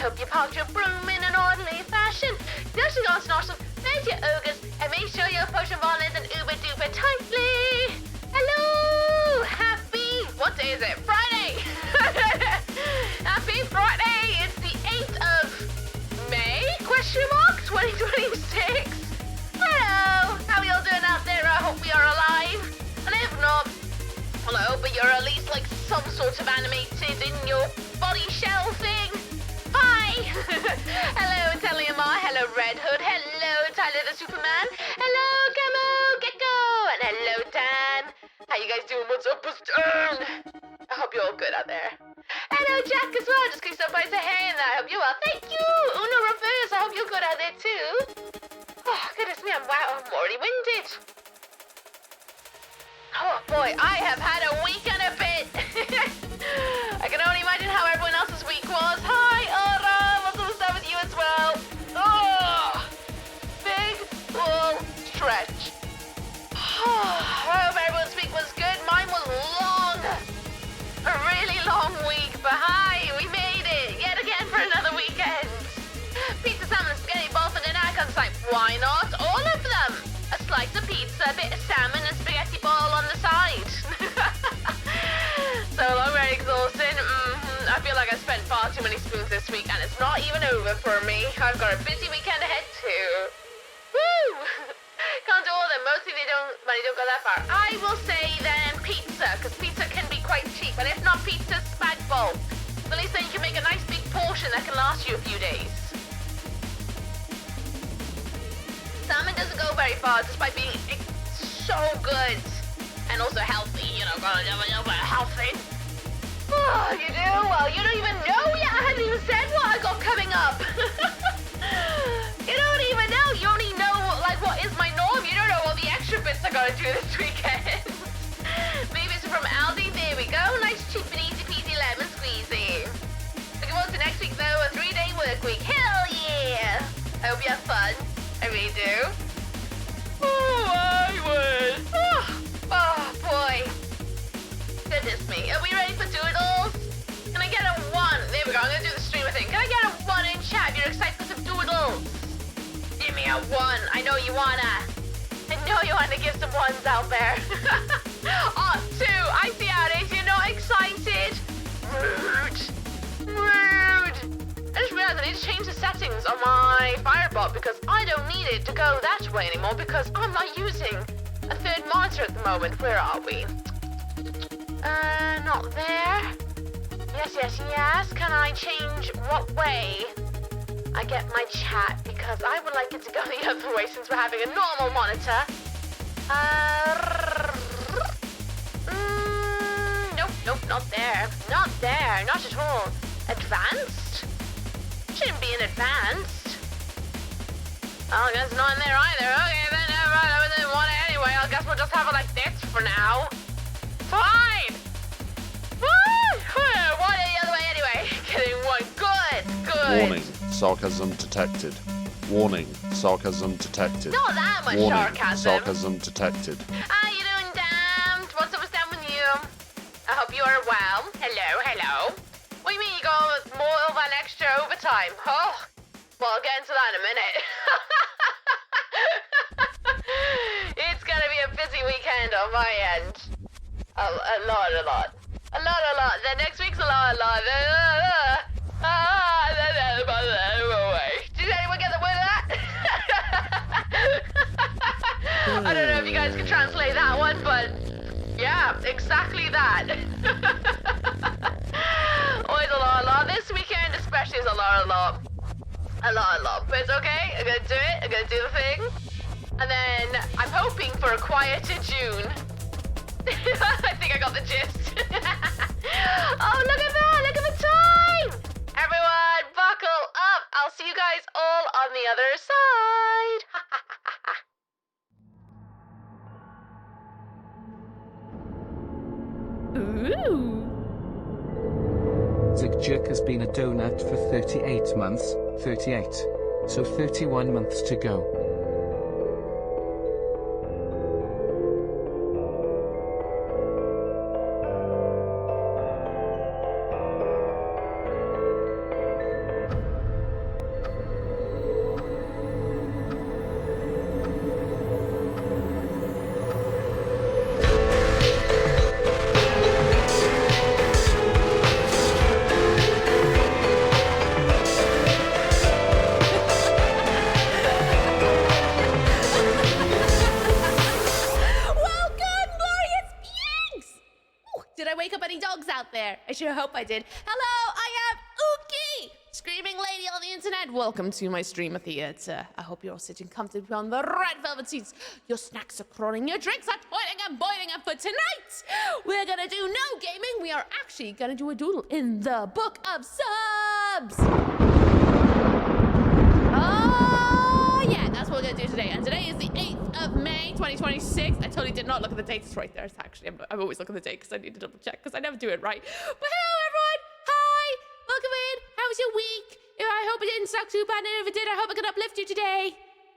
hope you parked your broom in an orderly fashion. You actually got snort some fed your ogres, and make sure your potion bottle isn't uber-duper tightly. Hello! Happy... What day is it? Friday! Happy Friday! It's the 8th of May? Question mark? 2026? Hello! How are you all doing out there? I hope we are alive. And if not, hello, but you're at least like some sort of animated in your body shell thing. Hi! Hello, Italiamar. Hello, Red Hood. Hello, Tyler the Superman. Hello, Camo, Gecko. And hello, Dan. How you guys doing? What's up, Stone? I hope you're all good out there. Hello, Jack, as well. Just keep stopping by to say hey, and I hope you're well. Thank you. Uno Reverse. I hope you're good out there, too. Oh, goodness me. I'm already winded. Oh, boy. I have had a week and a bit. I can only imagine how everyone else's week was. Hi, Aura. What's up with stuff with you as well? Oh, big, full stretch. I hope everyone's week was good. Mine was long. A really long week, but hi, we made it. Yet again for another weekend. Pizza, salmon, spaghetti, both in an icon site. Why not? All of them. A slice of pizza, a bit of salmon, and spaghetti ball on the side. So long, very exhausting. I feel like I spent far too many spoons this week, and it's not even over for me. I've got a busy weekend ahead too. Woo! Can't do all of them. Mostly money don't go that far. I will say then pizza, because pizza can be quite cheap. And if not pizza, spag bowl. At least then you can make a nice big portion that can last you a few days. Salmon doesn't go very far despite being so good. And also healthy, you know, healthy. Oh, you do? Well, you don't even know yet. I haven't even said what I got coming up. You don't even know. You only know, like, what is my norm. You don't know all the extra bits I gotta do this weekend. Maybe it's from Aldi. There we go. Nice, cheap, and easy peasy lemon squeezy. Looking forward to next week, though. A 3-day work week. Hell yeah. I hope you have fun. I really do. Oh, I would. Oh, boy. Goodness me. Are we ready for doodles? Can I get a 1? There we go. I'm going to do the streamer thing. Can I get a 1 in chat if you're excited for some doodles? Give me a 1. I know you wanna. I know you wanna give some 1s out there. Oh, 2. I see how it is. You're not excited. Rude. Rude. I just realized I need to change the settings on my Firebot because I don't need it to go that way anymore because I'm not using a third monitor at the moment. Where are we? Not there. Yes. Can I change what way I get my chat? Because I would like it to go the other way since we're having a normal monitor. Nope, not there. Not there, not at all. Advanced? Shouldn't be in advanced. Oh, I guess not in there either. Okay, then, right, I didn't want it anyway. I guess we'll just have it like this for now. Fine! One the other way anyway. Getting 1. Good. Warning, sarcasm detected. Warning, sarcasm detected. Not that much Warning, sarcasm. Sarcasm detected. How you doing, Damned? What's up with you? I hope you are well. Hello. What do you mean you got more of an extra overtime? Oh, well, I'll get into that in a minute. It's gonna be a busy weekend on my end. A lot. Then next week's a lot. Did anyone get the word of that? I don't know if you guys can translate that one, but yeah, exactly that. Always a lot. This weekend especially is a lot. But it's okay. I'm gonna do it. I'm gonna do the thing. And then I'm hoping for a quieter June. I think I got the gist. Oh, look at that. Look at the time. Everyone, buckle up. I'll see you guys all on the other side. Ooh. Zikjuk has been a donut for 38 months, 38. So 31 months to go. sure hope I did. Hello, I am Ooky, screaming lady on the internet. Welcome to my streamer theater. I hope you're all sitting comfortably on the red velvet seats. Your snacks are crawling, your drinks are toiling and boiling. And for tonight, we're gonna do no gaming. We are actually gonna do a doodle in the book of subs. Oh, yeah, that's what we're gonna do today. And today is the 8th of May, 2026. I totally did not look at the date. It's right there. It's actually, I'm always looking at the date because I need to double check because I never do it right. But hello, everyone. Hi. Welcome in. How was your week? I hope it didn't suck too bad. And if it did, I hope I can uplift you today.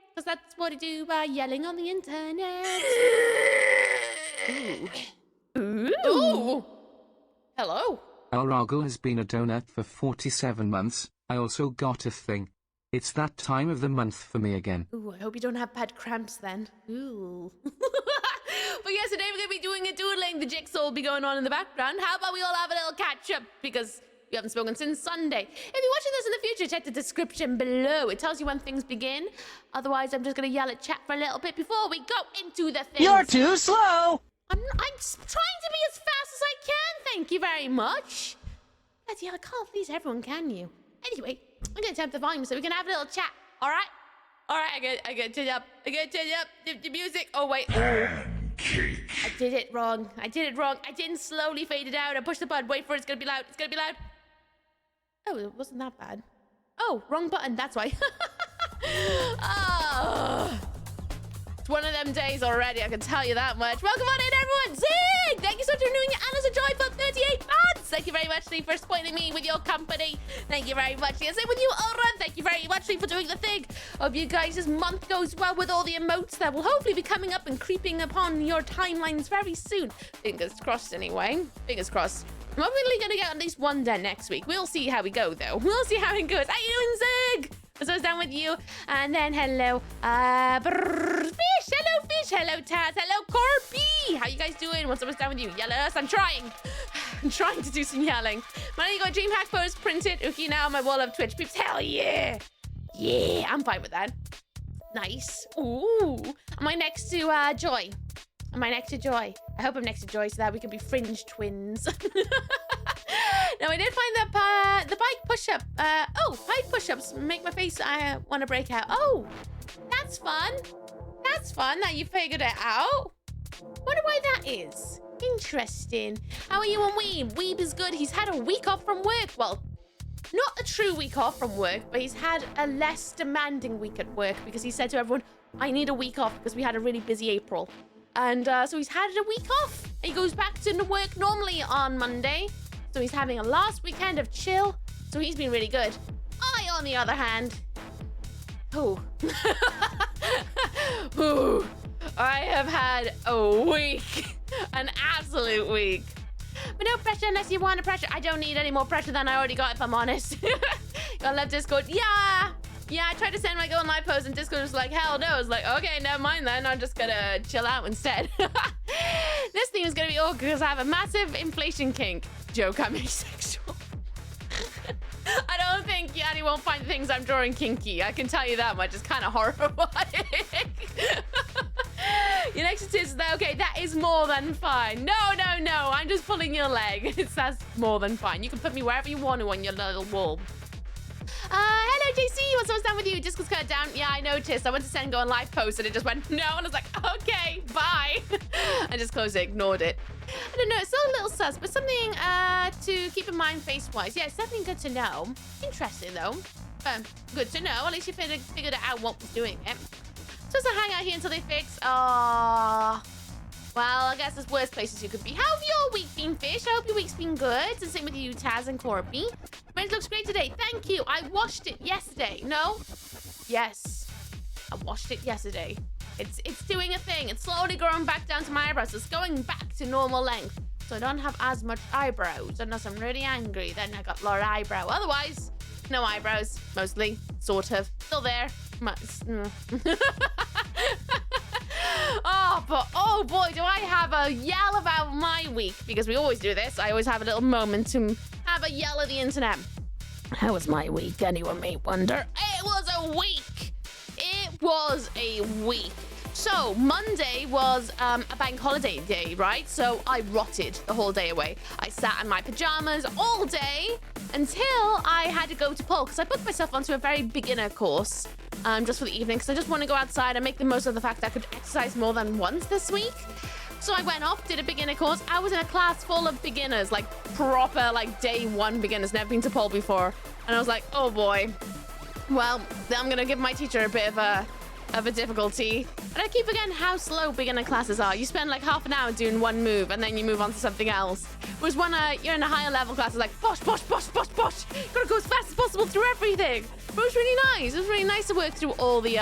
Because that's what I do by yelling on the internet. Ooh. Ooh. Hello. Arago has been a donut for 47 months. I also got a thing. It's that time of the month for me again. Ooh, I hope you don't have bad cramps then. Ooh. But yes, today we're going to be doing a doodling. The jigsaw will be going on in the background. How about we all have a little catch up? Because we haven't spoken since Sunday. If you're watching this in the future, check the description below. It tells you when things begin. Otherwise, I'm just going to yell at chat for a little bit before we go into the things. You're too slow! I'm just trying to be as fast as I can. Thank you very much. Bloody hell, I can't please everyone, can you? Anyway, I'm going to turn up the volume so we can have a little chat. All right? All right, I got to turn up. The music. Oh, wait. Oh. I did it wrong. I didn't slowly fade it out. I pushed the button. Wait for it. It's going to be loud. Oh, it wasn't that bad. Oh, wrong button. That's why. Oh. It's one of them days already, I can tell you that much. Welcome on in, everyone. Zig! Thank you so much for doing it. Anna's a joy for 38 months. Thank you very much, Lee, for spoiling me with your company. Thank you very much. Same with you, Oran. Thank you very much, Lee, for doing the thing. Hope you guys' this month goes well with all the emotes that will hopefully be coming up and creeping upon your timelines very soon. Fingers crossed, anyway. Fingers crossed. I'm probably going to get at least one done next week. We'll see how we go, though. We'll see how it goes. How you doing, Zig? So it's down with you. And then hello, Fish. Hello, Fish. Hello, Taz. Hello, Corby. How you guys doing? What's down with you? Yellows. I'm trying. I'm trying to do some yelling. Man, you got DreamHack pose printed. Ooky now on my wall of Twitch peeps. Hell yeah. Yeah, I'm fine with that. Nice. Ooh. Am I next to Joy? Am I next to Joy? I hope I'm next to Joy so that we can be fringe twins. Now, I did find the bike push-up. Bike push-ups make my face want to break out. Oh, that's fun. That's fun that you figured it out. Wonder why that is. Interesting. How are you on Weeb? Weeb is good. He's had a week off from work. Well, not a true week off from work, but he's had a less demanding week at work because he said to everyone, I need a week off because we had a really busy April. And so he's had a week off. He goes back to work normally on Monday. So he's having a last weekend of chill. So he's been really good. I, on the other hand, I have had a week. An absolute week. But no pressure unless you want a pressure. I don't need any more pressure than I already got, if I'm honest. I love Discord. Yeah, I tried to send my go on live post and Discord was like, hell no. I was like, okay, never mind then. I'm just gonna chill out instead. This theme is gonna be awkward because I have a massive inflation kink. Joke, I'm asexual. I don't think Yanni won't find things I'm drawing kinky. I can tell you that much. It's kind of horrifying. Your next is that okay? That is more than fine. No. I'm just pulling your leg. That's more than fine. You can put me wherever you want to on your little wall. Hello, JC. What's down with you? Just was cut down. Yeah, I noticed. I went to send go on live post and it just went no. And I was like, okay, bye. I just closed it, ignored it. I don't know. It's still a little sus, but something to keep in mind face-wise. Yeah, it's definitely good to know. Interesting, though. Good to know. At least you figured out what was doing it. Just to hang out here until they fix. Well, I guess there's worse places you could be. How have your week been, Fish? I hope your week's been good. And same with you, Taz and Corby. Mine looks great today. Thank you. I washed it yesterday. No? Yes. I washed it yesterday. It's doing a thing. It's slowly growing back down to my eyebrows. It's going back to normal length. So I don't have as much eyebrows. Unless I'm really angry, then I got a lot of eyebrow. Otherwise, no eyebrows. Mostly. Sort of. Still there. Oh boy, do I have a yell about my week, because we always do this. I always have a little moment to have a yell at the internet. How was my week? Anyone may wonder. It was a week. So Monday was a bank holiday day, right? So I rotted the whole day away. I sat in my pajamas all day until I had to go to Paul because I booked myself onto a very beginner course just for the evening because I just want to go outside and make the most of the fact that I could exercise more than once this week. So I went off, did a beginner course. I was in a class full of beginners, like proper, like day one beginners, never been to Paul before. And I was like, oh boy. Well, I'm going to give my teacher a bit of a difficulty. And I keep forgetting how slow beginner classes are. You spend like half an hour doing one move and then you move on to something else. Whereas when you're in a higher level class, it's like posh, posh, posh, posh, posh. You've got to go as fast as possible through everything. But it was really nice. It was really nice to work through all the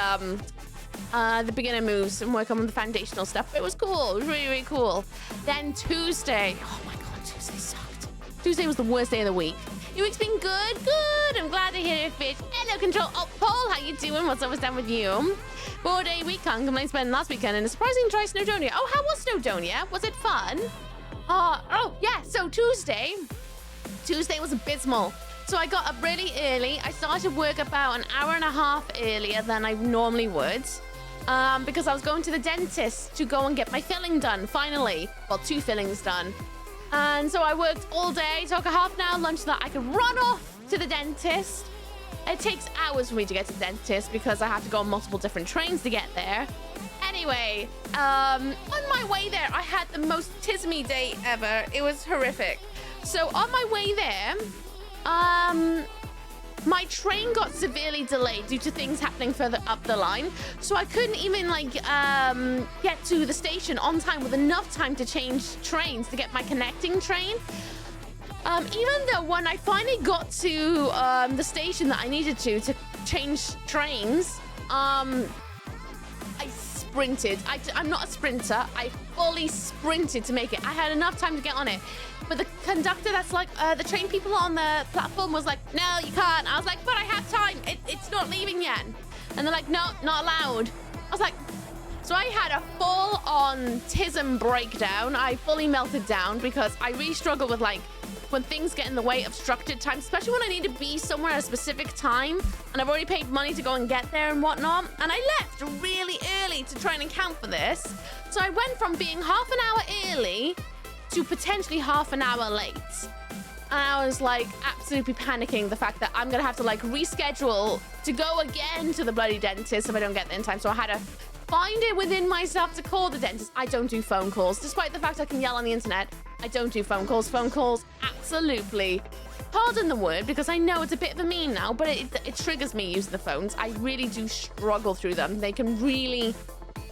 beginner moves and work on the foundational stuff. It was cool. It was really, really cool. Then Tuesday. Oh my God, Tuesday sucked. Tuesday was the worst day of the week. Your week's been good? Good. I'm glad to hear it, bitch. Hello, Control. Oh, Paul, how you doing? What's always done with you? 4-day week. Can't complain. Spent last weekend in a surprising dry Snowdonia. Oh, how was Snowdonia? Was it fun? Oh, yeah. So Tuesday was abysmal. So I got up really early. I started work about an hour and a half earlier than I normally would. Because I was going to the dentist to go and get my filling done, finally. Well, 2 fillings done. And so I worked all day, took a half an hour lunch so that I could run off to the dentist. It takes hours for me to get to the dentist because I have to go on multiple different trains to get there. Anyway, on my way there, I had the most tismy day ever. It was horrific. So on my way there, my train got severely delayed due to things happening further up the line. So I couldn't even get to the station on time with enough time to change trains to get my connecting train. Even though when I finally got to the station that I needed to change trains, I sprinted. I'm not a sprinter. I fully sprinted to make it. I had enough time to get on it. But the conductor that's like, the train people on the platform was like, no, you can't. I was like, but I have time. It's not leaving yet. And they're like, no, not allowed. I was like, so I had a full-on tism breakdown. I fully melted down because I really struggle with like, when things get in the way of structured time, especially when I need to be somewhere at a specific time and I've already paid money to go and get there and whatnot. And I left really early to try and account for this. So I went from being half an hour early to potentially half an hour late. And I was like absolutely panicking the fact that I'm gonna have to like reschedule to go again to the bloody dentist if I don't get there in time. So I had to find it within myself to call the dentist. I don't do phone calls, despite the fact I can yell on the internet. I don't do phone calls. Phone calls, absolutely. Pardon the word, because I know it's a bit of a meme now, but it triggers me using the phones. I really do struggle through them. They can really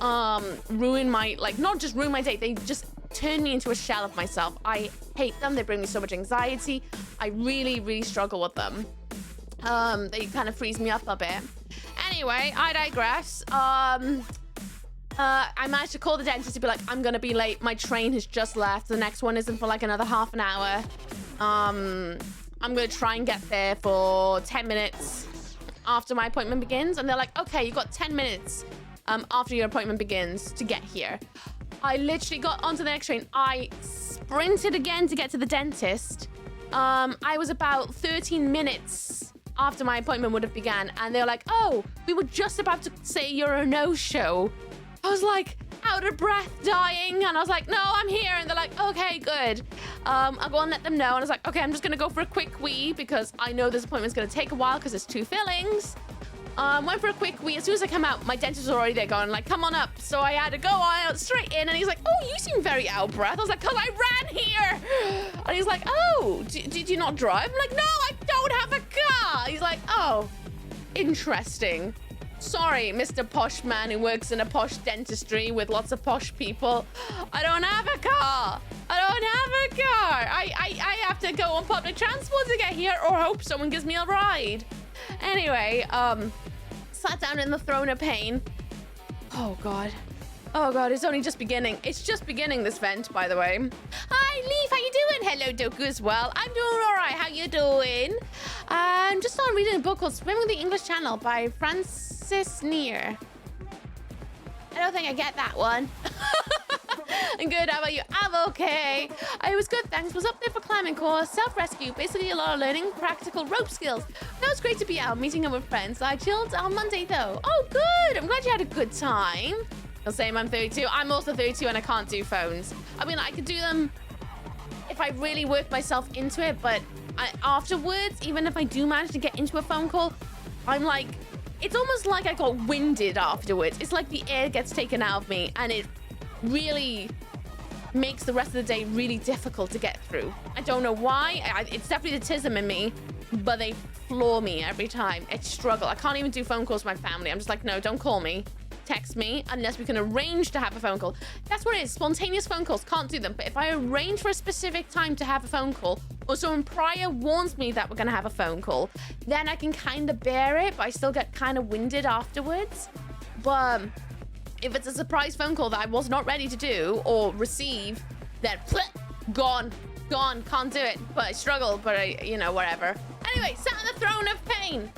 ruin my, like, not just ruin my day, they just turn me into a shell of myself. I hate them. They bring me so much anxiety. I really struggle with them. They kind of freeze me up a bit. Anyway, I digress. I managed to call the dentist to be like, I'm gonna be late. My train has just left. The next one isn't for like another half an hour. I'm gonna try and get there for 10 minutes after my appointment begins. And they're like, okay, you've got 10 minutes after your appointment begins to get here. I literally got onto the next train. I sprinted again to get to the dentist. I was about 13 minutes after my appointment would have began. And they were like, oh, we were just about to say you're a no-show. I was like out of breath, dying, and I was like, no, I'm here. And they're like, okay, good. I'll go and let them know. And I was like, okay, I'm just gonna go for a quick wee because I know this appointment's gonna take a while because it's 2 fillings. Went for a quick wee. As soon as I come out, my dentist was already there going like, come on up. So I had to go out straight in, and he's like, oh, you seem very out of breath. I was like, cause I ran here. And he's like, oh, did you not drive? I'm like, no, I don't have a car. He's like, oh, interesting. Sorry, Mr. Posh Man who works in a posh dentistry with lots of posh people. I don't have a car. I have to go on public transport to get here or hope someone gives me a ride. Anyway, sat down in the throne of pain. Oh God, it's only just beginning. It's just beginning, this vent, by the way. Hi, Leaf, how you doing? Hello, Doku, as well. I'm doing all right. How you doing? I'm just started reading a book called Swim with the English Channel by Francis Neer. I don't think I get that one. I'm good. How about you? I'm okay. I was good, thanks. Was up there for climbing course, self-rescue, basically a lot of learning practical rope skills. Now it's great to be out meeting up with friends. I chilled on Monday though. Oh, good. I'm glad you had a good time. The same, I'm 32. I'm also 32 and I can't do phones. I mean, I could do them if I really work myself into it, but afterwards, even if I do manage to get into a phone call, I'm like, it's almost like I got winded afterwards. It's like the air gets taken out of me and it really makes the rest of the day really difficult to get through. I don't know why. It's definitely the tism in me, but they floor me every time. It's a struggle. I can't even do phone calls with my family. I'm just like, no, don't call me. Text me unless we can arrange to have a phone call. That's what it is. Spontaneous phone calls, can't do them. But if I arrange for a specific time to have a phone call, or someone prior warns me that we're gonna have a phone call, then I can kind of bear it, but I still get kind of winded afterwards. But if it's a surprise phone call that I was not ready to do or receive, then gone, can't do it. But I struggle, but whatever. Anyway, sat on the throne of pain.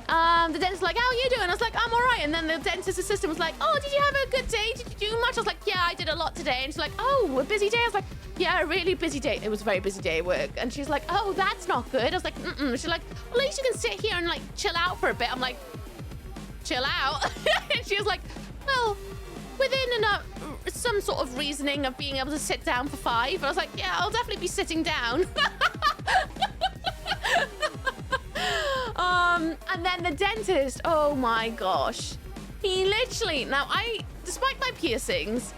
The dentist's like, how are you doing? I was like, I'm all right. And then the dentist assistant was like, oh, did you have a good day? Did you do much? I was like, yeah, I did a lot today. And she's like, oh, a busy day? I was like, yeah, a really busy day. It was a very busy day at work. And she's like, oh, that's not good. I was like, She's like, well, at least you can sit here and like chill out for a bit. I'm like, chill out? And she was like, well, within some sort of reasoning of being able to sit down for 5. And I was like, yeah, I'll definitely be sitting down. And then the dentist, oh my gosh, he literally, despite my piercings,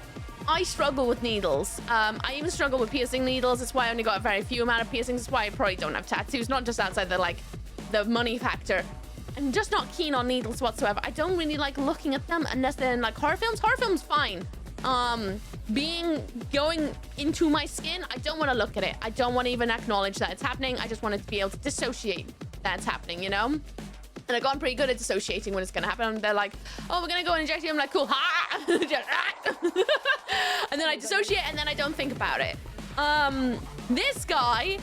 I struggle with needles. I even struggle with piercing needles. That's why I only got a very few amount of piercings. That's why I probably don't have tattoos, not just outside the money factor. I'm just not keen on needles whatsoever. I don't really like looking at them unless they're in like horror films. Horror films, fine. Going into my skin, I don't want to look at it. I don't want to even acknowledge that it's happening. I just want to be able to dissociate that it's happening, you know? And I've gotten pretty good at dissociating when it's gonna happen. And they're like, oh, we're gonna go and inject you. I'm like, cool. And then I dissociate and then I don't think about it. This guy,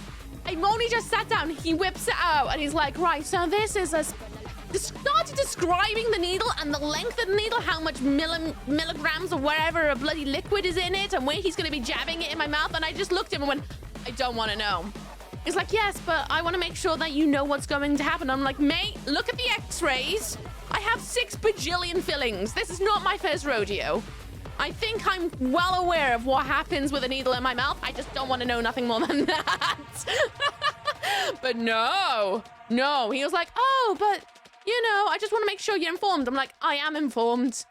I'm only just sat down. He whips it out and he's like, right, so this is started describing the needle and the length of the needle, how much milligrams or whatever a bloody liquid is in it and where he's going to be jabbing it in my mouth. And I just looked at him and went, I don't want to know. He's like, yes, but I want to make sure that you know what's going to happen. I'm like, mate, look at the x-rays. I have 6 bajillion fillings. This is not my first rodeo. I think I'm well aware of what happens with a needle in my mouth. I just don't want to know nothing more than that. But no. He was like, oh, but I just want to make sure you're informed. I'm like, I am informed.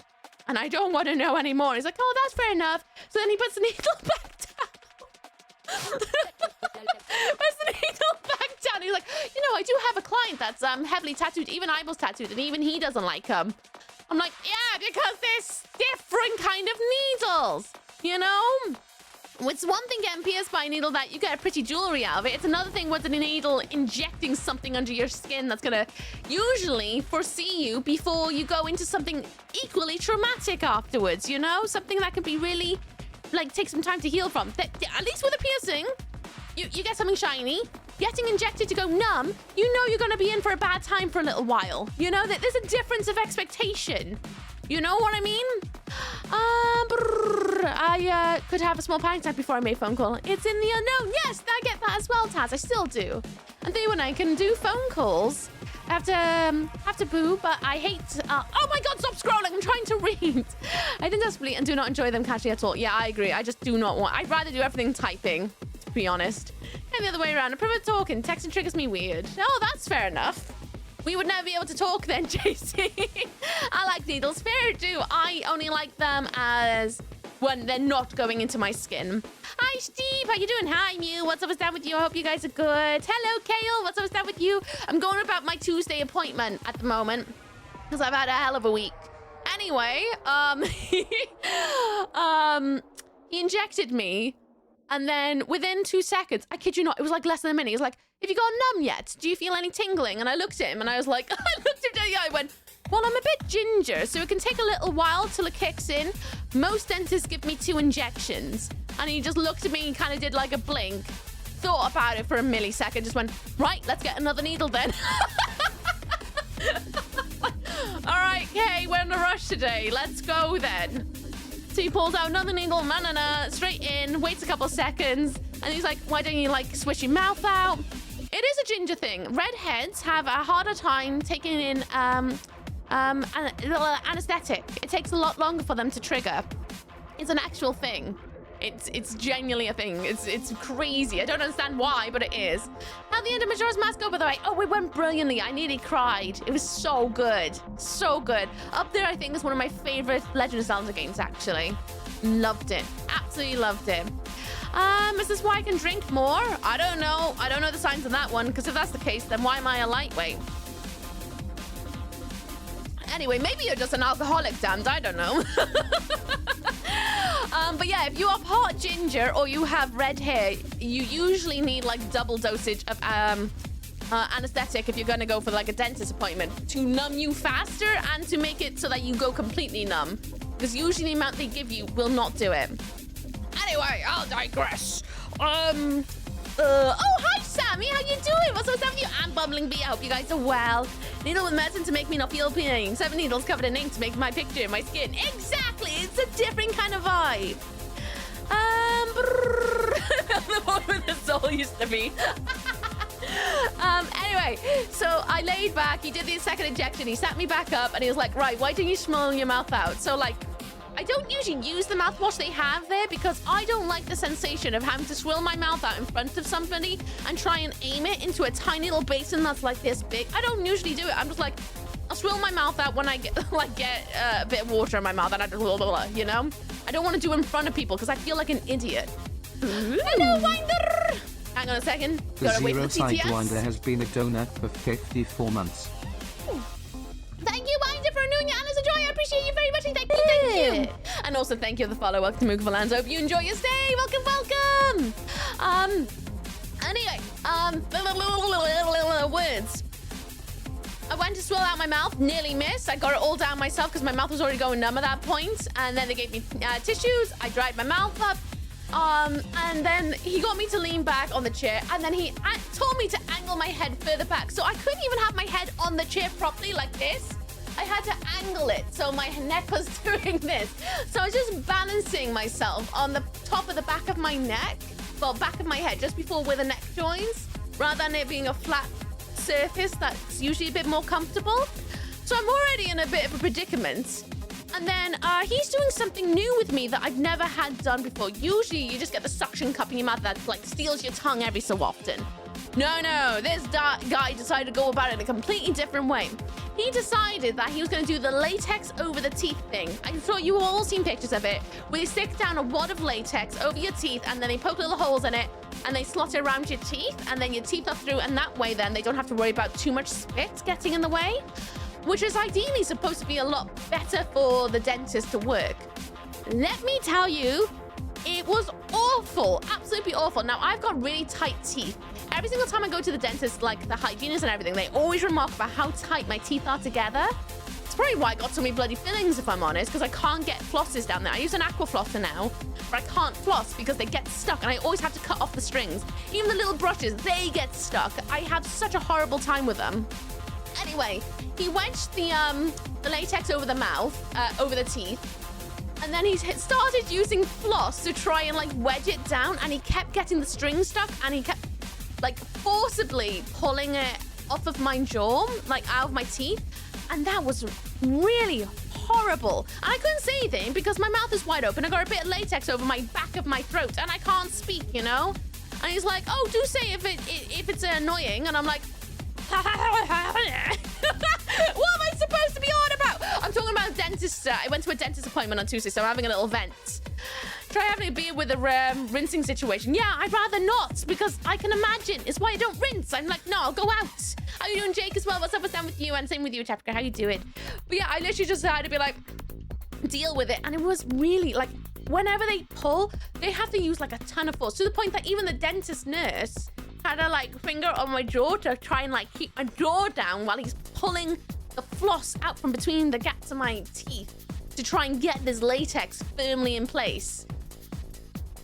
And I don't want to know anymore. He's like, oh, that's fair enough. So then he puts the needle back down. Puts the needle back down. He's like, I do have a client that's heavily tattooed, even eyeballs tattooed, and even he doesn't like them. I'm like, yeah, because there's different kind of needles, It's one thing getting pierced by a needle that you get a pretty jewelry out of it. It's another thing with a needle injecting something under your skin that's going to usually foresee you before you go into something equally traumatic afterwards, Something that could be really, take some time to heal from. At least with a piercing, you get something shiny. Getting injected to go numb, you're going to be in for a bad time for a little while. There's a difference of expectation. You know what I mean? I could have a small panic attack before I made a phone call. It's in the unknown. Yes, I get that as well, Taz. I still do. And then when I can do phone calls, I have to boo, but I hate... oh my god, stop scrolling. I'm trying to read. I think desperately and do not enjoy them casually at all. Yeah, I agree. I just do not want... I'd rather do everything typing, to be honest. And the other way around. I prefer talking. Texting triggers me weird. Oh, that's fair enough. We would never be able to talk then, JC. I like needles. Fair do. I only like them as when they're not going into my skin. Hi, Steve. How you doing? Hi, Mew. What's up with that with you? I hope you guys are good. Hello, Kale. What's up with that with you? I'm going about my Tuesday appointment at the moment because I've had a hell of a week. Anyway, he injected me. And then within 2 seconds, I kid you not, it was like less than a minute. He was like, have you gone numb yet? Do you feel any tingling? And I looked at him and I was like, I looked him in the eye and went, well, I'm a bit ginger, so it can take a little while till it kicks in. Most dentists give me 2 injections. And he just looked at me and kind of did like a blink, thought about it for a millisecond, just went, right, let's get another needle then. All right, Kay, we're in a rush today. Let's go then. So he pulls out another needle, straight in, waits a couple seconds, and he's like, why don't you, swish your mouth out? It is a ginger thing. Redheads have a harder time taking in anesthetic. It takes a lot longer for them to trigger. It's an actual thing. It's genuinely a thing. It's crazy. I don't understand why, but it is. How the end of Majora's Mask go, by the way? Oh, it went brilliantly. I nearly cried. It was so good. So good. Up there, I think, is one of my favorite Legend of Zelda games, actually. Loved it. Absolutely loved it. Is this why I can drink more? I don't know. I don't know the signs of that one, because if that's the case, then why am I a lightweight? Anyway, maybe you're just an alcoholic, damned. I don't know. But yeah, if you have hot ginger or you have red hair, you usually need like double dosage of anesthetic if you're going to go for like a dentist appointment to numb you faster and to make it so that you go completely numb. Because usually the amount they give you will not do it. Anyway, I'll digress. Oh, hi, Sammy. How you doing? What's up with you? I'm Bumbling Bee. I hope you guys are well. Needle with medicine to make me not feel pain. 7 needles covered in ink to make my picture in my skin. Exactly. It's a different kind of vibe. The one where the soul used to be. Anyway, so I laid back. He did the second injection. He sat me back up and he was like, right, why don't you smell your mouth out? So like, I don't usually use the mouthwash they have there because I don't like the sensation of having to swill my mouth out in front of somebody and try and aim it into a tiny little basin that's like this big. I don't usually do it. I'm just like, I'll swill my mouth out when I get a bit of water in my mouth and I just blah, blah, blah, you know? I don't want to do it in front of people because I feel like an idiot. Hello, Winder! Hang on a second. Gotta wait for the Zero TTS. Sidewinder has been a donut for 54 months. Thank you, Winder, for renewing your Anna's a joy. I appreciate you very much. Thank you. And also thank you for the follow. Welcome to Mookalands. Hope you enjoy your stay. Welcome. Anyway, words. I went to swirl out my mouth, nearly missed. I got it all down myself because my mouth was already going numb at that point. And then they gave me tissues. I dried my mouth up. And then he got me to lean back on the chair, and then he told me to angle my head further back. So I couldn't even have my head on the chair properly like this. I had to angle it, so my neck was doing this. So I was just balancing myself on the top of the back of my neck, well, back of my head, just before where the neck joins, rather than it being a flat surface that's usually a bit more comfortable. So I'm already in a bit of a predicament. And then he's doing something new with me that I've never had done before. Usually you just get the suction cup in your mouth that like steals your tongue every so often. No, this guy decided to go about it in a completely different way. He decided that he was going to do the latex over the teeth thing. I'm sure you've all seen pictures of it, where they stick down a wad of latex over your teeth and then they poke little holes in it and they slot it around your teeth and then your teeth are through, and that way then they don't have to worry about too much spit getting in the way, which is ideally supposed to be a lot better for the dentist to work. Let me tell you, it was awful, absolutely awful. Now, I've got really tight teeth. Every single time I go to the dentist, like the hygienist and everything, they always remark about how tight my teeth are together. It's probably why I got so many bloody fillings, if I'm honest, because I can't get flosses down there. I use an aqua flosser now, but I can't floss because they get stuck, and I always have to cut off the strings. Even the little brushes, they get stuck. I have such a horrible time with them. Anyway, he wedged the latex over the mouth, over the teeth, and then he started using floss to try and like wedge it down, and he kept getting the string stuck, and he kept like forcibly pulling it off of my jaw, like out of my teeth, and that was really horrible. And I couldn't say anything because my mouth is wide open. I got a bit of latex over my back of my throat, and I can't speak, you know. And he's like, "Oh, do say if it's annoying," and I'm like, what am I supposed to be on about? I'm talking about dentist. I went to a dentist appointment on Tuesday, so I'm having a little vent. Try having a beer with a rinsing situation. Yeah, I'd rather not, because I can imagine. It's why I don't rinse. I'm like, no, I'll go out. How you doing, Jake, as well? What's up? What's down with you? And same with you, Chapka. How you doing? But yeah, I literally just had to be like, deal with it. And it was really like, whenever they pull, they have to use like a ton of force, to the point that even the dentist nurse had a like finger on my jaw to try and like keep my jaw down while he's pulling the floss out from between the gaps of my teeth to try and get this latex firmly in place.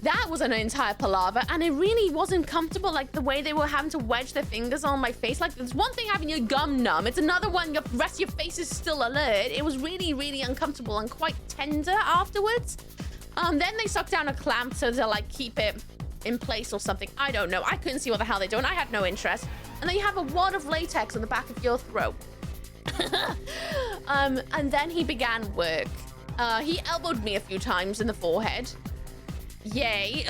That was an entire palaver, and it really wasn't comfortable, like the way they were having to wedge their fingers on my face. Like, it's one thing having your gum numb, it's another one the rest of your face is still alert. It was really, really uncomfortable and quite tender afterwards. Then they sucked down a clamp so to like keep it in place or something. I don't know. I couldn't see what the hell they're doing. I had no interest. And then you have a wad of latex on the back of your throat. And then he began work. He elbowed me a few times in the forehead. Yay.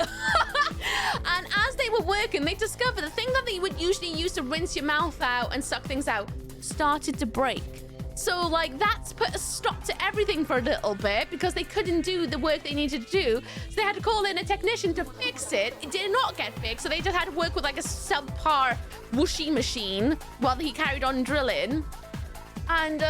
And as they were working, they discovered the thing that they would usually use to rinse your mouth out and suck things out started to break. So, like, that's put a stop to everything for a little bit because they couldn't do the work they needed to do. So they had to call in a technician to fix it. It did not get fixed, so they just had to work with, like, a subpar whooshy machine while he carried on drilling. And,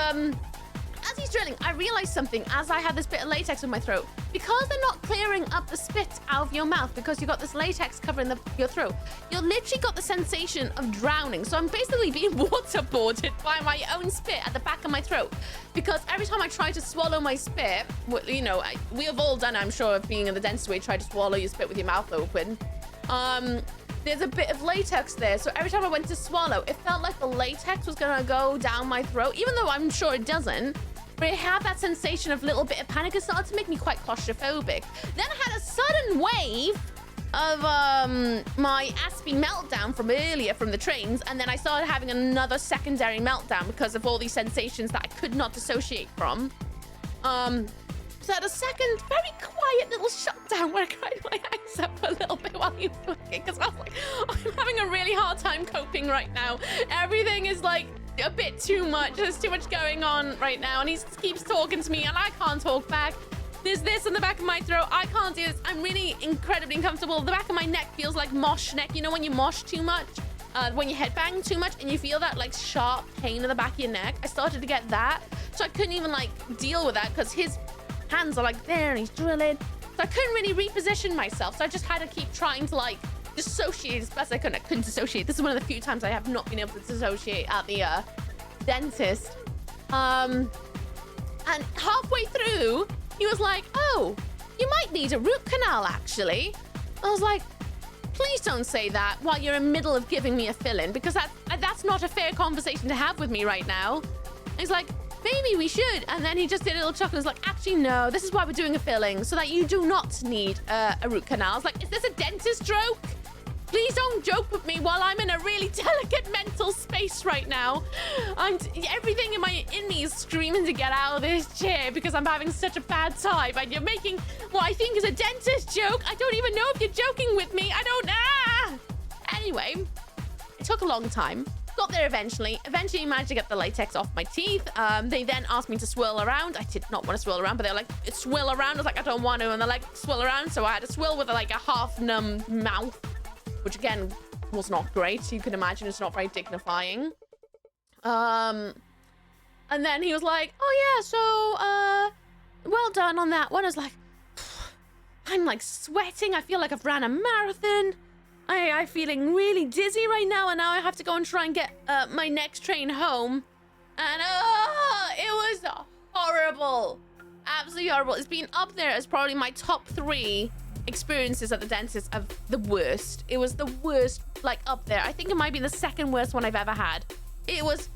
as he's drilling, I realized something as I had this bit of latex in my throat. Because they're not clearing up the spit out of your mouth because you've got this latex covering your throat, you've literally got the sensation of drowning. So I'm basically being waterboarded by my own spit at the back of my throat. Because every time I try to swallow my spit, you know, we have all done, I'm sure, of being in the dentist where you try to swallow your spit with your mouth open. There's a bit of latex there. So every time I went to swallow, it felt like the latex was gonna go down my throat, even though I'm sure it doesn't. But it had that sensation of little bit of panic. It started to make me quite claustrophobic. Then I had a sudden wave of my Aspie meltdown from earlier from the trains. And then I started having another secondary meltdown because of all these sensations that I could not dissociate from. So I had a second very quiet little shutdown where I cried my eyes up a little bit while he was working. Because I was like, I'm having a really hard time coping right now. Everything is like a bit too much. There's too much going on right now, and he keeps talking to me and I can't talk back. There's this in the back of my throat. I can't do this. I'm really incredibly uncomfortable. The back of my neck feels like mosh neck. You know when you mosh too much? When you headbang too much and you feel that like sharp pain in the back of your neck. I started to get that. So I couldn't even like deal with that because his hands are like there and he's drilling. So I couldn't really reposition myself. So I just had to keep trying to like dissociate as best I could. I couldn't dissociate. This is one of the few times I have not been able to dissociate at the dentist. And halfway through, he was like, oh, you might need a root canal, actually. I was like, please don't say that while you're in the middle of giving me a fill-in, because that's not a fair conversation to have with me right now. And he's like, maybe we should. And then he just did a little chuckle and was like, actually, no, this is why we're doing a filling, so that you do not need a root canal. I was like, is this a dentist joke? Please don't joke with me while I'm in a really delicate mental space right now. Everything in me is screaming to get out of this chair because I'm having such a bad time. And you're making what I think is a dentist joke. I don't even know if you're joking with me. I don't know. Anyway, it took a long time. Got there eventually. Eventually managed to get the latex off my teeth. They then asked me to swirl around. I did not want to swirl around, but they're like, swirl around. I was like, I don't want to. And they're like, swirl around. So I had to swirl with like a half-numb mouth, which again was not great. You can imagine it's not very dignifying. And then he was like, oh yeah, so well done on that one. I was like, I'm like sweating. I feel like I've ran a marathon. I'm feeling really dizzy right now, and now I have to go and try and get my next train home. And it was horrible. Absolutely horrible. It's been up there as probably my top 3 experiences at the dentist of the worst. It was the worst, like up there. I think it might be the second worst one I've ever had. It was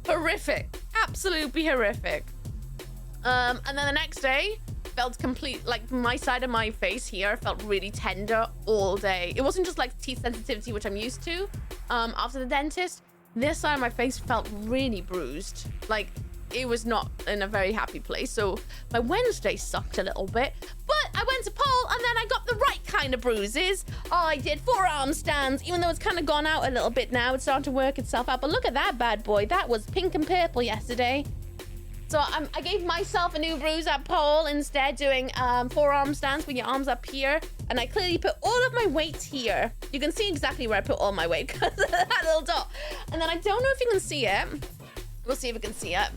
horrific. Absolutely horrific. And then the next day felt complete, like my side of my face here felt really tender all day. It wasn't just like teeth sensitivity, which I'm used to after the dentist. This side of my face felt really bruised. Like it was not in a very happy place. So my Wednesday sucked a little bit, but I went to pole and then I got the right kind of bruises. I did forearm stands, even though it's kind of gone out a little bit now. It's starting to work itself out, but look at that bad boy. That was pink and purple yesterday. So I gave myself a new bruise at pole instead, doing forearm stands with your arms up here. And I clearly put all of my weight here. You can see exactly where I put all my weight because of that little dot. And then I don't know if you can see it. We'll see if we can see it.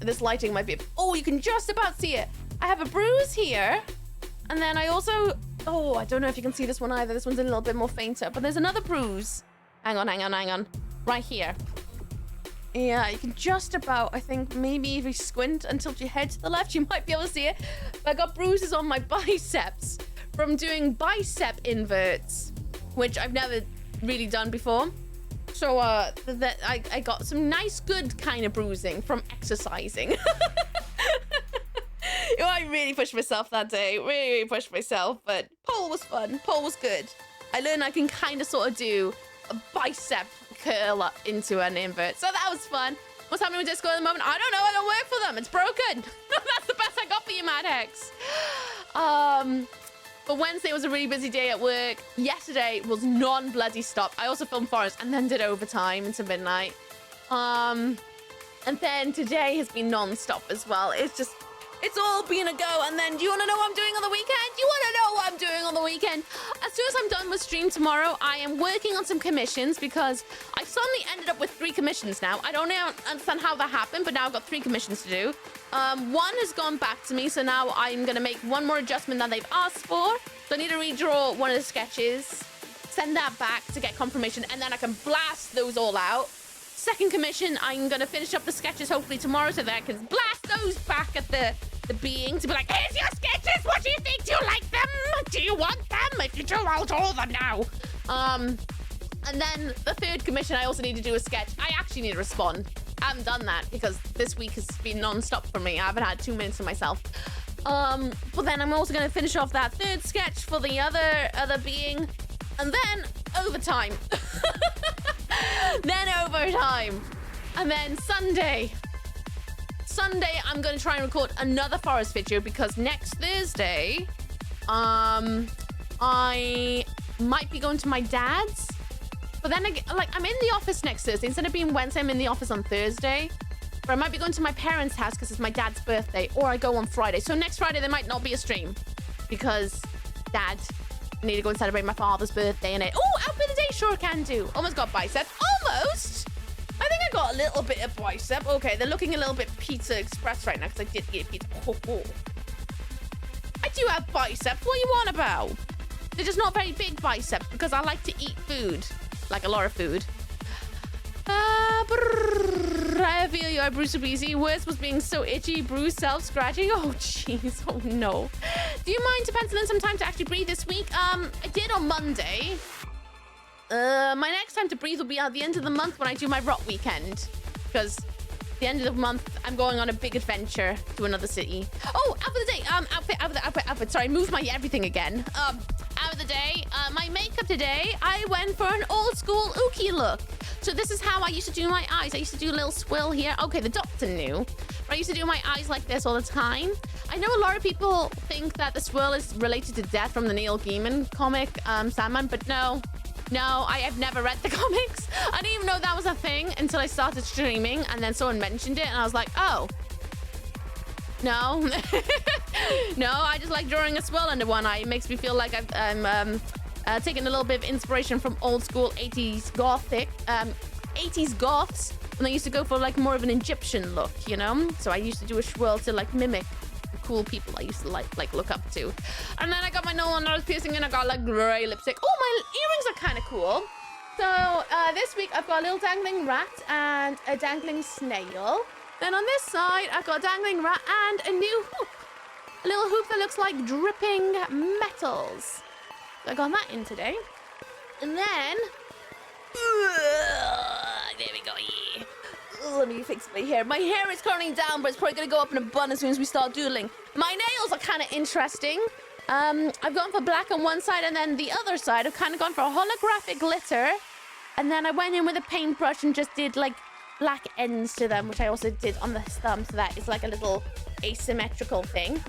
This lighting might be... Oh, you can just about see it. I have a bruise here. And then I also... Oh, I don't know if you can see this one either. This one's a little bit more fainter. But there's another bruise. Hang on. Right here. Yeah, you can just about, I think, maybe if you squint and tilt your head to the left, you might be able to see it. But I got bruises on my biceps from doing bicep inverts, which I've never really done before. So I got some nice, good kind of bruising from exercising. I really pushed myself that day. Really pushed myself, but pole was fun. Pole was good. I learned I can kind of sort of do a bicep curl up into an invert. So that was fun. What's happening with Discord at the moment? I don't know. I don't work for them. It's broken. That's the best I got for you, Mad Hex. But Wednesday was a really busy day at work. Yesterday was non-bloody stop. I also filmed Forest and then did overtime into midnight. And then today has been non-stop as well. It's all been a go. And then do you want to know what I'm doing on the weekend? Do you want to know what I'm doing on the weekend? As soon as I'm done with stream tomorrow, I am working on some commissions because I suddenly ended up with 3 commissions now. I don't understand how that happened, but now I've got 3 commissions to do. One has gone back to me, so now I'm going to make one more adjustment than they've asked for. So I need to redraw one of the sketches, send that back to get confirmation, and then I can blast those all out. Second commission, I'm going to finish up the sketches hopefully tomorrow so that I can blast those back at the being to be like, here's your sketches, what do you think? Do you like them? Do you want them? If you do, I'll draw them now. And then the third commission, I also need to do a sketch. I actually need to respond. I haven't done that because this week has been non-stop for me. I haven't had 2 minutes to myself. But then I'm also going to finish off that third sketch for the other being. And then overtime. Then overtime. And then Sunday, I'm going to try and record another Forest video because next Thursday, I might be going to my dad's. But then, like, I'm in the office next Thursday. Instead of being Wednesday, I'm in the office on Thursday. But I might be going to my parents' house because it's my dad's birthday. Or I go on Friday. So next Friday, there might not be a stream. Because Dad, I need to go and celebrate my father's birthday. And outfit of the day, sure can do. Almost got biceps. Almost. I think I got a little bit of bicep. Okay, they're looking a little bit Pizza Express right now because I did eat pizza. I do have biceps. What are you on about? They're just not very big biceps because I like to eat food. Like a lot of food. I feel you, Bruce Beezy. Worst was being so itchy. Bruce self-scratching. Oh, jeez. Oh, no. Do you mind to pencil in some time to actually breathe this week? I did on Monday. My next time to breathe will be at the end of the month when I do my rock weekend. Because at the end of the month, I'm going on a big adventure to another city. Oh, outfit of the day. Outfit. Sorry, I moved my everything again. Out of the day, my makeup today, I went for an old school Ooky look. So this is how I used to do my eyes. I used to do a little swill here. Okay, the doctor knew. But I used to do my eyes like this all the time. I know a lot of people think that the swill is related to death from the Neil Gaiman comic, Sandman, but no, I have never read the comics. I didn't even know that was a thing until I started streaming and then someone mentioned it and I was like, oh. No. No, I just like drawing a swirl under one eye. It makes me feel like I'm taking a little bit of inspiration from old school 80s gothic, 80s goths when they used to go for like more of an Egyptian look, you know? So I used to do a swirl to like mimic the cool people I used to like look up to. And then I got my nose piercing and I got like gray lipstick. Oh, my earrings are kind of cool. So this week I've got a little dangling rat and a dangling snail. Then on this side, I've got a dangling rat and a new hoop. A little hoop that looks like dripping metals. So I got that in today. And then... there we go, yeah. Let me fix my hair. My hair is curling down, but it's probably going to go up in a bun as soon as we start doodling. My nails are kind of interesting. I've gone for black on one side, and then the other side, I've kind of gone for a holographic glitter. And then I went in with a paintbrush and just did, like, black ends to them, which I also did on the thumb, so that is like a little asymmetrical thing.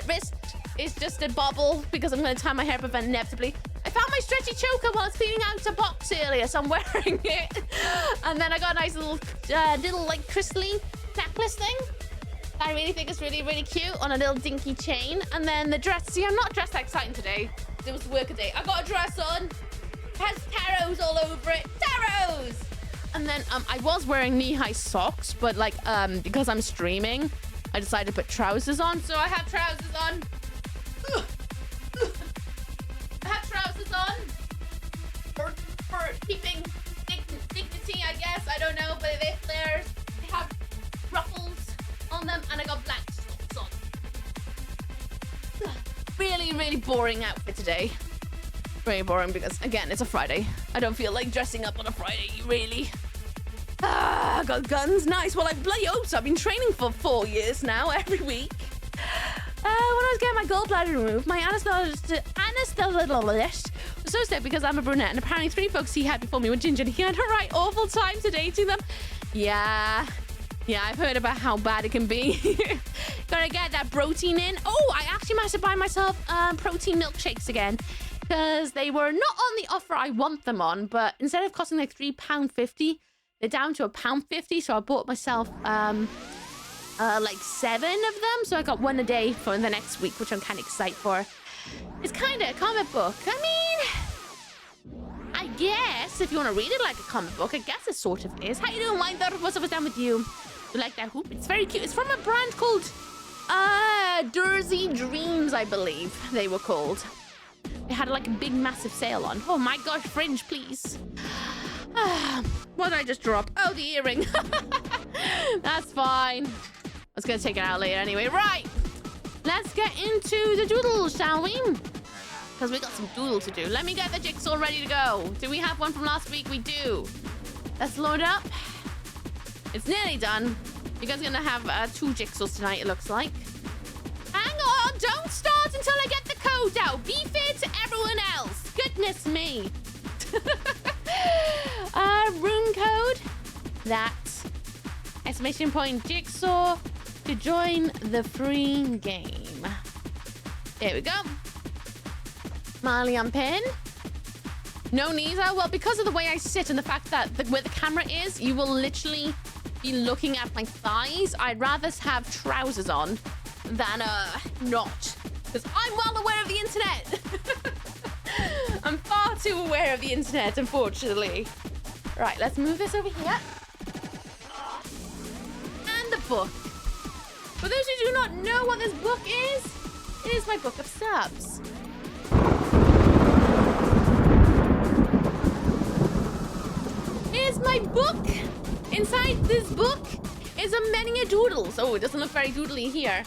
Wrist is just a bobble because I'm going to tie my hair up inevitably. I found my stretchy choker while I was cleaning out a box earlier, so I'm wearing it. And then I got a nice little like crystally necklace thing that I really think is really, really cute on a little dinky chain. And then the dress. See, I'm not dressed that exciting today. It was work a day. I got a dress on. It has tarots all over it. Tarots! And then I was wearing knee-high socks, but like because I'm streaming, I decided to put trousers on. So I have trousers on. I have trousers on for keeping dignity, I guess. I don't know, but they have ruffles on them, and I got black socks on. Really, really boring outfit today. Very boring because, again, it's a Friday. I don't feel like dressing up on a Friday, really. I got guns. Nice. Well, I bloody hope so. I've been training for 4 years now, every week. When I was getting my gallbladder removed, my anesthetist was so sad because I'm a brunette, and apparently 3 folks he had before me were ginger, and he had a right awful time sedating them. Yeah, Yeah, I've heard about how bad it can be. Gotta get that protein in. Oh, I actually managed to buy myself protein milkshakes again. Because they were not on the offer I want them on. But instead of costing like £3.50, they're down to £1.50. So I bought myself like 7 of them. So I got 1 a day for the next week, which I'm kind of excited for. It's kind of a comic book. I mean, I guess if you want to read it like a comic book, I guess it sort of is. How you doing, Winder? What's up with you? You like that hoop? It's very cute. It's from a brand called Jersey Dreams, I believe they were called. They had like a big massive sale on. Oh my gosh, fringe, please. What did I just drop? Oh, the earring. That's fine. I was gonna take it out later anyway. Right, let's get into the doodle, shall we? Because we got some doodle to do. Let me get the jigsaw ready to go. Do we have one from last week? We do. Let's load up. It's nearly done. You guys are gonna have 2 jigsaws tonight, it looks like. Hang on, don't start until I get the code out. Be fair to everyone else. Goodness me. Room code. That. Exclamation point jigsaw to join the free game. There we go. Marley on pin. No Nisa. Well, because of the way I sit and the fact that where the camera is, you will literally be looking at my thighs. I'd rather have trousers on than not. Because I'm well aware of the internet. I'm far too aware of the internet, unfortunately. Right, let's move this over here. And the book. For those who do not know what this book is, it is my book of subs. Here's my book. Inside this book is a many a doodles. Oh, it doesn't look very doodly here.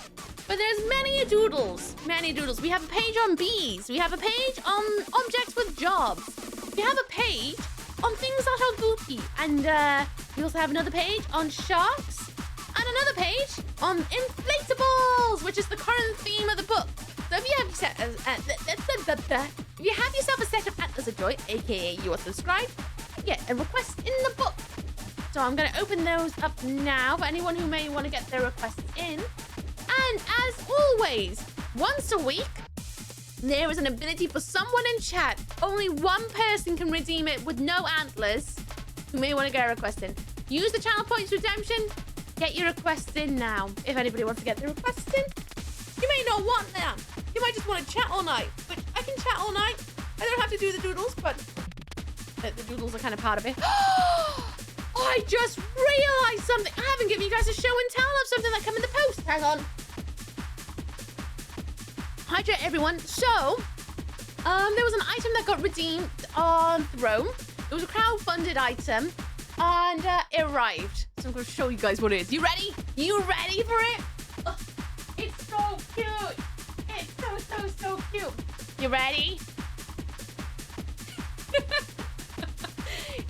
But there's many a doodles. Many doodles. We have a page on bees. We have a page on objects with jobs. We have a page on things that are goopy. And we also have another page on sharks. And another page on inflatables, which is the current theme of the book. So if you have yourself a set of Antlers of Joy, aka you are subscribed, you get a request in the book. So I'm going to open those up now for anyone who may want to get their requests in. And as always, once a week, there is an ability for someone in chat. Only one person can redeem it with no antlers who may want to get a request in. Use the channel points redemption. Get your requests in now. If anybody wants to get their requests in, you may not want that. You might just want to chat all night. But I can chat all night. I don't have to do the doodles, but the doodles are kind of part of it. I just realized something. I haven't given you guys a show and tell of something that came in the post. Hang on. Hi, everyone. So, there was an item that got redeemed on Throne. It was a crowdfunded item, and it arrived. So I'm going to show you guys what it is. You ready? You ready for it? Oh, it's so cute. It's so cute. You ready?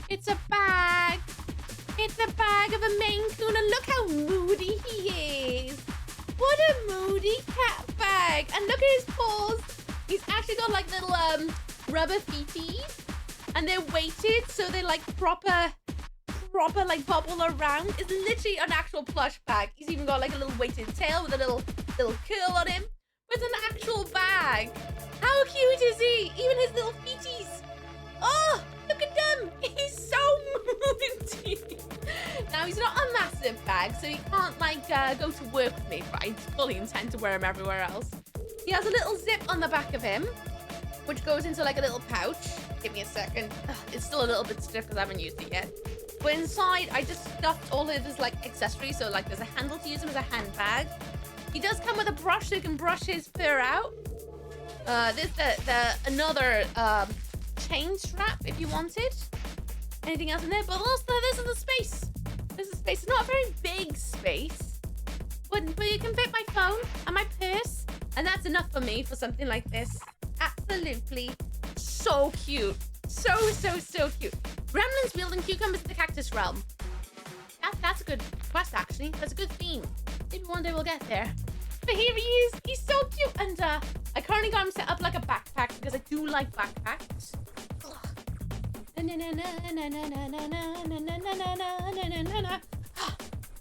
It's a bag. It's a bag of a Maine Coon, and look how moody he is. What a moody cat bag. And look at his paws. He's actually got like little rubber feeties, and they're weighted, so they like proper like bubble around. It's literally an actual plush bag. He's even got like a little weighted tail with a little curl on him. But it's an actual bag. How cute is he? Even his little feeties. Oh, look at them. He's so moody. Now, he's not a massive bag, so he can't like go to work with me, but I fully intend to wear him everywhere else. He has a little zip on the back of him, which goes into like a little pouch. Give me a second. Ugh, it's still a little bit stiff because I haven't used it yet. But inside, I just stuffed all of his like accessories. So like there's a handle to use him as a handbag. He does come with a brush so you can brush his fur out. There's another chain strap if you wanted. Anything else in there? But also this is the space. This is space. It's not a very big space, but you can fit my phone and my purse, and that's enough for me for something like this. Absolutely so cute. So cute. Gremlins wielding cucumbers in the cactus realm. That's a good quest, actually. That's a good theme. Maybe one day we'll get there. But here he is. He's so cute. And I currently got him set up like a backpack because I do like backpacks.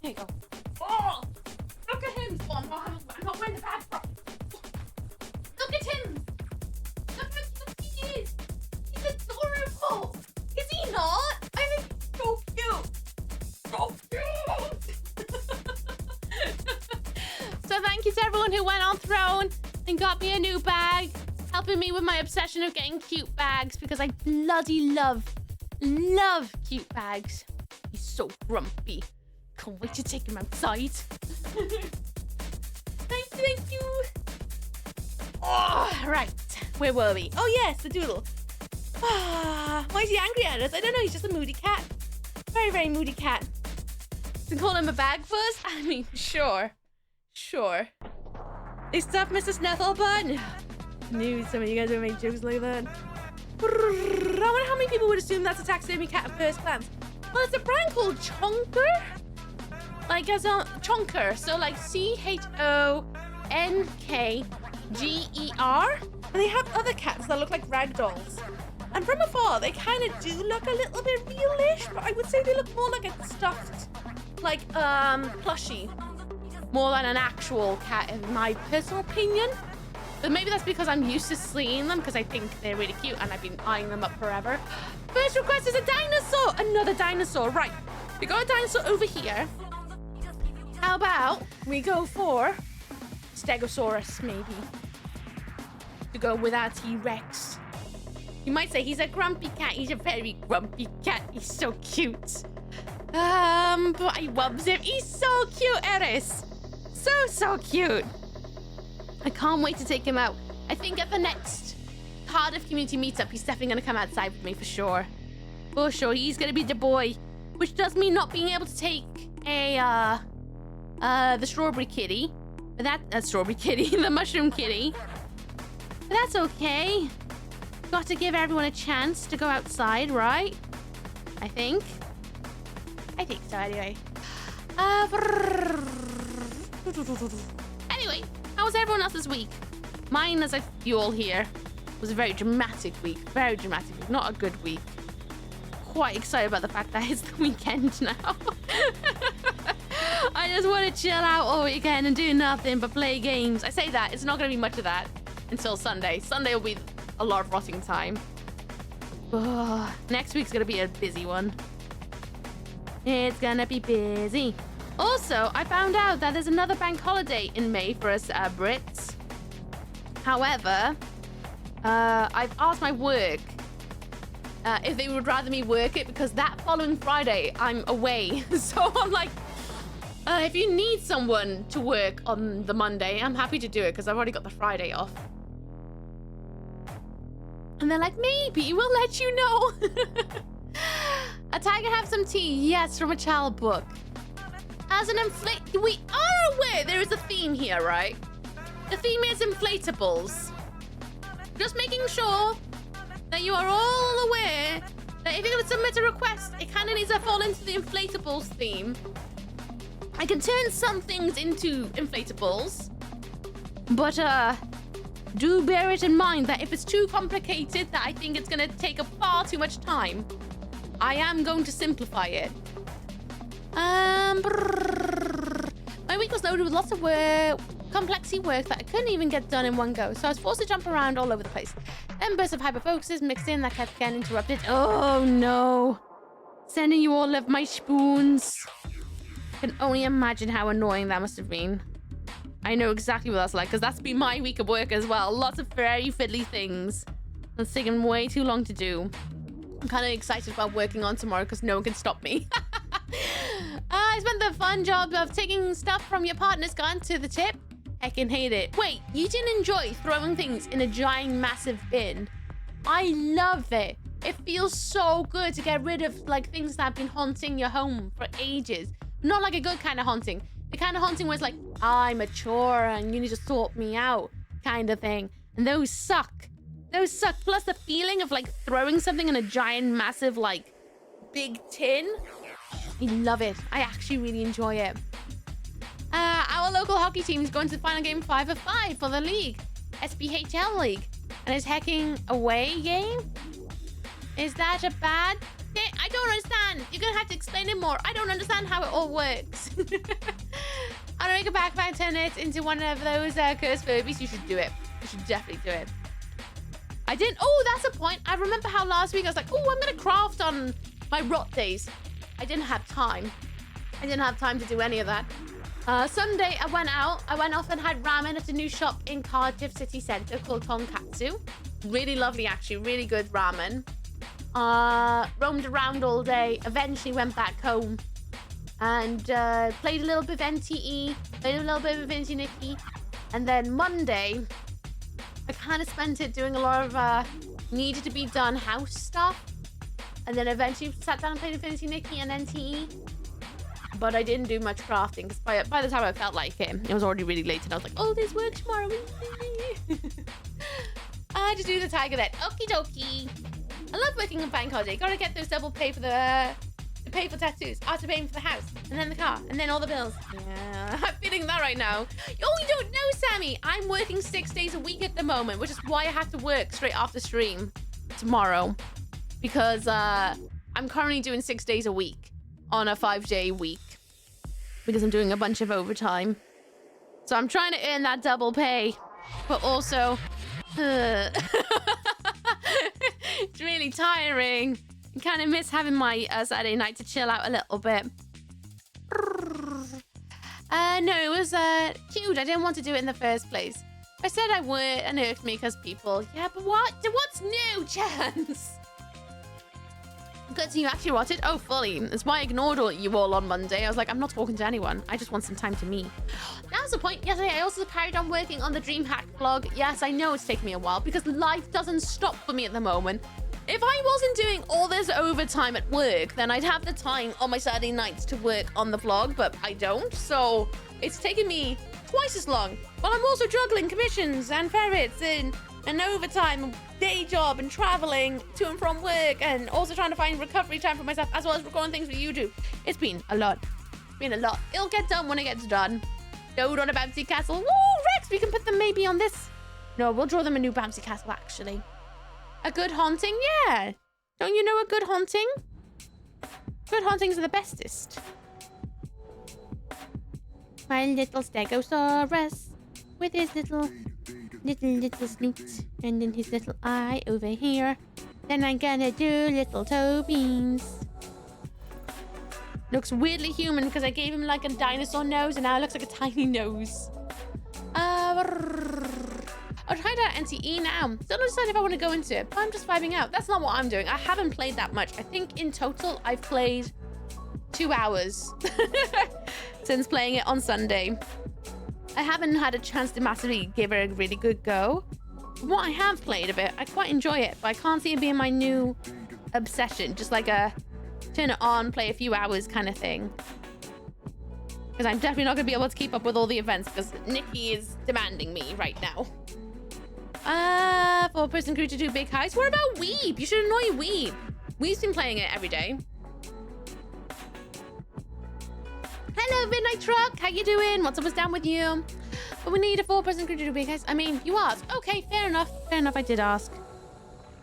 There you go. thank you to everyone who went on Throne and got me a new bag, helping me with my obsession of getting cute bags because I bloody love cute bags. He's so grumpy. Can't wait to take him outside. Thank you. Oh, right. Where were we? Oh, yes, the doodle. Why is he angry at us? I don't know. He's just a moody cat. Very, very moody cat. To call him a bag fuzz? I mean, sure. They stuffed Mr. Snethelbun. Knew some of you guys would make jokes like that. I wonder how many people would assume that's a taxidermy cat at first glance. Well, it's a brand called Chonker. Like as a Chonker. So like CHONKGER. And they have other cats that look like rag dolls. And from afar, they kind of do look a little bit real-ish, but I would say they look more like a stuffed, like, plushie. More than an actual cat, in my personal opinion. But maybe that's because I'm used to seeing them, because I think they're really cute, and I've been eyeing them up forever. First request is a dinosaur! Another dinosaur, right. We got a dinosaur over here. How about we go for Stegosaurus, maybe. To go with our T-Rex. You might say he's a grumpy cat. He's a very grumpy cat. He's so cute. But I loves him. He's so cute, Eris. So cute. I can't wait to take him out. I think at the next Cardiff community meetup, he's definitely going to come outside with me for sure. For sure, he's going to be the boy. Which does mean not being able to take the strawberry kitty. Strawberry kitty, the mushroom kitty. But that's okay. Got to give everyone a chance to go outside, right? I think so, anyway. Anyway, how was everyone else's week? Mine, as you all hear, was a very dramatic week. Very dramatic week. Not a good week. Quite excited about the fact that it's the weekend now. I just want to chill out all weekend and do nothing but play games. I say that. It's not going to be much of that until Sunday. Sunday will be a lot of rotting time. Next week's going to be a busy one. It's going to be busy. Also, I found out that there's another bank holiday in May for us Brits. However, I've asked my work if they would rather me work it because that following Friday, I'm away. So I'm like, if you need someone to work on the Monday, I'm happy to do it because I've already got the Friday off. And they're like, maybe we'll let you know. A tiger have some tea? Yes, from a child book. As an we are aware there is a theme here, right? The theme is inflatables. Just making sure that you are all aware that if you're going to submit a request, it kind of needs to fall into the inflatables theme. I can turn some things into inflatables, but do bear it in mind that if it's too complicated, that I think it's going to take up far too much time, I am going to simplify it. My week was loaded with lots of complexy work that I couldn't even get done in one go, so I was forced to jump around all over the place. Then bursts of hyperfocuses mixed in that kept getting interrupted. Oh no. Sending you all of my spoons. I can only imagine how annoying that must have been. I know exactly what that's like, because that's been my week of work as well. Lots of very fiddly things. It's taken way too long to do. I'm kind of excited about working on tomorrow because no one can stop me. I spent the fun job of taking stuff from your partner's gun to the tip. Heckin' hate it. Wait, you didn't enjoy throwing things in a giant massive bin? I love it. It feels so good to get rid of like things that have been haunting your home for ages. Not like a good kind of haunting. The kind of haunting where it's like, I'm mature and you need to sort me out kind of thing. And those suck. Those suck. Plus the feeling of like throwing something in a giant, massive, like big tin. I love it. I actually really enjoy it. Our local hockey team is going to the final game 5 of 5 for the league. SPHL League. And it's hecking away game? Is that a bad thing? I don't understand. You're going to have to explain it more. I don't understand how it all works. I'm going to make a backpack, turn it into one of those cursed Furbies. You should do it. You should definitely do it. I didn't. Oh, that's a point. I remember how last week I was like, oh, I'm going to craft on my rot days. I didn't have time. I didn't have time to do any of that. Sunday, I went out. I went off and had ramen at a new shop in Cardiff city centre called Tonkatsu. Really lovely, actually. Really good ramen. Roamed around all day. Eventually went back home. And played a little bit of NTE. Played a little bit of Infinity Nikki. And then Monday, I kind of spent it doing a lot of needed to be done house stuff. And then eventually sat down and played Infinity Nikki and NTE. But I didn't do much crafting because by the time I felt like it was already really late and I was like, oh, there's work tomorrow. I had to do the tiger then. Okie dokie. I love working on bank holiday. Gotta get those double pay for pay for tattoos after paying for the house and then the car and then all the bills. Yeah, I'm feeling that right now. Oh, you don't know, Sammy. I'm working 6 days a week at the moment, which is why I have to work straight after stream tomorrow because I'm currently doing 6 days a week on a 5-day week because I'm doing a bunch of overtime. So I'm trying to earn that double pay, but also it's really tiring. I kind of miss having my Saturday night to chill out a little bit. No, it was cute. I didn't want to do it in the first place. I said I would, and it irked me because people. Yeah, but what? What's new, Chance? Good, so you actually watched it? Oh, fully. That's why I ignored you all on Monday. I was like, I'm not talking to anyone. I just want some time to me. That was the point. Yesterday, I also carried on working on the DreamHack vlog. Yes, I know it's taken me a while because life doesn't stop for me at the moment. If I wasn't doing all this overtime at work, then I'd have the time on my Saturday nights to work on the vlog, but I don't. So it's taken me twice as long. But I'm also juggling commissions and ferrets and overtime, day job and traveling to and from work and also trying to find recovery time for myself as well as recording things for YouTube. It's been a lot. It'll get done when it gets done. Dote on a bouncy castle. Woo, Rex, we can put them maybe on this. No, we'll draw them a new bouncy castle actually. A good haunting? Yeah. Don't you know a good haunting? Good hauntings are the bestest. My little Stegosaurus with his little snoot and then his little eye over here. Then I'm gonna do little toe beans. Looks weirdly human because I gave him like a dinosaur nose and now it looks like a tiny nose. I'll try to NTE now. Still not decided if I want to go into it, but I'm just vibing out. That's not what I'm doing. I haven't played that much. I think in total I've played 2 hours since playing it on Sunday. I haven't had a chance to massively give it a really good go. What I have played a bit, I quite enjoy it, but I can't see it being my new obsession. Just like a turn it on, play a few hours kind of thing. Because I'm definitely not going to be able to keep up with all the events because Nikki is demanding me right now. 4-person crew to do big heist. What about Weeb? You should annoy Weeb. Weeb's been playing it every day. Hello, Midnight Truck. How you doing? What's up? What's down with you? But we need a 4-person crew to do big heist. I mean, you asked. Okay, fair enough. Fair enough, I did ask.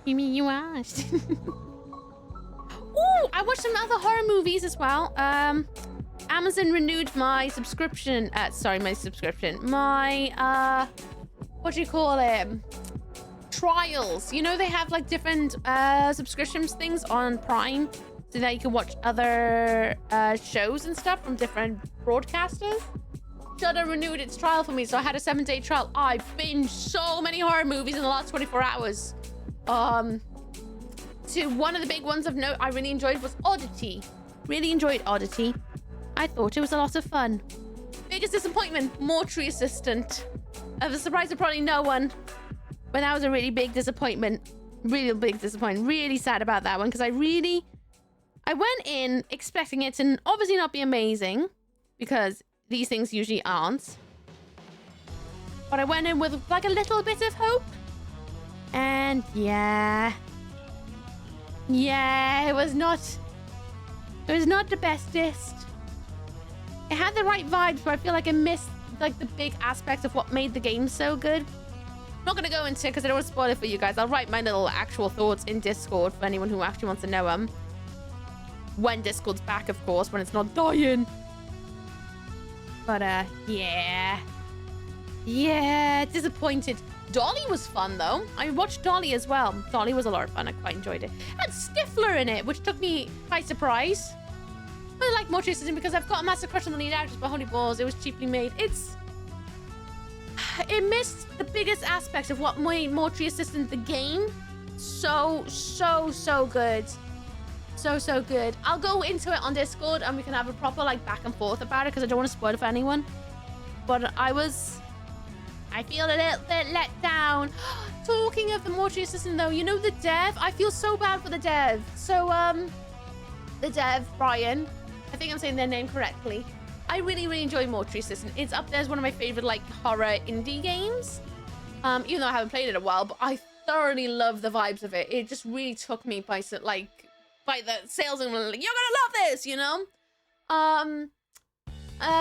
You mean you asked? Ooh, I watched some other horror movies as well. Amazon renewed my subscription. My what do you call it? Trials. You know, they have like different subscriptions things on Prime so that you can watch other shows and stuff from different broadcasters. Shudder renewed its trial for me, so I had a 7-day trial. I binged so many horror movies in the last 24 hours. To one of the big ones of note I really enjoyed was Oddity. Really enjoyed Oddity. I thought it was a lot of fun. Biggest disappointment, Mortuary Assistant. Of a surprise to probably no one. But that was a really big disappointment. Really big disappointment. Really sad about that one because I went in expecting it to obviously not be amazing because these things usually aren't. But I went in with like a little bit of hope. And yeah, it was not the bestest. It had the right vibes, but I feel like I missed like the big aspects of what made the game so good. I'm not gonna go into it because I don't want to spoil it for you guys. I'll write my little actual thoughts in Discord for anyone who actually wants to know them. When Discord's back, of course, when it's not dying. But yeah, disappointed. Dolly was fun though. I watched Dolly as well. Dolly was a lot of fun. I quite enjoyed it. It had Stifler in it, which took me by surprise. But really like Mortuary Assistant because I've got a massive crush on the lead actress, but holy balls, it was cheaply made. It missed the biggest aspects of what made Mortuary Assistant the game so good. So good. I'll go into it on Discord and we can have a proper like back and forth about it because I don't want to spoil it for anyone. But I feel a little bit let down. Talking of the Mortuary Assistant though, you know the dev? I feel so bad for the dev. So, the dev, Brian, I think I'm saying their name correctly. I really enjoy Mortuary Assistant. It's up there as one of my favorite like horror indie games. Even though I haven't played it in a while, but I thoroughly love the vibes of it. It just really took me by the sales and like, you're gonna love this, you know?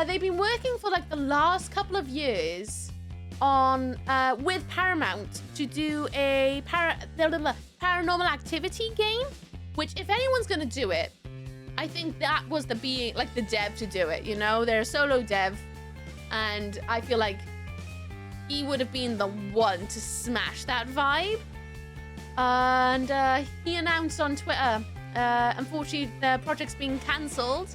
They've been working for like the last couple of years on with Paramount to do a paranormal activity game, which if anyone's gonna do it, I think that was the dev to do it, you know? They're a solo dev, and I feel like he would have been the one to smash that vibe. And he announced on Twitter, unfortunately the project's being cancelled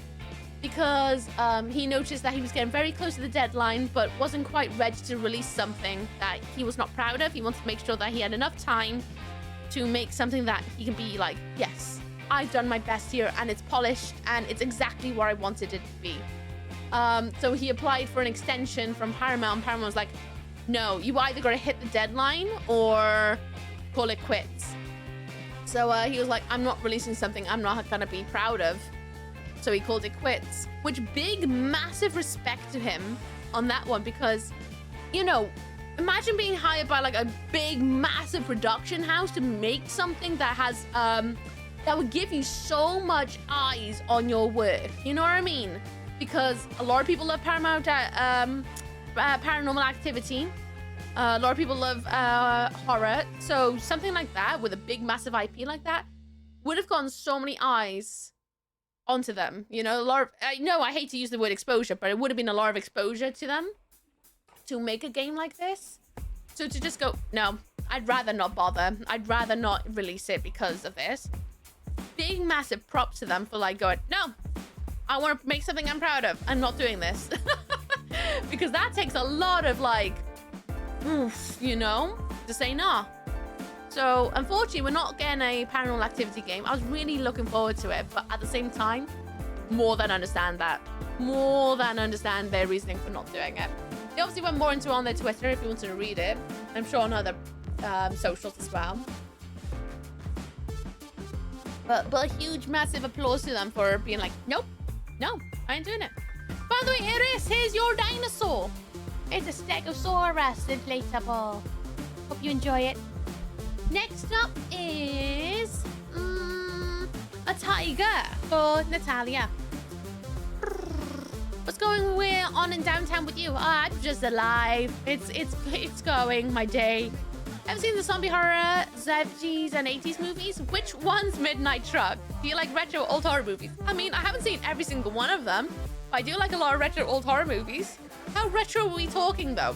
because he noticed that he was getting very close to the deadline but wasn't quite ready to release something that he was not proud of. He wanted to make sure that he had enough time to make something that he can be like, yes, I've done my best here and it's polished and it's exactly what I wanted it to be. So he applied for an extension from Paramount, and Paramount was like, no, you either gotta hit the deadline or call it quits. So he was like, I'm not releasing something I'm not gonna be proud of. So he called it quits, which big, massive respect to him on that one because, you know, imagine being hired by like a big, massive production house to make something that has, that would give you so much eyes on your work. You know what I mean? Because a lot of people love Paramount, Paranormal Activity. A lot of people love horror. So something like that with a big, massive IP like that would have gotten so many eyes onto them. You know, a lot of, I hate to use the word exposure, but it would have been a lot of exposure to them to make a game like this. So to just go, no, I'd rather not bother. I'd rather not release it because of this. Big, massive props to them for like going, no, I want to make something I'm proud of. I'm not doing this. Because that takes a lot of like, oof, you know, to say nah. So unfortunately, we're not getting a Paranormal Activity game. I was really looking forward to it, but at the same time, more than understand that. More than understand their reasoning for not doing it. They obviously went more into it on their Twitter if you wanted to read it. I'm sure on other socials as well. But a huge, massive applause to them for being like, nope, no, I ain't doing it. By the way, Iris, here's your dinosaur. It's a Stegosaurus inflatable. Hope you enjoy it. Next up is a tiger for Natalia. What's going on in downtown with you? I'm just alive. It's going, my day. Ever seen the zombie horror 70s and 80s movies? Which one's Midnight Truck? Do you like retro old horror movies? I mean, I haven't seen every single one of them, but I do like a lot of retro old horror movies. How retro are we talking though?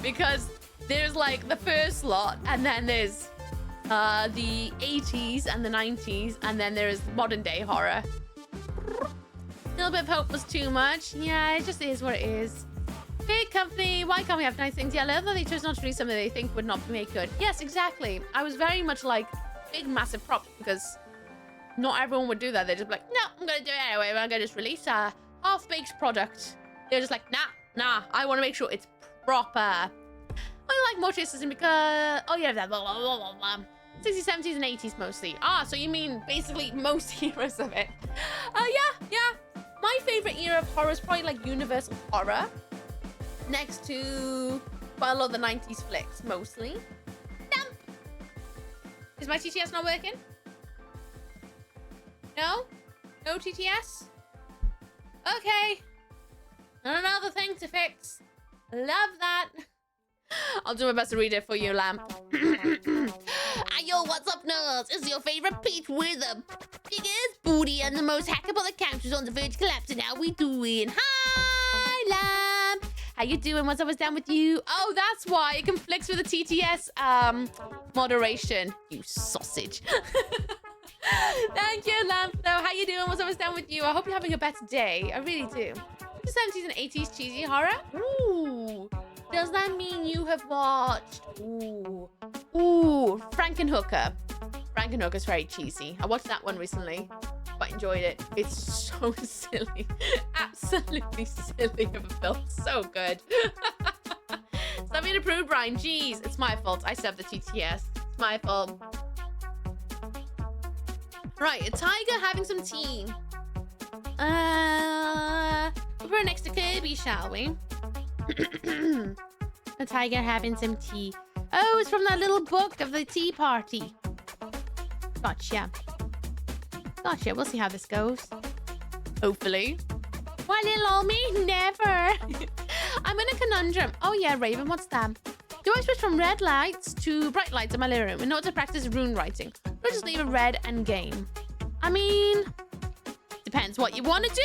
Because there's like the first lot, and then there's the 80s and the 90s, and then there's modern day horror. A little bit of hope was too much. Yeah, it just is what it is. Big company, why can't we have nice things? Yeah, I love that they chose not to release something they think would not make good. Yes, exactly. I was very much like big, massive props because not everyone would do that. They're just like, no, I'm going to do it anyway. I'm going to just release a half-baked product. They're just like, nah, I want to make sure it's proper. I like Mortuary Assistant because, oh yeah, blah, blah, blah, blah, blah. 60s, 70s, and 80s mostly. Ah, so you mean basically most eras of it. Yeah. My favorite era of horror is probably like Universal Horror. Next to quite a lot of the 90s flicks, mostly. Damn. Is my TTS not working? No? No TTS? Okay. Another thing to fix. Love that. I'll do my best to read it for you, Lamb. Yo, what's up, nerds? It's your favorite peach with the biggest booty and the most hackable accounts on the verge of collapsing. How we doing? Hi, Lamb. How you doing? What's up? What's down with you? Oh, that's why it conflicts with the TTS moderation. You sausage. Thank you, Lamp. How you doing? What's always down with you? I hope you're having a better day. I really do. The 70s and 80s cheesy horror. Ooh. Does that mean you have watched? Ooh. Frankenhooker. Frankenhooker's very cheesy. I watched that one recently. Quite enjoyed it. It's so silly. Absolutely silly of a film. So good. Something to prove, Brian. Jeez, it's my fault. I served the TTS. It's my fault. Right, a tiger having some tea. We'll put it next to Kirby, shall we? A tiger having some tea. Oh, it's from that little book of the tea party. Gotcha. Gotcha. We'll see how this goes. Hopefully. Why, little old me? Never. I'm in a conundrum. Oh, yeah, Raven, what's that? Do I switch from red lights to bright lights in my living room in order to practice rune writing? Or just leave it red and game? I mean, depends what you want to do.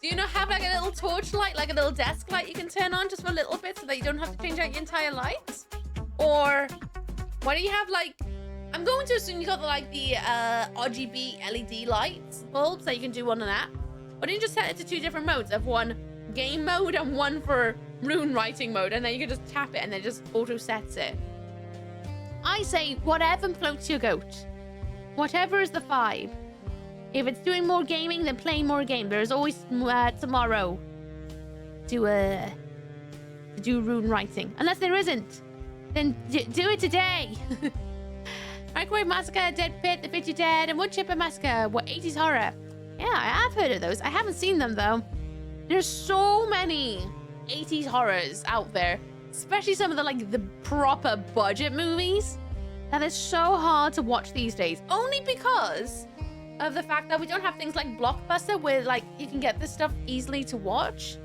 Do you not have like a little torch light, like a little desk light you can turn on just for a little bit so that you don't have to change out your entire lights? Or why do you have like, I'm going to assume you got the RGB LED lights bulbs that you can do on an app. Why don't you just set it to 2 different modes of one game mode and one for rune writing mode, and then you can just tap it and then just auto sets it. I say whatever floats your goat. Whatever is the vibe. If it's doing more gaming, then play more game. There's always tomorrow to do rune writing. Unless there isn't, then do it today. Microwave Massacre, Dead Pit, The Fidget Dead, and Wood Chipper Massacre. What 80s horror? Yeah, I have heard of those. I haven't seen them though. There's so many 80s horrors out there, especially some of the proper budget movies, that is so hard to watch these days. Only because of the fact that we don't have things like Blockbuster where you can get this stuff easily to watch.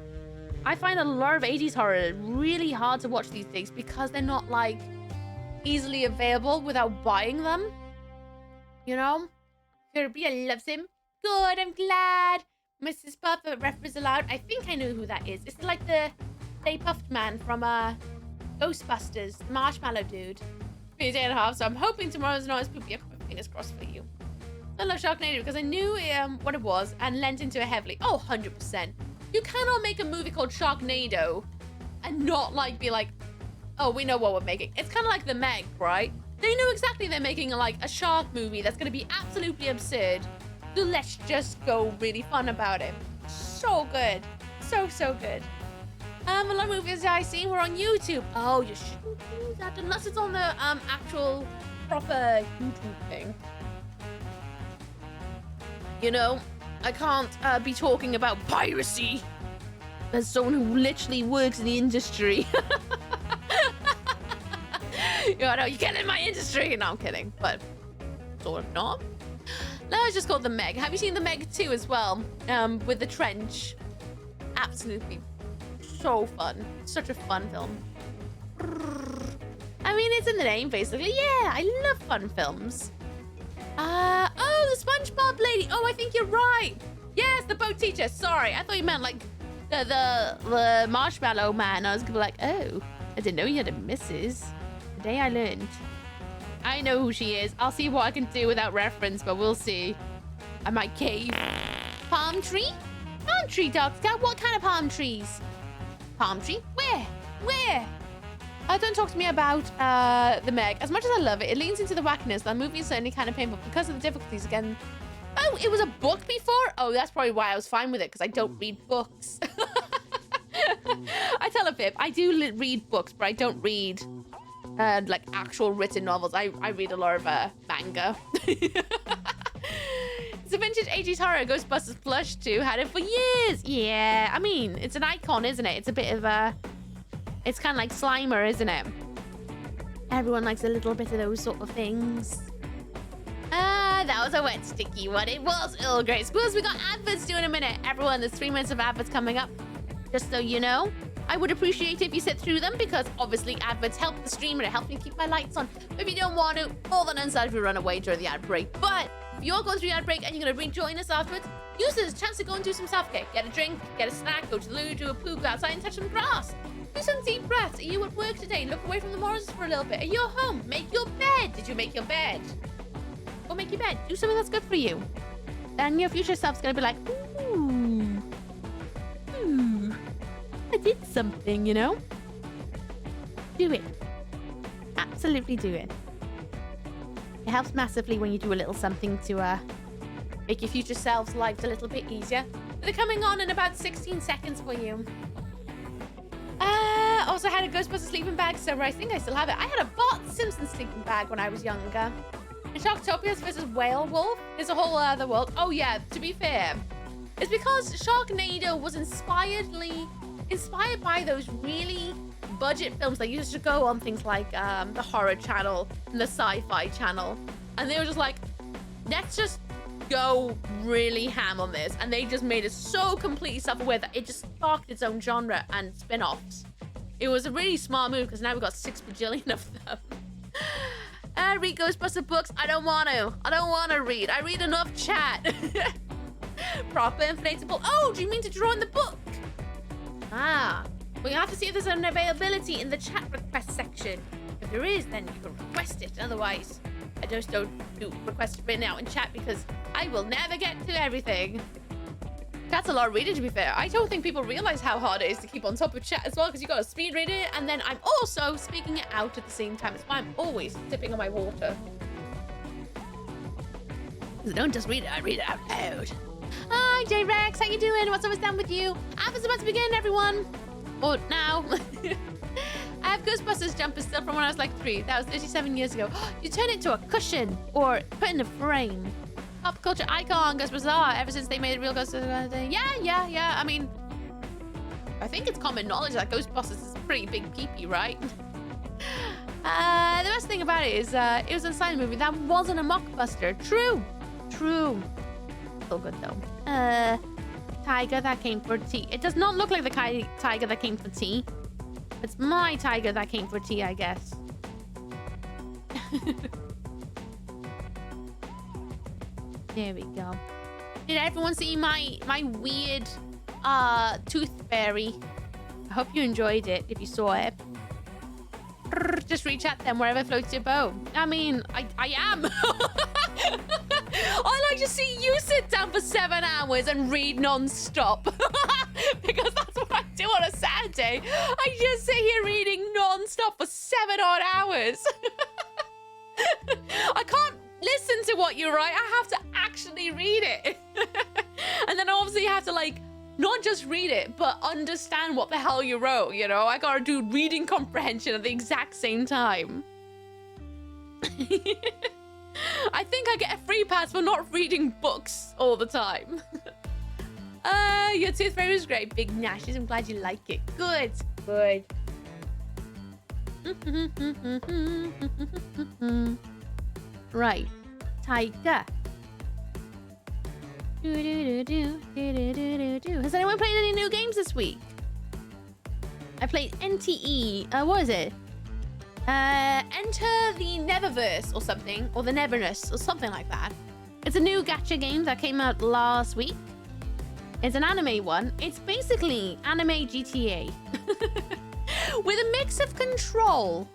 I find a lot of 80s horror really hard to watch these days because they're not easily available without buying them. You know? Kirby loves him. Good, I'm glad. Mrs. Puff, reference allowed. I think I know who that is. It's like the Stay Puffed Man from Ghostbusters, the marshmallow dude. For a day and a half, so I'm hoping tomorrow's not as poopy. Fingers crossed for you. I love Sharknado because I knew what it was and lent into it heavily. Oh, 100%. You cannot make a movie called Sharknado and not be like, oh, we know what we're making. It's kind of like The Meg, right? They know exactly they're making a shark movie that's going to be absolutely absurd. So let's just go really fun about it. So good. So good. A lot of movies I see were on YouTube. Oh, you shouldn't do that unless it's on the actual proper YouTube thing. You know, I can't be talking about piracy as someone who literally works in the industry. You know, you get in my industry. No, I'm kidding, but sort of not. No, it's just called The Meg. Have you seen The Meg 2 as well? With the trench. Absolutely so fun. Such a fun film. I mean, it's in the name, basically. Yeah, I love fun films. Oh, the SpongeBob lady. Oh, I think you're right. Yes, the boat teacher. Sorry, I thought you meant the marshmallow man. I was gonna be like, oh, I didn't know you had a missus. The day I learned. I know who she is. I'll see what I can do without reference, but we'll see. I might cave. Palm tree? Palm tree, Dog Scout. What kind of palm trees? Palm tree? Where? Don't talk to me about The Meg. As much as I love it, it leans into the wackiness. That movie is certainly kind of painful because of the difficulties again. Oh, it was a book before? Oh, that's probably why I was fine with it, because I don't read books. I tell a fib. I do read books, but I don't read actual written novels. I read a lot of manga. It's a vintage 80s horror. Ghostbusters plush too. Had it for years. Yeah, I mean, it's an icon, isn't it? It's a bit of a... It's kind of like Slimer, isn't it? Everyone likes a little bit of those sort of things. That was a wet sticky one. It was Earl Grey. Suppose we got adverts due in a minute. Everyone, there's 3 minutes of adverts coming up. Just so you know. I would appreciate it if you sit through them, because obviously adverts help the stream and it helps me keep my lights on. But if you don't want to, more than unsaid if you run away during the ad break. But if you're going through the ad break and you're going to rejoin us afterwards, use it as a chance to go and do some self-care. Get a drink, get a snack, go to the loo, do a poo, go outside and touch some grass. Do some deep breaths. Are you at work today? Look away from the monitors for a little bit. Are you at home? Make your bed. Did you make your bed? Go make your bed. Do something that's good for you. Then your future self's gonna be like, ooh, I did something, you know? Do it. Absolutely do it. It helps massively when you do a little something to make your future selves' lives a little bit easier. They're coming on in about 16 seconds for you. Also had a Ghostbusters sleeping bag, so I think I still have it. I had a Bart Simpson sleeping bag when I was younger. And Sharktopia's versus Whale Wolf is a whole other world. Oh yeah, to be fair, it's because Sharknado was inspired by those really budget films that used to go on things like the Horror Channel and the Sci-Fi Channel, and they were just like, let's just go really ham on this, and they just made it so completely self-aware that it just sparked its own genre and spin-offs. It was a really smart move because now we've got 6 bajillion of them. Read Ghostbuster books. I don't want to read. I read enough chat. Proper inflatable. Oh, do you mean to draw in the book? Ah, we have to see if there's an availability in the chat request section. If there is, then you can request it. Otherwise, I just don't do requests right now in chat because I will never get to everything. That's a lot of reading, to be fair. I don't think people realize how hard it is to keep on top of chat as well, because you got to speed read it, and then I'm also speaking it out at the same time. It's why I'm always sipping on my water. Because I don't just read it, I read it out loud. Hi, J-Rex, how you doing? What's always done with you? Alpha's about to begin, everyone. Or now. I have Ghostbusters jumpers still from when I was like 3. That was 37 years ago. You turn it into a cushion or put in a frame. Pop culture icon, Ghostbusters are, ever since they made real Ghostbusters. Yeah. I mean, I think it's common knowledge that Ghostbusters is a pretty big peepee, right? The best thing about it is it was a silent movie. That wasn't a mockbuster. True. Still good though. Tiger that came for tea. It does not look like the tiger that came for tea. It's my tiger that came for tea, I guess. There we go. Did everyone see my weird tooth fairy? I hope you enjoyed it if you saw it. Just reach at them wherever floats your boat. I mean, I am. I like to see you sit down for 7 hours and read non-stop. Because that's what I do on a Saturday. I just sit here reading non-stop for 7 odd hours. I can't listen to what you write. I have to actually read it. And then obviously you have to like not just read it, but understand what the hell you wrote, you know? I gotta do reading comprehension at the exact same time. I think I get a free pass for not reading books all the time. Your tooth fairy was great. Big gnashes. I'm glad you like it. Good. Right. Tiger. Has anyone played any new games this week? I played NTE. What is it? Enter the Neververse or something, or the Neverness or something like that. It's a new gacha game that came out last week. It's an anime one. It's basically anime GTA with a mix of control.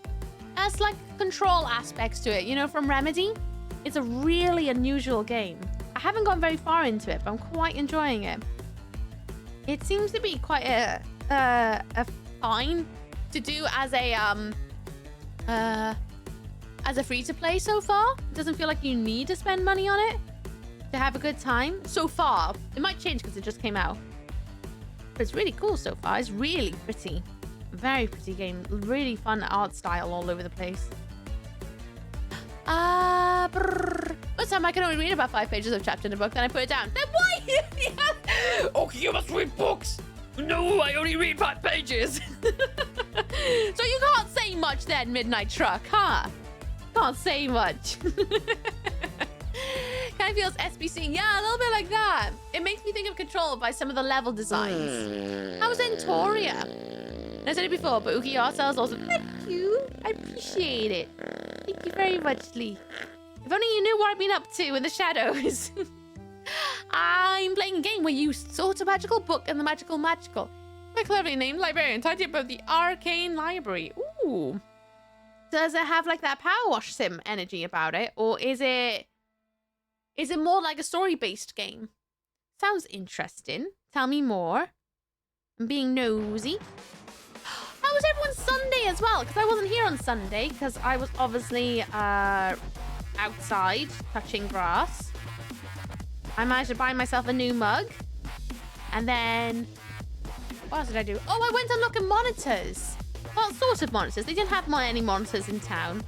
There's like control aspects to it, you know, from Remedy. It's a really unusual game. I haven't gone very far into it, but I'm quite enjoying it. It seems to be quite a fine to do as a free-to-play so far. It doesn't feel like you need to spend money on it to have a good time. So far. It might change because it just came out. But it's really cool so far. It's really pretty. Very pretty game. Really fun art style all over the place. Most time I can only read about 5 pages of chapter in a book, then I put it down. Then why? Okay, you must read books. No, I only read 5 pages. So you can't say much then, Midnight Truck, huh? Can't say much. Kind of feels SBC. Yeah, a little bit like that. It makes me think of Control by some of the level designs. How was Entoria? I said it before, but Ooky art style is also... Thank you. I appreciate it. Thank you very much, Lee. If only you knew what I've been up to in the shadows. I'm playing a game where you sort a magical book and the magical. A cleverly named librarian taught you about the arcane library. Ooh. Does it have like that Power Wash sim energy about it? Or is it more like a story-based game? Sounds interesting. Tell me more. I'm being nosy. How was everyone's Sunday as well? Because I wasn't here on Sunday because I was obviously outside touching grass. I managed to buy myself a new mug. And then what else did I do? Oh, I went to look at monitors. Well, sort of monitors. They didn't have any monitors in town,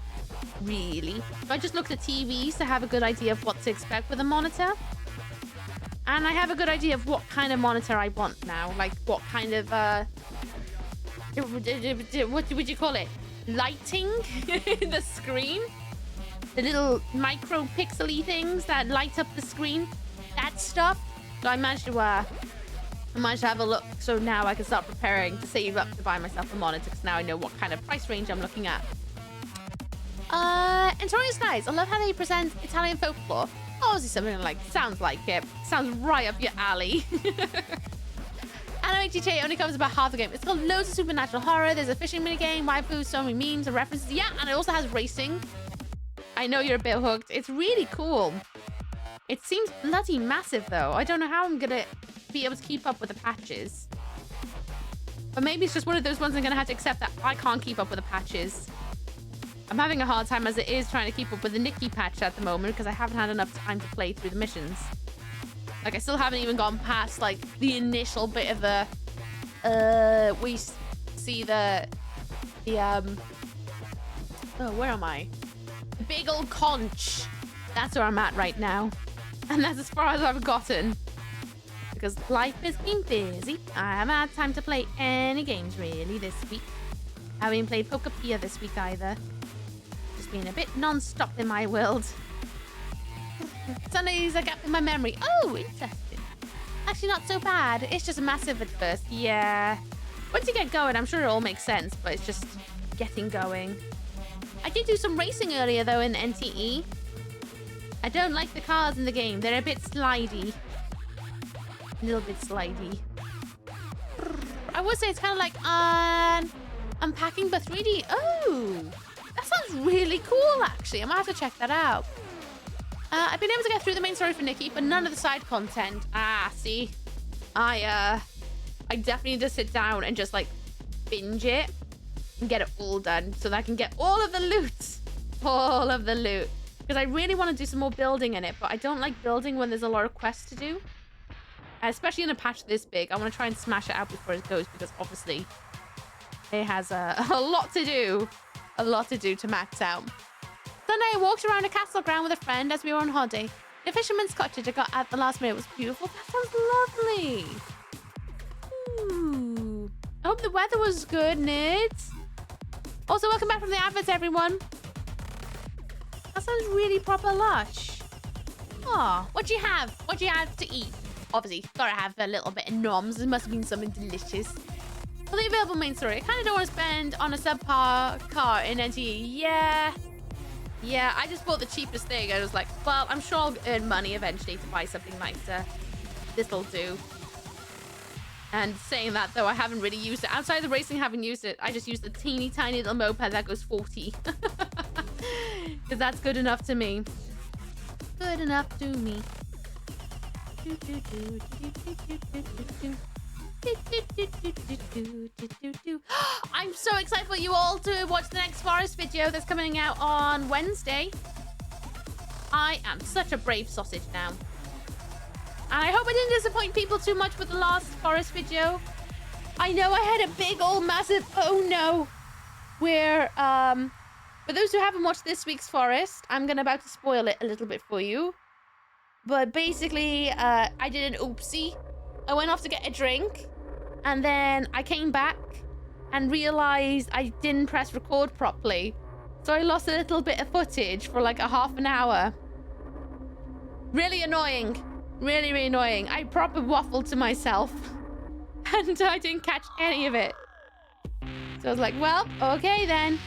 really. So I just looked at TVs to have a good idea of what to expect with a monitor. And I have a good idea of what kind of monitor I want now. Like, what kind of, what would you call it? Lighting? The screen? The little micro pixely things that light up the screen? That stuff. So I managed to have a look. So now I can start preparing to save up to buy myself a monitor. Because now I know what kind of price range I'm looking at. Antonio's nice. I love how they present Italian folklore. Obviously something like, sounds like it. Sounds right up your alley. Anime GTA only covers about half the game. It's got loads of supernatural horror. There's a fishing minigame, waifu, so many memes and references. Yeah, and it also has racing. I know you're a bit hooked. It's really cool. It seems bloody massive though. I don't know how I'm gonna be able to keep up with the patches. But maybe it's just one of those ones I'm gonna have to accept that I can't keep up with the patches. I'm having a hard time as it is trying to keep up with the Nikki patch at the moment because I haven't had enough time to play through the missions. Like, I still haven't even gone past, like, the initial bit of the, we see the, oh, where am I? The big old conch. That's where I'm at right now. And that's as far as I've gotten. Because life has been busy. I haven't had time to play any games, really, this week. I haven't even played Pokepia this week, either. Just been a bit non-stop in my world. Sunday's a gap in my memory. Oh, interesting. Actually, not so bad. It's just massive at first. Yeah. Once you get going, I'm sure it all makes sense, but it's just getting going. I did do some racing earlier, though, in NTE. I don't like the cars in the game. They're a bit slidey. A little bit slidey. I would say it's kind of like unpacking, but 3D. Oh, that sounds really cool, actually. I might have to check that out. I've been able to get through the main story for Nikki, but none of the side content. Ah, see, I definitely need to sit down and just like binge it and get it all done so that I can get all of the loot, because I really want to do some more building in it, but I don't like building when there's a lot of quests to do, especially in a patch this big. I want to try and smash it out before it goes, because obviously it has a lot to do to max out. Sunday, I walked around a castle ground with a friend as we were on holiday. The fisherman's cottage I got at the last minute was beautiful. That sounds lovely. Ooh. I hope the weather was good, nerds. Also, welcome back from the adverts, everyone. That sounds really proper lush. Aw, what do you have? What do you have to eat? Obviously, gotta have a little bit of noms. It must have been something delicious. For the available main story, I kind of don't want to spend on a subpar car in NTE. Yeah, I just bought the cheapest thing. I was like, well, I'm sure I'll earn money eventually to buy something nicer. This'll do. And saying that, though, I haven't really used it. Outside of the racing, I haven't used it. I just used the teeny tiny little moped that goes 40. Because that's good enough to me. Good enough to me. I'm so excited for you all to watch the next forest video that's coming out on Wednesday. I am such a brave sausage now. And I hope I didn't disappoint people too much with the last forest video. I know I had a big old massive oh no, where for those who haven't watched this week's forest, I'm about to spoil it a little bit for you. But basically, I did an oopsie. I went off to get a drink, and then I came back and realized I didn't press record properly. So I lost a little bit of footage for like a half an hour. Really annoying. Really, really annoying. I proper waffled to myself and I didn't catch any of it. So I was like, well, okay then.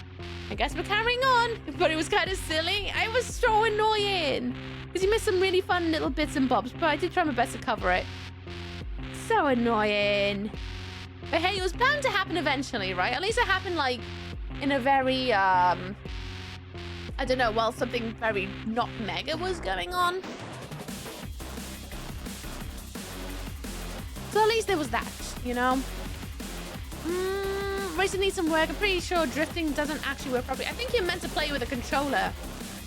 I guess we're carrying on. But it was kind of silly. I was so annoying. Because you missed some really fun little bits and bobs, but I did try my best to cover it. So annoying. But hey, it was bound to happen eventually, right? At least it happened like in a very, I don't know, well, something very not mega was going on. So at least there was that, you know? Racing needs some work. I'm pretty sure drifting doesn't actually work properly. I think you're meant to play with a controller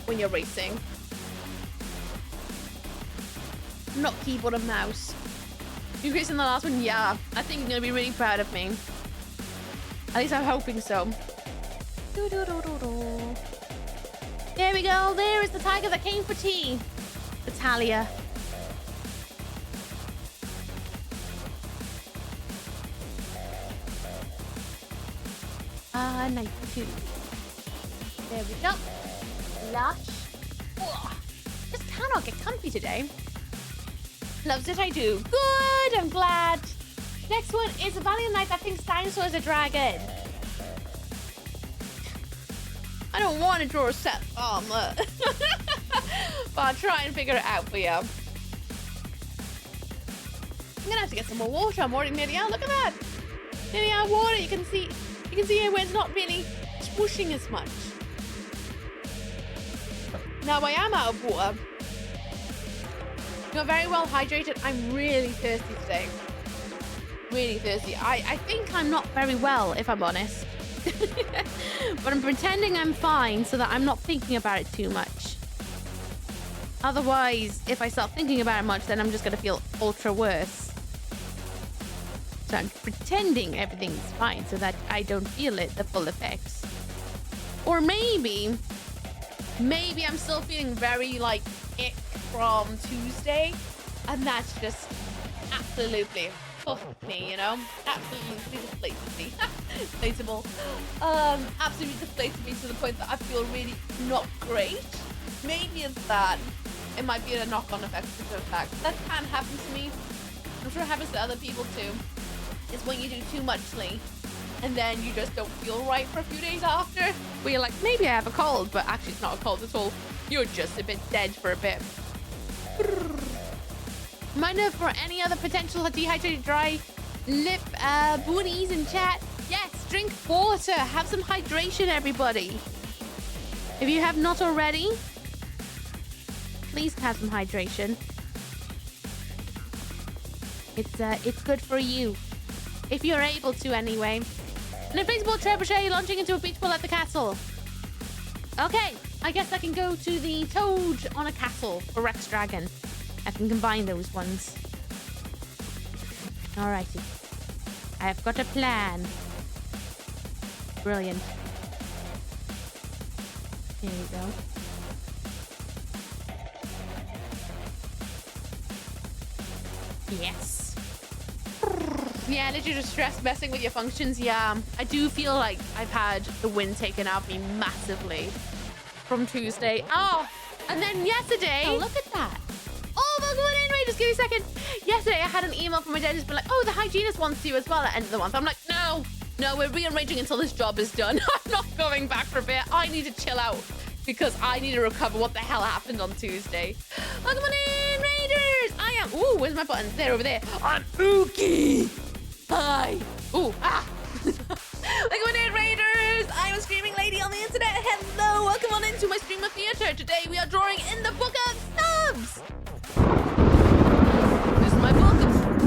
when you're racing. Not keyboard and mouse. You racing the last one? Yeah. I think you're going to be really proud of me. At least I'm hoping so. There we go. There is the tiger that came for tea. Italia. 92. There we go. Lush. Ugh. Just cannot get comfy today. Loves it, I do. Good, I'm glad. Next one is a Valiant Knight that thinks dinosaurs are dragon. I don't want to draw a set armor. But I'll try and figure it out for you. I'm gonna have to get some more water. I'm already nearly out. Look at that. Nearly out of water. You can see here where it's not really swooshing as much. Now I am out of water. You're very well hydrated. I'm really thirsty today. Really thirsty. I think I'm not very well, if I'm honest. But I'm pretending I'm fine so that I'm not thinking about it too much. Otherwise, if I start thinking about it much, then I'm just going to feel ultra worse. So I'm pretending everything's fine so that I don't feel it, the full effects. Or maybe I'm still feeling very like ick from Tuesday, and that's just absolutely fucked me, you know? Absolutely deflated me. Inflatable. Absolutely deflated me to the point that I feel really not great. Maybe it's that. It might be a knock-on effect to the fact. That can happen to me. I'm sure it happens to other people too. It's when you do too much sleep and then you just don't feel right for a few days after. Where you're like, maybe I have a cold, but actually it's not a cold at all. You're just a bit dead for a bit. Reminder for any other potential dehydrated dry lip boonies in chat. Yes, drink water. Have some hydration, everybody. If you have not already, please have some hydration. It's good for you. If you're able to, anyway. An inflatable trebuchet launching into a beach ball at the castle. Okay, I guess I can go to the Toad on a castle for Rex Dragon. I can combine those ones. Alrighty. I have got a plan. Brilliant. Here we go. Yes. Yeah, literally just stress messing with your functions. Yeah, I do feel like I've had the wind taken out of me massively from Tuesday. Oh, and then yesterday. Oh, look at that. Oh, welcome on in. Wait, just give me a second. Yesterday, I had an email from my dentist, but like, oh, the hygienist wants you as well at the end of the month. I'm like, no, we're rearranging until this job is done. I'm not going back for a bit. I need to chill out because I need to recover what the hell happened on Tuesday. Welcome on in, Raiders. I am. Ooh, where's my buttons? They're over there. I'm Ooky. Hi. Ooh, ah. Welcome on in, Raiders. I'm a screaming lady on the internet. Hello. Welcome on into my stream of theater. Today we are drawing in the book of stubs. This is my book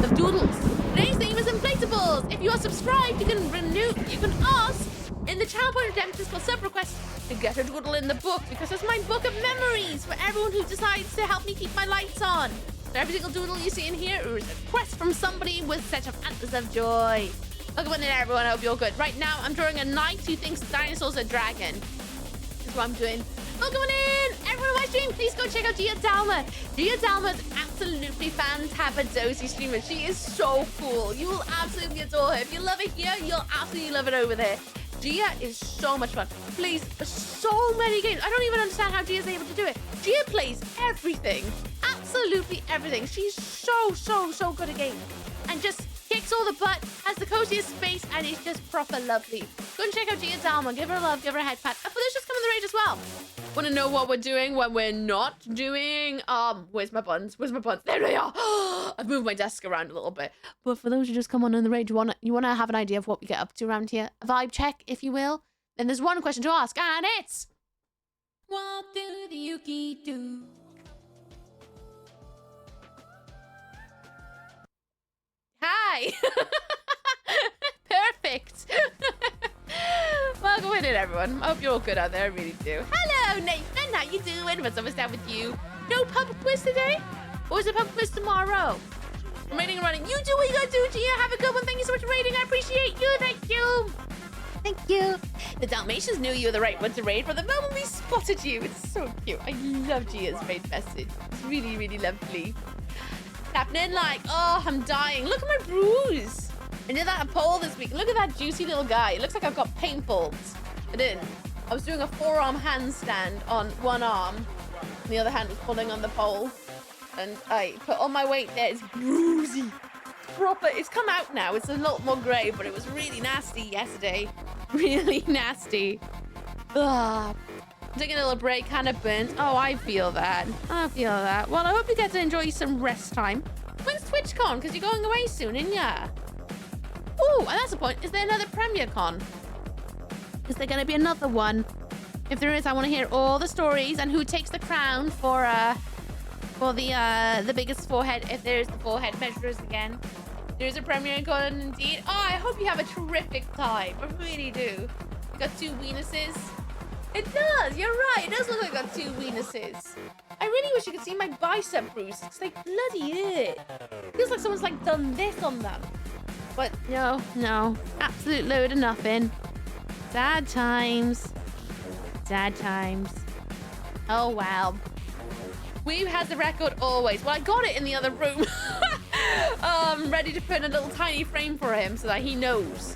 of doodles. Today's theme is Inflatables. If you are subscribed, you can ask in the channel point redemptions for sub requests to get a doodle in the book, because it's my book of memories for everyone who decides to help me keep my lights on. So every single doodle you see in here is a quest from somebody with a set of antlers of joy. Welcome on in, everyone. I hope you're good. Right now, I'm drawing a knight who thinks dinosaurs are dragon. That's what I'm doing. Welcome on in, everyone on my stream. Please go check out Gia Dalma. Gia Dalma is absolutely fantabadosy streamer. She is so cool. You will absolutely adore her. If you love it here, you'll absolutely love it over there. Gia is so much fun. Plays so many games. I don't even understand how Gia's able to do it. Gia plays everything. Absolutely everything. She's so good at games. And just kicks all the butt, has the coziest space, and is just proper lovely. Go and check out Gia Dalma. Give her a love, give her a head pat. And for this, just come on the raid as well. Want to know what we're doing when we're not doing? Where's my buttons? Where's my buttons? There they are. I've moved my desk around a little bit. But for those who just come on the raid, you wanna have an idea of what we get up to around here? A vibe check, if you will. Then there's one question to ask, and it's... What do the Ooky do? Hi! Perfect! Welcome in, everyone. I hope you're all good out there, I really do. Hello, Nathan! How you doing? What's up with you? No pub quiz today? Or is it pub quiz tomorrow? I'm raiding and running. You do what you gotta do, Gia. Have a good one. Thank you so much for raiding. I appreciate you. Thank you. Thank you. The Dalmatians knew you were the right one to raid from the moment we spotted you. It's so cute. I love Gia's raid message. It's really, really lovely. Happening like, oh, I'm dying. Look at my bruise. I did that a poll this week. Look at that juicy little guy. It looks like I've got paintballs. I didn't. I was doing a forearm handstand on one arm, and the other hand was pulling on the pole. And I put all my weight there. It's bruisey. Proper. It's come out now. It's a lot more grey, but it was really nasty yesterday. Really nasty. Ugh. Taking a little break, kind of burnt. Oh, I feel that. I feel that. Well, I hope you get to enjoy some rest time. When's TwitchCon? Because you're going away soon, ain't ya? Oh, and that's the point. Is there another PremierCon? Is there going to be another one? If there is, I want to hear all the stories and who takes the crown for the biggest forehead, if there's the forehead measures again. There's a PremierCon indeed. Oh, I hope you have a terrific time. I really do. You got 2 weenuses. It does. You're right. It does look like I got 2 weenuses. I really wish you could see my bicep bruise. It's like bloody it. Feels like someone's like done this on them. But no. Absolute load of nothing. Sad times. Sad times. Oh, well. We've had the record always. Well, I got it in the other room. Ready to put in a little tiny frame for him so that he knows.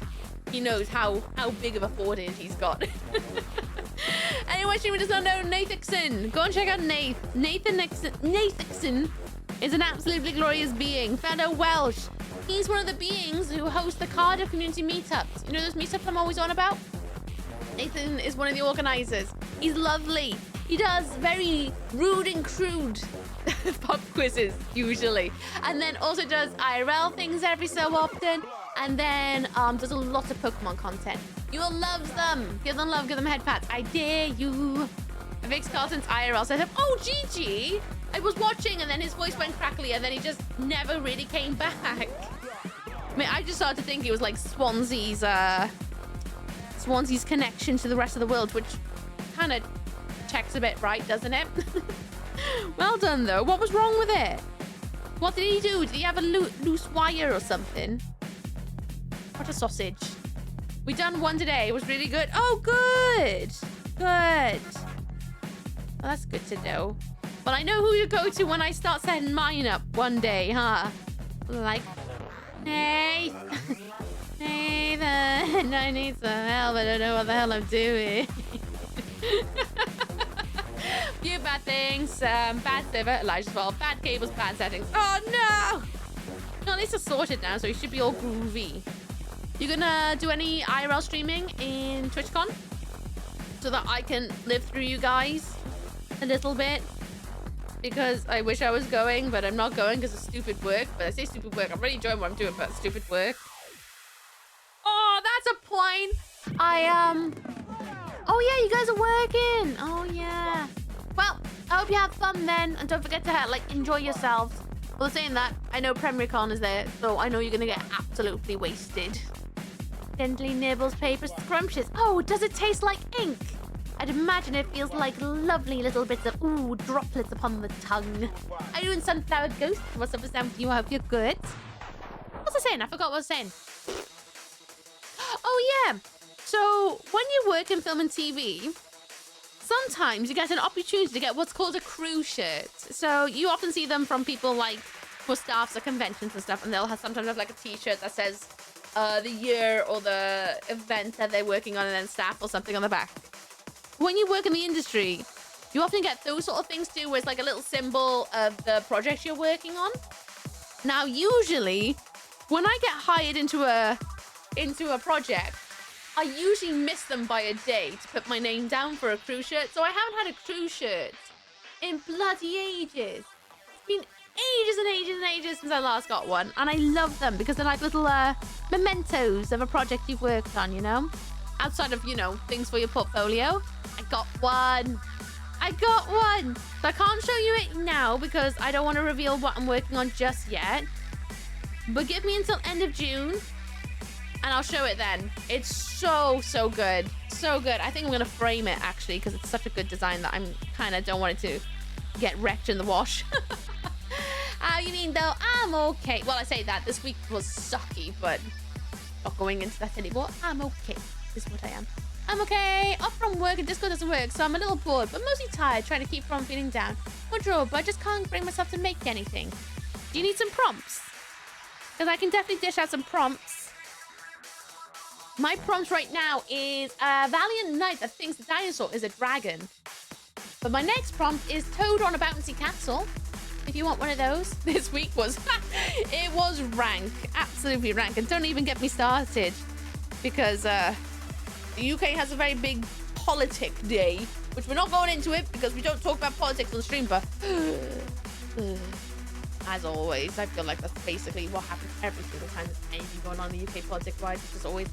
He knows how big of a footage he's got. Anyone who does not know Nathixon, go and check out Nath. Nathixon is an absolutely glorious being. Fellow Welsh. He's one of the beings who host the Cardiff community meetups. You know those meetups I'm always on about? Nathan is one of the organizers. He's lovely. He does very rude and crude pop quizzes, usually. And then also does IRL things every so often. And then does a lot of Pokemon content. You'll love them. Give them love, give them head pats. I dare you. Vix Carlton's IRL said, oh, Gigi. I was watching and then his voice went crackly and then he just never really came back. I mean, I just started to think it was like Swansea's connection to the rest of the world, which kind of checks a bit right, doesn't it? Well done, though. What was wrong with it? What did he do? Did he have a loose wire or something? What a sausage. We done one today. It was really good. Oh, good. Good. Well, that's good to know. Well, I know who to go to when I start setting mine up one day, huh? Like, Nathan. Nathan, I need some help. I don't know what the hell I'm doing. Few bad things. Bad server. Elijah's fault. Bad cables, bad settings. Oh, no. No, at least it's sorted now, so it should be all groovy. You gonna do any IRL streaming in TwitchCon? So that I can live through you guys a little bit? Because I wish I was going, but I'm not going because of stupid work. But I say stupid work. I'm really enjoying what I'm doing, but stupid work. Oh, that's a point. Oh, yeah, you guys are working. Oh, yeah. Well, I hope you have fun then. And don't forget to, enjoy yourselves. Well, saying that, I know PremierCon is there, so I know you're going to get absolutely wasted. Gently nibbles paper, scrumptious. Oh, does it taste like ink? I'd imagine it feels like lovely little bits of, droplets upon the tongue. Are you in Sunflower Ghost? What's up with Sam? You hope you're good. What was I saying? I forgot what I was saying. Oh, yeah. So, when you work in film and TV, sometimes you get an opportunity to get what's called a crew shirt. So, you often see them from people for staffs at conventions and stuff, and they'll sometimes have a t-shirt that says the year or the event that they're working on and then staff or something on the back. When you work in the industry, you often get those sort of things too, where it's a little symbol of the project you're working on. Now, usually, when I get hired into a project, I usually miss them by a day to put my name down for a crew shirt. So I haven't had a crew shirt in bloody ages. It's been ages and ages and ages since I last got one. And I love them because they're like little mementos of a project you've worked on, you know? Outside of, you know, things for your portfolio. I got one. So I can't show you it now because I don't want to reveal what I'm working on just yet. But give me until end of June and I'll show it then. It's so good. So good. I think I'm going to frame it actually because it's such a good design that I'm kind of don't want it to get wrecked in the wash. How you mean though? I'm okay. Well, I say that this week was sucky, but not going into that anymore. I'm okay is what I am. I'm okay. Off from work and Discord doesn't work, so I'm a little bored, but mostly tired, trying to keep from feeling down. Wardrobe, but I just can't bring myself to make anything. Do you need some prompts? Because I can definitely dish out some prompts. My prompt right now is a valiant knight that thinks the dinosaur is a dragon. But my next prompt is Toad on a bouncy castle. If you want one of those. This week was, it was rank. Absolutely rank. And don't even get me started. Because the UK has a very big politic day, which we're not going into it because we don't talk about politics on the stream, but as always, I feel like that's basically what happens every single time there's anything going on in the UK politics-wise. It's just always...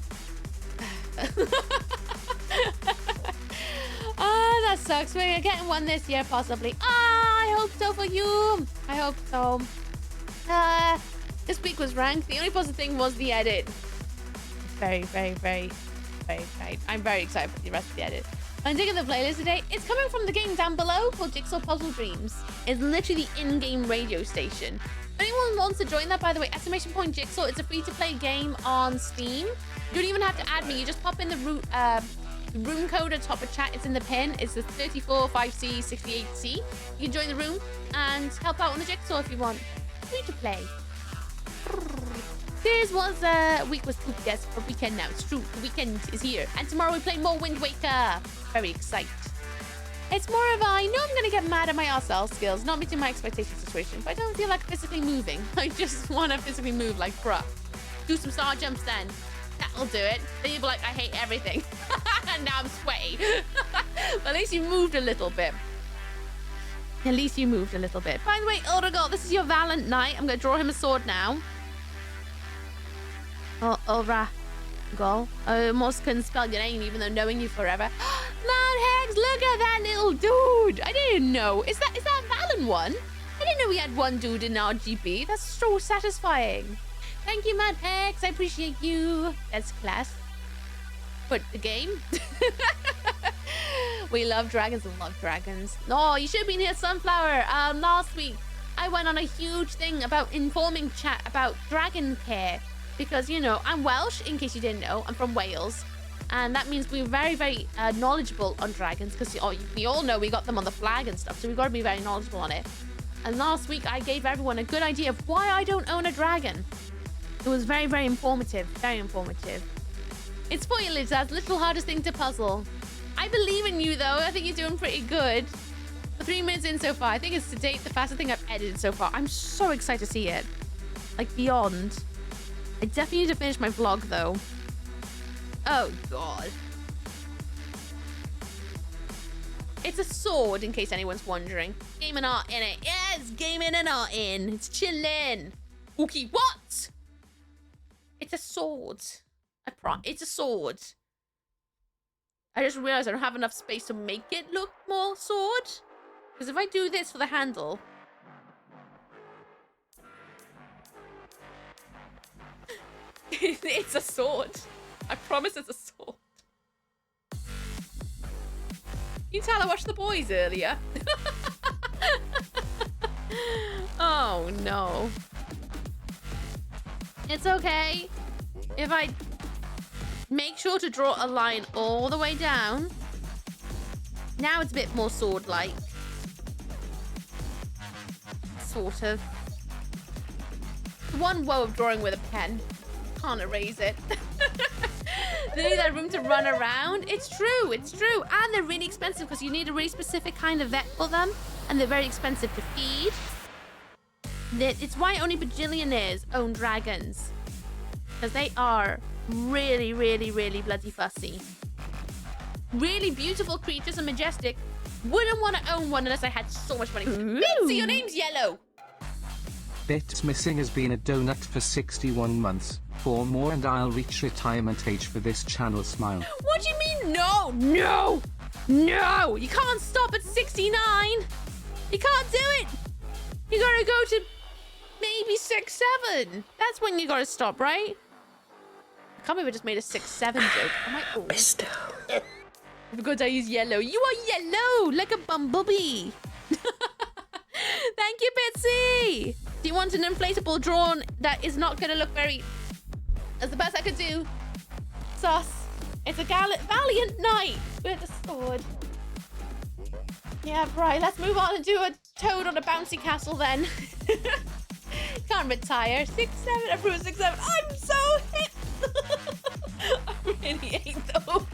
that sucks. We're getting one this year, possibly. I hope so for you. I hope so. This week was ranked. The only positive thing was the edit. Very excited. I'm very excited for the rest of the edit. I'm digging the playlist today. It's coming from the game down below called Jigsaw Puzzle Dreams. It's literally the in-game radio station. If anyone wants to join that, by the way, exclamation point Jigsaw. It's a free-to-play game on Steam. You don't even have to add me. You just pop in the room code at top of chat. It's in the pin. It's the 345C68C. You can join the room and help out on the Jigsaw if you want. Free-to-play. This was week was spooky, yes, for weekend now. It's true, the weekend is here. And tomorrow we play more Wind Waker. Very excited. It's more of a, I know I'm going to get mad at my RSL skills, not meeting my expectations situation, but I don't feel like physically moving. I just want to physically move like, bruh. Do some star jumps then. That'll do it. Then you'll be like, I hate everything. And now I'm sweaty. But at least you moved a little bit. At least you moved a little bit. By the way, Ulragol, this is your Valiant Knight. I'm going to draw him a sword now. Oh, Ulragol. I almost couldn't spell your name even though knowing you forever. Man, Hex, look at that little dude. I didn't know. Is that Valen one? I didn't know we had one dude in RGB. That's so satisfying. Thank you, Mad Hex. I appreciate you. That's class. But the game? We love dragons and love dragons. No, you should have been here, Sunflower. Last week, I went on a huge thing about informing chat about dragon care. Because, you know, I'm Welsh, in case you didn't know. I'm from Wales. And that means we're very knowledgeable on dragons. Because we all know we got them on the flag and stuff. So we've got to be very knowledgeable on it. And last week, I gave everyone a good idea of why I don't own a dragon. It was very informative. Very informative. It's for you, Liz. That's a little hardest thing to puzzle. I believe in you, though. I think you're doing pretty good. 3 minutes in so far. I think it's to date the fastest thing I've edited so far. I'm so excited to see it. Like, beyond. I definitely need to finish my vlog, though. Oh, God. It's a sword, in case anyone's wondering. Game and art in it. Yes, gaming and art in. It's chillin'. Ooky, what? It's a sword. It's a sword. I just realized I don't have enough space to make it look more sword. Because if I do this for the handle... It's a sword. I promise it's a sword. You can tell I watched The Boys earlier. Oh, no. It's okay. If I make sure to draw a line all the way down. Now it's a bit more sword-like. Sort of. One woe of drawing with a pen. Can't erase it. They need that room to run around. It's true. And they're really expensive because you need a really specific kind of vet for them. And they're very expensive to feed. It's why only bajillionaires own dragons. because they are really, really, really bloody fussy. Really beautiful creatures and majestic. Wouldn't want to own one unless I had so much money. Bitsy, your name's Yellow. Bits Missing has been a donut for 61 months. 4 more and I'll reach retirement age for this channel. Smile. What do you mean? No, no, no. You can't stop at 69. You can't do it. You gotta go to maybe 6'7". That's when you gotta stop, right? I can't believe I just made a 6'7" joke. Am I old? Because I use yellow. You are yellow, like a bumblebee. Thank you, Bitsy. Do you want an inflatable drawn that is not gonna look very... That's the best I could do. Sus. It's a valiant knight with a sword. Yeah, right. Let's move on and do a toad on a bouncy castle then. Can't retire. 6'7". Approve 6'7". I'm so hip. I really hate though.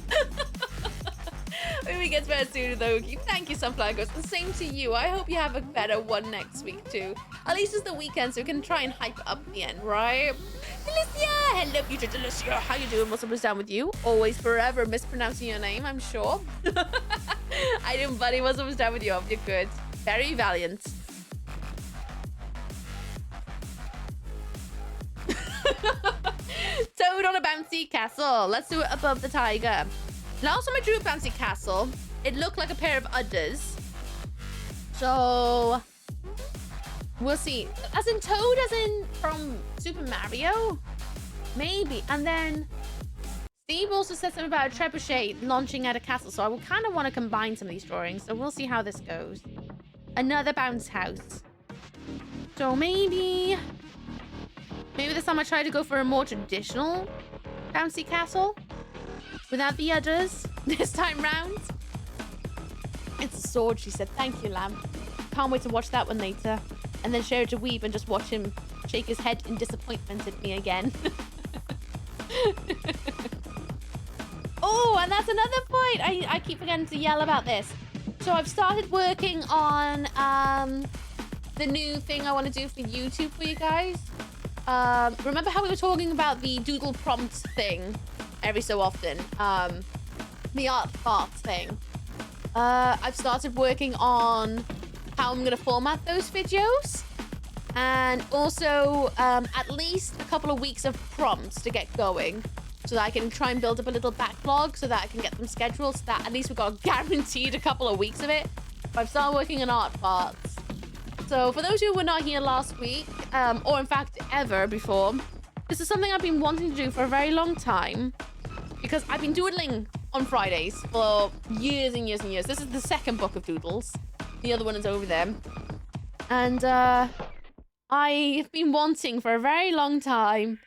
Maybe it gets better soon though. Thank you, Sunflower Ghost. And same to you. I hope you have a better one next week too. At least it's the weekend, so we can try and hype up the end, right? Delicia! Hello, future Delicia. How you doing? What's up, what's down with you? Always forever mispronouncing your name, I'm sure. I didn't, buddy. What's up, what's down with you? Hope you're good. Very valiant. Toad on a bouncy castle. Let's do it above the tiger. Last time I drew a bouncy castle, it looked like a pair of udders. So we'll see. As in Toad, as in from Super Mario? Maybe. And then Steve also said something about a trebuchet launching at a castle. So I will kind of want to combine some of these drawings. So we'll see how this goes. Another bounce house. So maybe this time I try to go for a more traditional bouncy castle. Without the udders this time round. It's a sword, she said. Thank you, Lamb. Can't wait to watch that one later. And then share it to Weeb and just watch him shake his head in disappointment at me again. Oh, and that's another point. I keep forgetting to yell about this. So I've started working on the new thing I want to do for YouTube for you guys. Remember how we were talking about the doodle prompts thing every so often? The art farts thing. I've started working on how I'm going to format those videos. And also at least a couple of weeks of prompts to get going. So that I can try and build up a little backlog so that I can get them scheduled. So that at least we've got guaranteed a couple of weeks of it. But I've started working on art farts. So for those who were not here last week, or in fact ever before, this is something I've been wanting to do for a very long time. Because I've been doodling on Fridays for years and years and years. This is the second book of doodles. The other one is over there. And I've been wanting for a very long time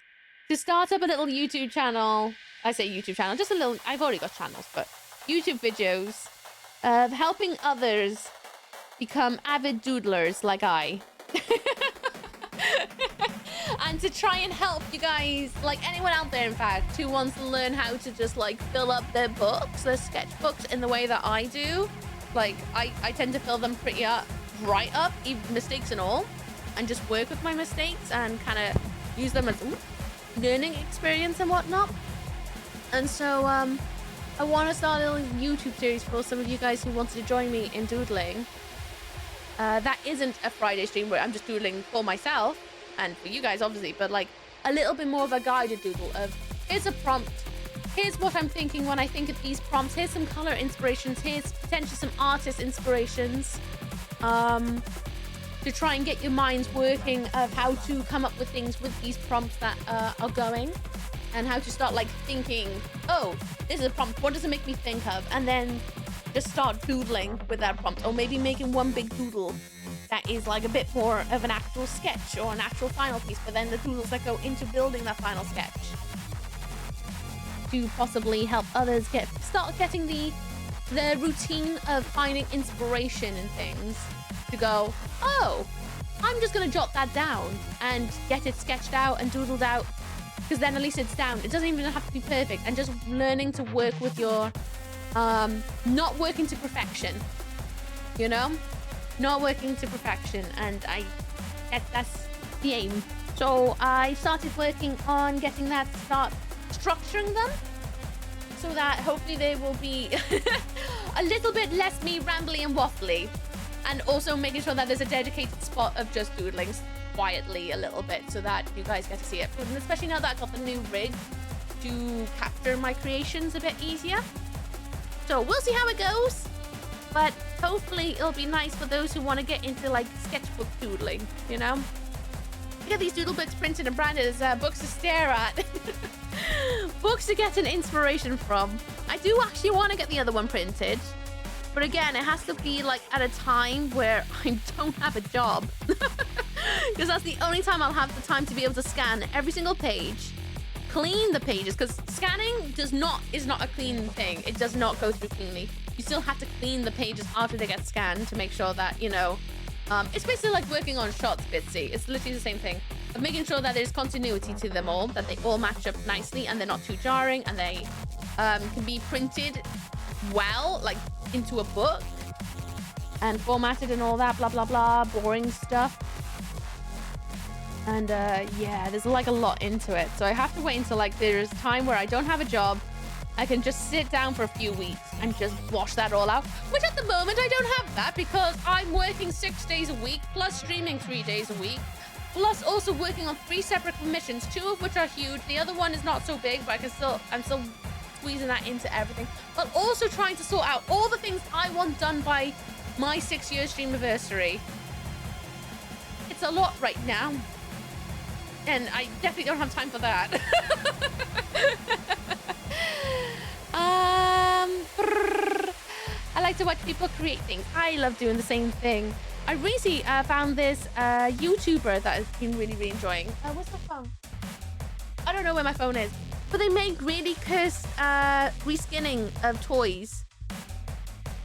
to start up a little YouTube channel. I say YouTube channel, just a little, I've already got channels, but YouTube videos of helping others become avid doodlers like I. And to try and help you guys, like anyone out there in fact, who wants to learn how to just like fill up their books, their sketchbooks in the way that I do. Like I tend to fill them pretty right up, even mistakes and all, and just work with my mistakes and kind of use them as learning experience and whatnot. And so I want to start a little YouTube series for some of you guys who wanted to join me in doodling. That isn't a Friday stream where I'm just doodling for myself and for you guys obviously, but like a little bit more of a guided doodle of here's a prompt, here's what I'm thinking when I think of these prompts, here's some color inspirations, here's potentially some artist inspirations, to try and get your minds working of how to come up with things with these prompts that are going, and how to start like thinking, oh, this is a prompt, what does it make me think of? And then just start doodling with that prompt, or maybe making one big doodle that is like a bit more of an actual sketch or an actual final piece, but then the doodles that go into building that final sketch to possibly help others start getting the routine of finding inspiration in things, to go, oh, I'm just gonna jot that down and get it sketched out and doodled out, because then at least it's down. It doesn't even have to be perfect, and just learning to work with your not working to perfection, you know, not working to perfection. And that's the aim, So I started working on getting that, start structuring them, so that hopefully they will be a little bit less me rambly and waffly, and also making sure that there's a dedicated spot of just doodling quietly a little bit so that you guys get to see it. And especially now that I got the new rig to capture my creations a bit easier. So we'll see how it goes, but hopefully it'll be nice for those who want to get into like sketchbook doodling, you know? Get these doodle books printed and branded as books to stare at. Books to get an inspiration from. I do actually want to get the other one printed, but again, it has to be like at a time where I don't have a job, because that's the only time I'll have the time to be able to scan every single page, clean the pages, because scanning is not a clean thing. It does not go through cleanly. You still have to clean the pages after they get scanned to make sure that, you know, it's basically like working on shots, Bitsy. It's literally the same thing. Of making sure that there's continuity to them all, that they all match up nicely and they're not too jarring, and they can be printed well, like into a book and formatted and all that, blah, blah, blah, boring stuff. And yeah, there's like a lot into it. So I have to wait until like there's time where I don't have a job. I can just sit down for a few weeks and just wash that all out, which at the moment I don't have that because I'm working 6 days a week plus streaming 3 days a week, plus also working on 3 separate commissions, 2 of which are huge. The other one is not so big, but I'm still squeezing that into everything, but also trying to sort out all the things I want done by my 6-year streamiversary. It's a lot right now, and I definitely don't have time for that. I like to watch people create things. I love doing the same thing. I recently found this YouTuber that I've been really enjoying. What's my phone? I don't know where my phone is. But they make really cursed reskinning of toys.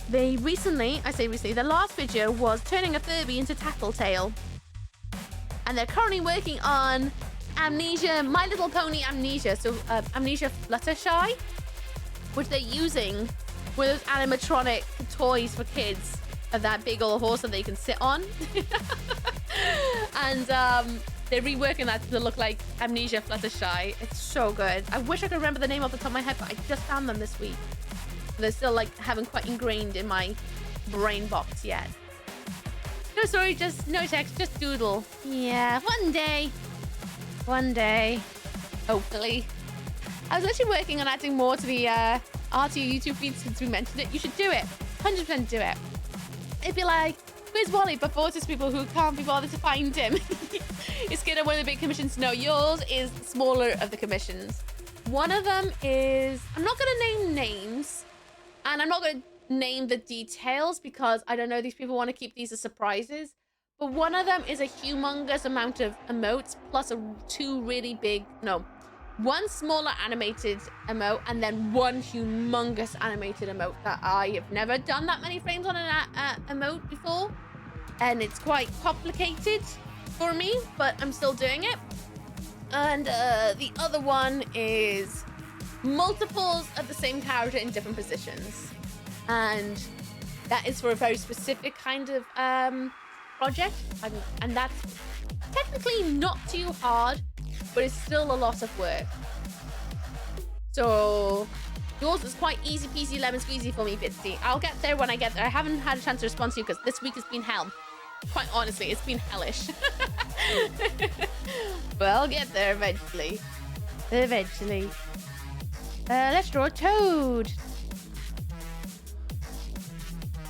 They recently, their last video was turning a Furby into Tattletale. And they're currently working on Amnesia, My Little Pony Amnesia. So Amnesia Fluttershy, which they're using with those animatronic toys for kids of that big old horse that they can sit on. And they're reworking that to look like Amnesia Fluttershy. It's so good. I wish I could remember the name off the top of my head, but I just found them this week. They're still like haven't quite ingrained in my brain box yet. No story, just no text, just doodle. Yeah, one day, hopefully. I was actually working on adding more to the RTO YouTube feed since we mentioned it. You should do it. 100% do it. It'd be like, where's Wally? But for autistic people who can't be bothered to find him. It's good at one of the big commissions. No, yours is the smaller of the commissions. One of them is, I'm not going to name names, and I'm not going to name the details because I don't know, these people want to keep these as surprises. But one of them is a humongous amount of emotes plus one smaller animated emote and then one humongous animated emote that I have never done that many frames on an emote before. And it's quite complicated for me, but I'm still doing it. And the other one is multiples of the same character in different positions. And that is for a very specific kind of project. And that's technically not too hard, but it's still a lot of work. So yours is quite easy peasy lemon squeezy for me, Bitsy. I'll get there when I get there. I haven't had a chance to respond to you because this week has been hell. Quite honestly, it's been hellish. But I'll get there eventually. Let's draw a toad.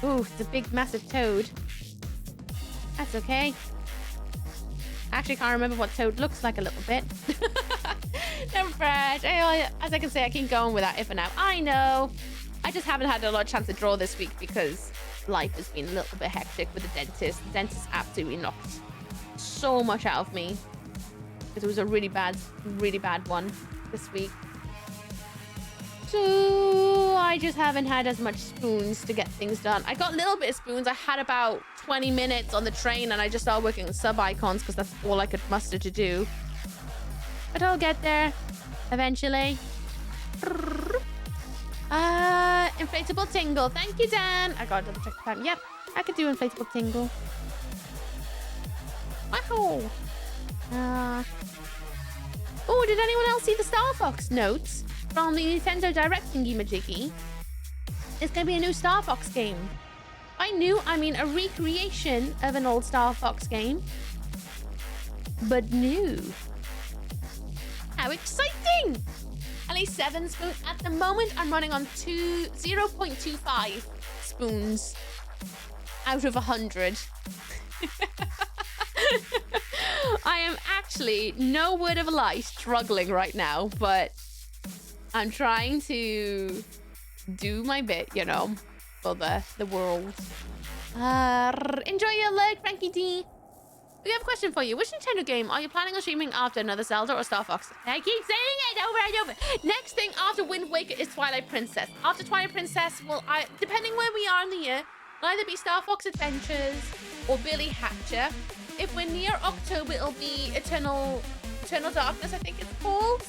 Ooh, it's a big, massive toad. That's okay. I actually can't remember what toad looks like a little bit. Never fresh. As I can say, I keep going with that if and now. I know. I just haven't had a lot of chance to draw this week because life has been a little bit hectic with the dentist. The dentist absolutely knocked so much out of me. Because it was a really bad one this week. So I just haven't had as much spoons to get things done. I got a little bit of spoons. I had about 20 minutes on the train and I just started working on sub icons because that's all I could muster to do. But I'll get there eventually. Inflatable tingle. Thank you, Dan. I gotta double check the time. Yep, I could do inflatable tingle. Wow. Oh, did anyone else see the Star Fox notes from the Nintendo Direct thingy-majiggy? It's gonna be a new Star Fox game. I mean a recreation of an old Star Fox game, but new. How exciting! At least 7 spoons. At the moment, I'm running on 0.25 spoons out of 100. I am actually, no word of a lie, struggling right now, but I'm trying to do my bit, you know, for the world. Enjoy your leg, Frankie D. We have a question for you. Which Nintendo game are you planning on streaming after another Zelda or Star Fox? I keep saying it over and over. Next thing after Wind Waker is Twilight Princess. After Twilight Princess, depending where we are in the year, will either be Star Fox Adventures or Billy Hatcher. If we're near October, it'll be Eternal Darkness, I think it's called.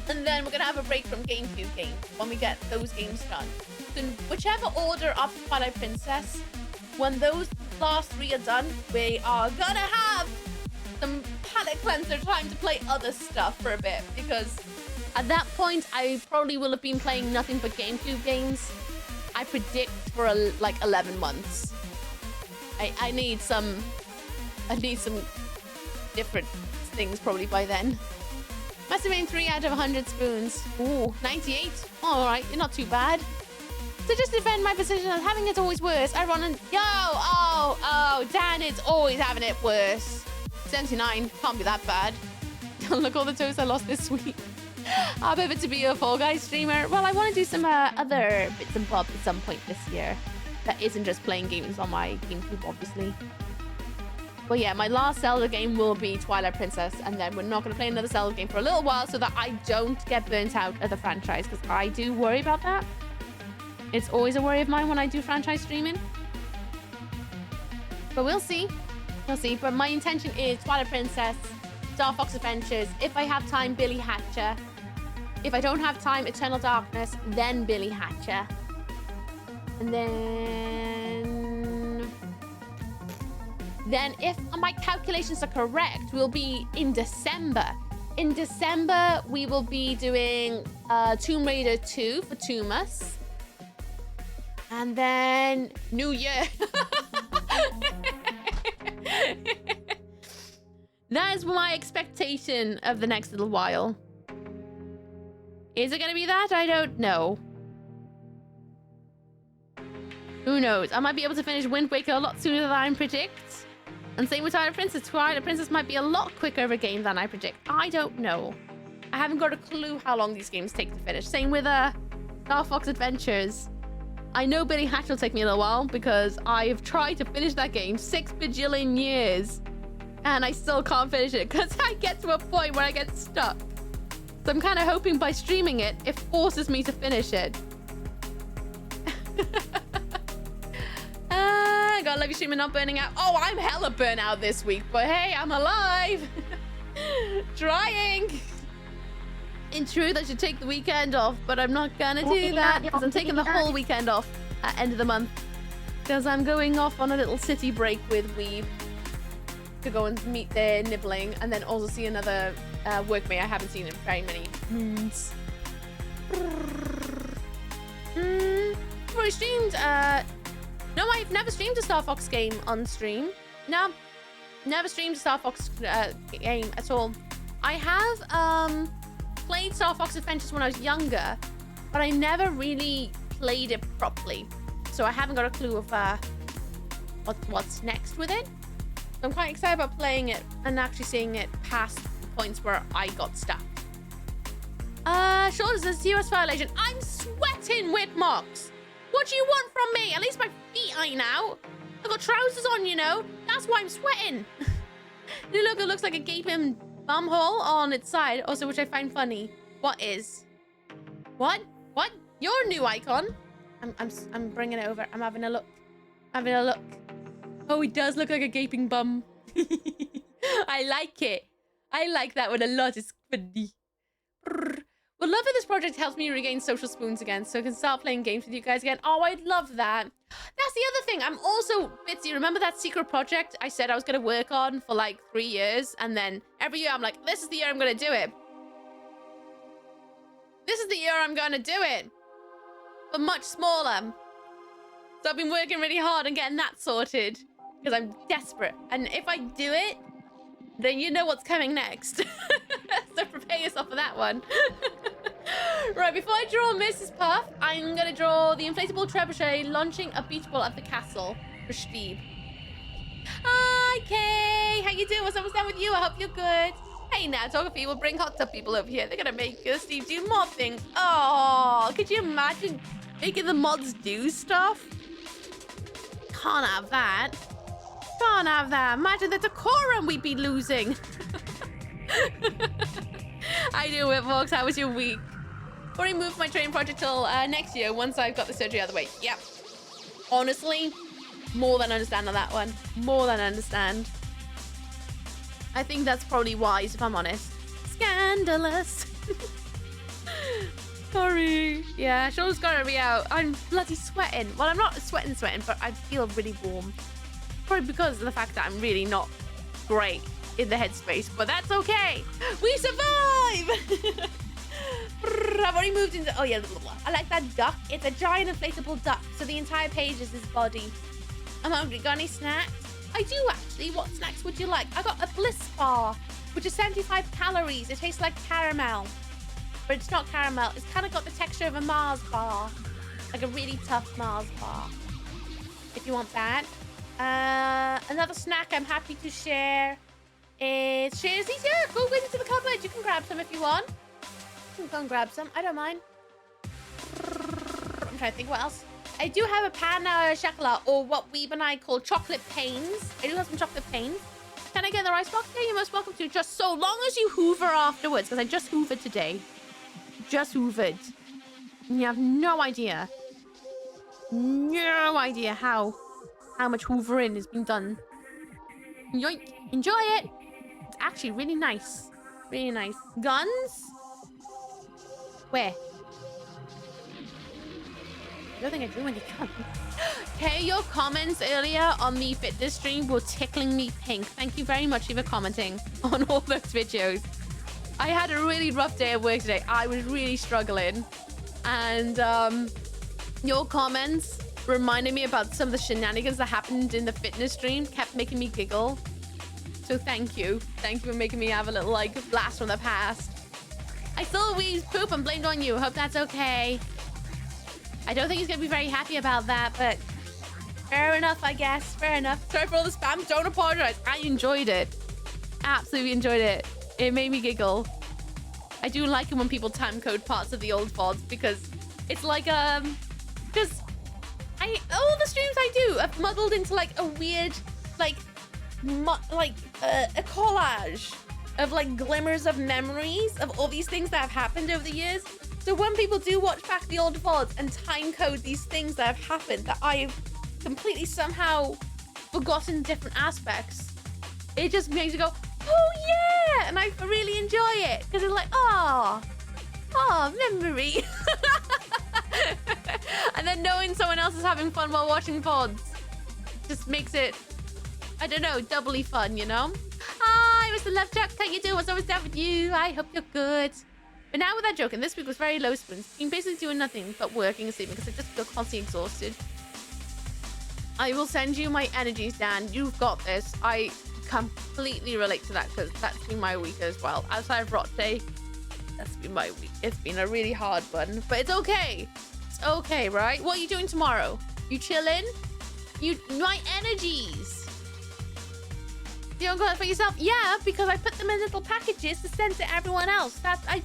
And then we're gonna have a break from GameCube games when we get those games done. So whichever order after Twilight Princess, when those last 3 are done, we are gonna have some palate cleanser time to play other stuff for a bit, because at that point I probably will have been playing nothing but GameCube games. I predict for like 11 months. I need some different things probably by then. Must have been 3 out of 100 spoons. Ooh, 98. All right, you're not too bad. So just to defend my position as having it always worse, I run and oh, Dan is always having it worse. 79, can't be that bad. Look all the toes I lost this week. I'll pivot to be a Fall Guys streamer. Well, I want to do some other bits and bobs at some point this year. That isn't just playing games on my GameCube, obviously. But yeah, my last Zelda game will be Twilight Princess, and then we're not going to play another Zelda game for a little while so that I don't get burnt out of the franchise, because I do worry about that. It's always a worry of mine when I do franchise streaming. But we'll see. We'll see. But my intention is Twilight Princess, Star Fox Adventures. If I have time, Billy Hatcher. If I don't have time, Eternal Darkness, then Billy Hatcher. And then if my calculations are correct, we'll be in December. In December, we will be doing Tomb Raider 2 for Toomus. And then New Year. That is my expectation of the next little while. Is it going to be that? I don't know. Who knows? I might be able to finish Wind Waker a lot sooner than I predict. And same with Twilight Princess. Twilight Princess might be a lot quicker of a game than I predict. I don't know. I haven't got a clue how long these games take to finish. Same with Star Fox Adventures. I know Billy Hatch will take me a little while because I've tried to finish that game 6 bajillion years. And I still can't finish it because I get to a point where I get stuck. So I'm kind of hoping by streaming it, it forces me to finish it. God love you streaming, not burning out. Oh, I'm hella burnt out this week, but hey, I'm alive. Trying. In truth, I should take the weekend off, but I'm not gonna do that because I'm taking the whole weekend off at end of the month because I'm going off on a little city break with Weeb to go and meet their nibbling and then also see another workmate I haven't seen in very many moons. I streamed no, I've never streamed a Star Fox game on stream. No, never streamed a Star Fox game at all. I have played Star Fox Adventures when I was younger, but I never really played it properly. So I haven't got a clue of what's next with it. So I'm quite excited about playing it and actually seeing it past the points where I got stuck. Shoulders, there's US violation. I'm sweating, Whitmox. What do you want from me? At least my feet ain't out. I've got trousers on, you know. That's why I'm sweating. Look, it looks like a gaping bum hole on its side. Also, which I find funny. What is? What? What? Your new icon? I'm bringing it over. I'm having a look. Having a look. Oh, it does look like a gaping bum. I like it. I like that one a lot. It's funny. But love that this project helps me regain social spoons again, so I can start playing games with you guys again. Oh, I'd love that. That's the other thing. I'm also, Bitsy, remember that secret project I said I was going to work on for like 3 years? And then every year I'm like, this is the year I'm going to do it. This is the year I'm going to do it. But much smaller. So I've been working really hard on getting that sorted. Because I'm desperate. And if I do it, then you know what's coming next. So prepare yourself for that one. Right, before I draw Mrs. Puff, I'm going to draw the inflatable trebuchet launching a beach ball at the castle for Steve. Hi, Kay. How you doing? What's up with you? I hope you're good. Hey, now, Topography will bring hot tub people over here. They're going to make Steve do more things. Oh, could you imagine making the mods do stuff? Can't have that. Can't have that. Imagine the decorum we'd be losing. I do it, folks. How was your week? Already moved my training project till next year once I've got the surgery out of the way. Yep. Honestly, more than understand on that one. More than understand. I think that's probably wise, if I'm honest. Scandalous. Sorry. Yeah, shoulder's gotta be out. I'm bloody sweating. Well, I'm not sweating, but I feel really warm. Probably because of the fact that I'm really not great in the headspace, but that's okay. We survive! I've already moved into... Oh, yeah. I like that duck. It's a giant inflatable duck, so the entire page is his body. I'm hungry. Got any snacks? I do, actually. What snacks would you like? I got a Bliss bar, which is 75 calories. It tastes like caramel, but it's not caramel. It's kind of got the texture of a Mars bar, like a really tough Mars bar, if you want that. Another snack I'm happy to share is shares these here. Go into the cupboard. You can grab some if you want. You can go and grab some. I don't mind. I'm trying to think what else. I do have a pan chocolat, or what Weeb and I call chocolate pains. I do have some chocolate pains. Can I get the rice box? Yeah, you're most welcome to. Just so long as you hoover afterwards, because I just hoovered today. Just hoovered. And you have no idea. No idea how much hoovering has been done. Yoink. Enjoy it. It's actually really nice. Really nice. Guns? Where? I don't think I drew any guns. Okay, your comments earlier on the fitness stream were tickling me pink. Thank you very much for commenting on all those videos. I had a really rough day at work today. I was really struggling. And your comments reminded me about some of the shenanigans that happened in the fitness stream. Kept making me giggle. So thank you. Thank you for making me have a little, like, blast from the past. I saw Wee's poop and blamed on you. Hope that's okay. I don't think he's going to be very happy about that, but fair enough, I guess. Fair enough. Sorry for all the spam. Don't apologize. I enjoyed it. Absolutely enjoyed it. It made me giggle. I do like it when people time code parts of the old VODs because it's like, just... all the streams I do have muddled into, like, a weird, like, a collage of, like, glimmers of memories of all these things that have happened over the years. So when people do watch back the old VODs and time code these things that have happened that I've completely somehow forgotten different aspects, it just makes you go, oh yeah! And I really enjoy it because it's like, oh, memory. And then knowing someone else is having fun while watching VODs just makes it, I don't know, doubly fun, you know? Hi, Mr. Lovechuck. How you doing? What's always down with you? I hope you're good. But now with that joking, this week was very low spoons. Been basically doing nothing but working and sleeping because I just feel constantly exhausted. I will send you my energies, Dan. You've got this. I completely relate to that because that's been my week as well. Outside of Rot Day, that's been my week. It's been a really hard one, but it's okay. It's okay, right? What are you doing tomorrow? You chilling? My energies. You don't got it for yourself? Yeah, because I put them in little packages to send to everyone else. I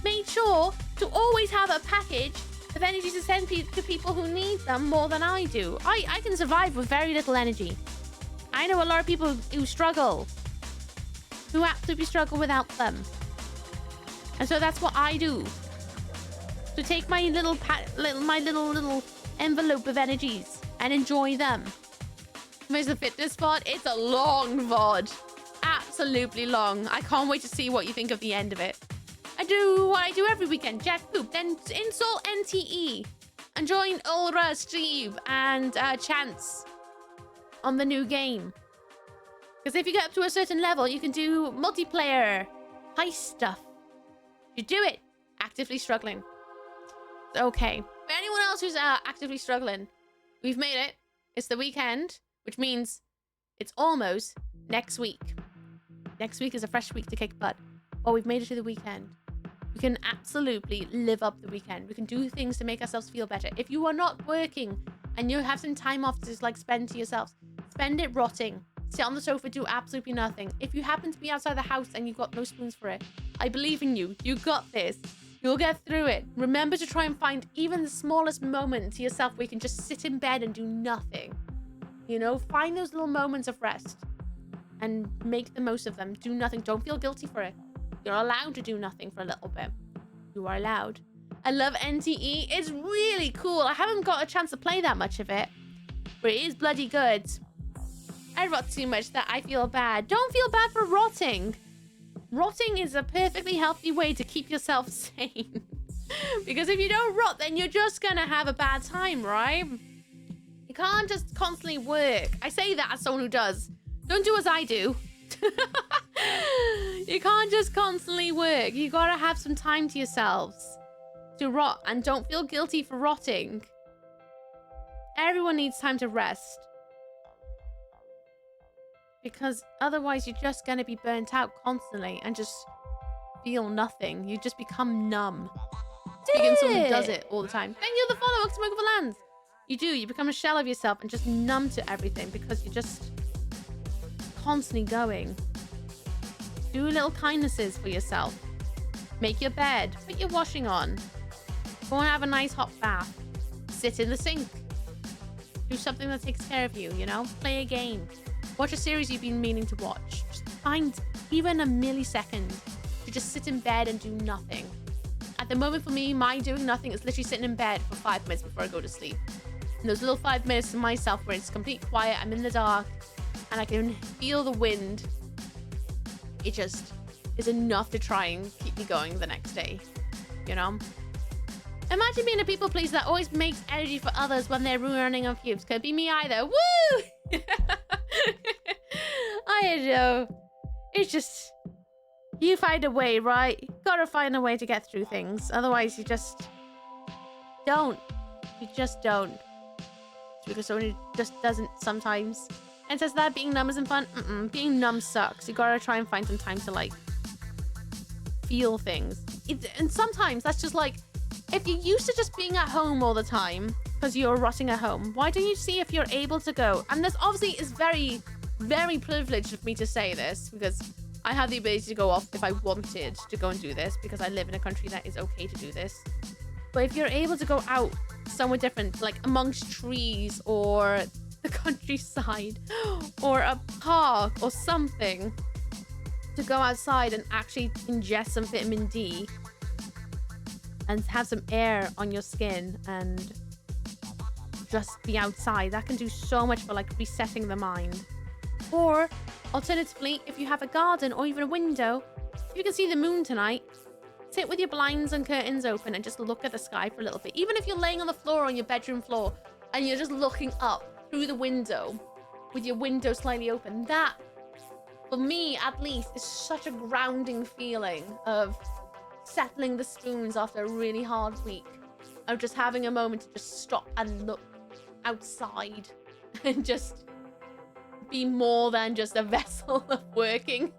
made sure to always have a package of energy to send to people who need them more than I do. I can survive with very little energy. I know a lot of people who struggle, who absolutely struggle without them. And so that's what I do. To take my little envelope of energies and enjoy them. There's the fitness VOD. It's a long VOD. Absolutely long. I can't wait to see what you think of the end of it. I do what I do every weekend. Jack Poop. Then install NTE. And join Ulra, Steve, and Chance on the new game. Because if you get up to a certain level, you can do multiplayer heist stuff. You do it. Actively struggling. Okay. For anyone else who's actively struggling, we've made it. It's the weekend, which means it's almost next week. Next week is a fresh week to kick butt. Oh, we've made it to the weekend. We can absolutely live up the weekend. We can do things to make ourselves feel better. If you are not working and you have some time off to just like spend to yourselves, spend it rotting. Sit on the sofa, do absolutely nothing. If you happen to be outside the house and you've got no spoons for it, I believe in you. You got this. You'll get through it. Remember to try and find even the smallest moment to yourself where you can just sit in bed and do nothing. You know, find those little moments of rest and make the most of them. Do nothing. Don't feel guilty for it. You're allowed to do nothing for a little bit. You are allowed. I love NTE. It's really cool. I haven't got a chance to play that much of it, but it is bloody good. I rot too much that I feel bad. Don't feel bad for rotting. Rotting is a perfectly healthy way to keep yourself sane. Because if you don't rot, then you're just gonna have a bad time, right? You can't just constantly work. I say that as someone who does. Don't do as I do. You can't just constantly work. You gotta have some time to yourselves to rot, and don't feel guilty for rotting. Everyone needs time to rest, because otherwise you're just gonna be burnt out constantly and just feel nothing. You just become numb. Speaking of someone who does it all the time. Thank you for the follow, Oxmoke Lands. You do. You become a shell of yourself and just numb to everything because you're just constantly going. Do little kindnesses for yourself. Make your bed. Put your washing on. Go and have a nice hot bath. Sit in the sink. Do something that takes care of you, you know? Play a game. Watch a series you've been meaning to watch. Just find even a millisecond to just sit in bed and do nothing. At the moment for me, my doing nothing is literally sitting in bed for 5 minutes before I go to sleep. And those little 5 minutes to myself where it's complete quiet, I'm in the dark, and I can feel the wind. It just is enough to try and keep me going the next day, you know? Imagine being a people pleaser that always makes energy for others when they're running on fumes. Could be me either. Woo! I know. It's just, you find a way, right? You gotta find a way to get through things. Otherwise, you just don't. You just don't. It's because someone just doesn't sometimes. And says that being numb isn't fun. Being numb sucks. You gotta try and find some time to like feel things. And sometimes that's just like, if you're used to just being at home all the time because you're rotting at home, why don't you see if you're able to go? And this obviously is very, very privileged of me to say this, because I have the ability to go off if I wanted to go and do this, because I live in a country that is okay to do this. But if you're able to go out somewhere different, like amongst trees or the countryside or a park or something, to go outside and actually ingest some vitamin D and have some air on your skin and just be outside, that can do so much for like resetting the mind. Or alternatively, if you have a garden or even a window, if you can see the moon tonight, sit with your blinds and curtains open and just look at the sky for a little bit. Even if you're laying on the floor, on your bedroom floor, and you're just looking up through the window with your window slightly open, that, for me at least, is such a grounding feeling of settling the spoons after a really hard week, of just having a moment to just stop and look outside and just be more than just a vessel of working.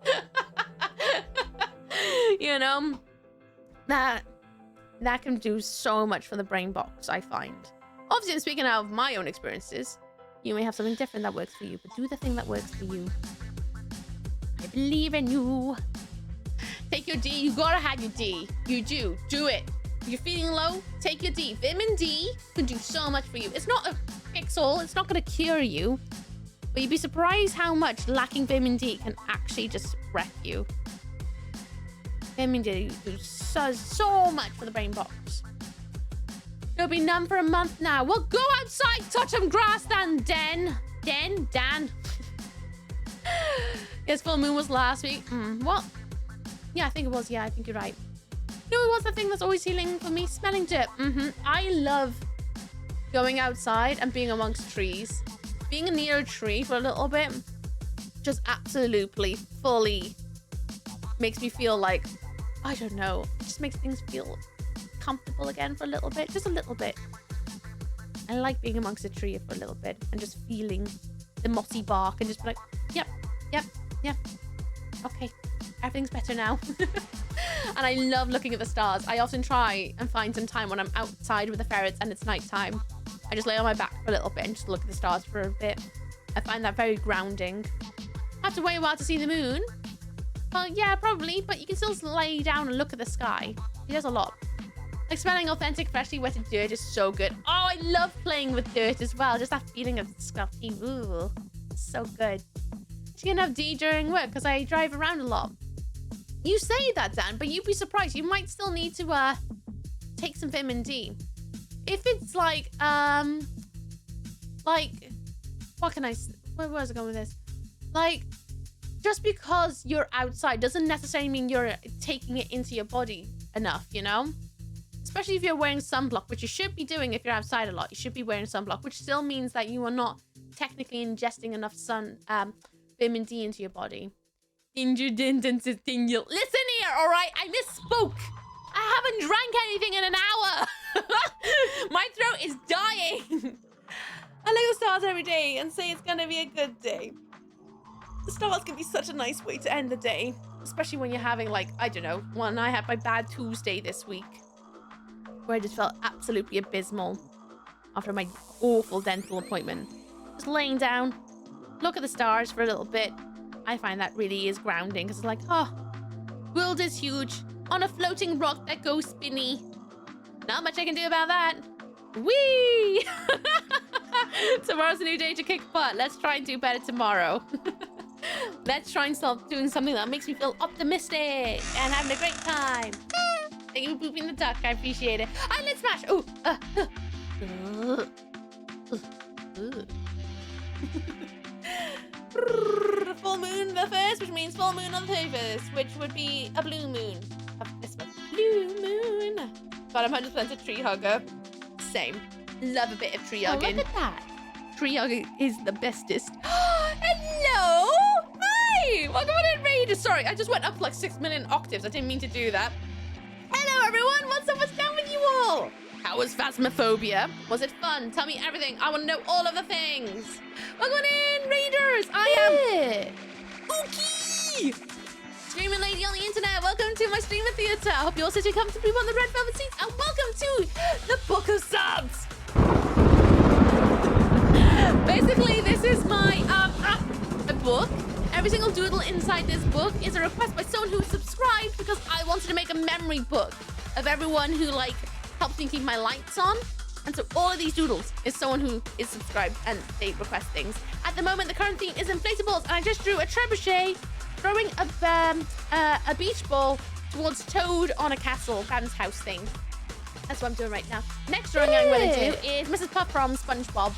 You know, that can do so much for the brain box, I find. Obviously, speaking out of my own experiences, you may have something different that works for you, but do the thing that works for you. I believe in you. Take your D. You gotta have your D. You do. Do it. If you're feeling low, take your D. Vitamin D can do so much for you. It's not a fix-all. It's not gonna cure you. But you'd be surprised how much lacking vitamin D can actually just wreck you. Vitamin D does so much for the brain box. You'll be numb for a month now. Well, go outside, touch some grass then, Dan. Yes, full moon was last week. Well, yeah, I think it was. Yeah, I think you're right. You know what's the thing that's always healing for me? Smelling dirt. I love going outside and being amongst trees. Being near a tree for a little bit just absolutely, fully makes me feel like, I don't know, it just makes things feel comfortable again for a little bit. Just a little bit. I like being amongst a tree for a little bit and just feeling the mossy bark and just be like, yep. Okay, everything's better now. And I love looking at the stars. I often try and find some time when I'm outside with the ferrets and it's nighttime. I just lay on my back for a little bit and just look at the stars for a bit. I find that very grounding. I have to wait a while to see the moon. Well, yeah, probably, but you can still lay down and look at the sky. It does a lot. Like smelling authentic, freshly wetted dirt is so good. Oh, I love playing with dirt as well. Just that feeling of scuffy. Ooh, so good. Actually gonna have D during work because I drive around a lot. You say that, Dan, but you'd be surprised. You might still need to take some vitamin D. If it's like what can I? Where was I going with this? Like, just because you're outside doesn't necessarily mean you're taking it into your body enough, you know? Especially if you're wearing sunblock, which you should be doing if you're outside a lot. You should be wearing sunblock, which still means that you are not technically ingesting enough vitamin D into your body. Listen here, all right? I misspoke. I haven't drank anything in an hour. My throat is dying. I look at the stars every day and say it's gonna be a good day. The stars can be such a nice way to end the day, especially when you're having, like, I don't know, when I had my bad Tuesday this week, where I just felt absolutely abysmal after my awful dental appointment. Just laying down, look at the stars for a little bit. I find that really is grounding because it's like, oh, world is huge on a floating rock that goes spinny. Not much I can do about that. Whee! Tomorrow's a new day to kick butt. Let's try and do better tomorrow. Let's try and start doing something that makes me feel optimistic and having a great time. Thank you for pooping the duck. I appreciate it. And let's smash. Oh. Full moon the 1st, which means full moon on the 31st, which would be a blue moon. This one. Blue moon. God, I'm 100% a tree hugger. Same. Love a bit of tree hugging. Look at that. Tree hugging is the bestest. Hello! Hi! Welcome on in, Raiders. Sorry, I just went up like 6 million octaves. I didn't mean to do that. Hello, everyone. What's up? What's down with you all? How was Phasmophobia? Was it fun? Tell me everything. I want to know all of the things. Welcome on in, Raiders. I am Ooky, streaming lady on the internet. Welcome to my streamer theater. I hope you're all sitting comfortably on the red velvet seats. And welcome to the Book of Subs. Basically, this is my a book. Every single doodle inside this book is a request by someone who subscribed because I wanted to make a memory book of everyone who like helps me keep my lights on. And so all of these doodles is someone who is subscribed and they request things. At the moment, the current theme is Inflatables, and I just drew a trebuchet throwing a beach ball towards Toad on a castle, Dan's house thing. That's what I'm doing right now. Next drawing I'm going to do is Mrs. Puff from SpongeBob.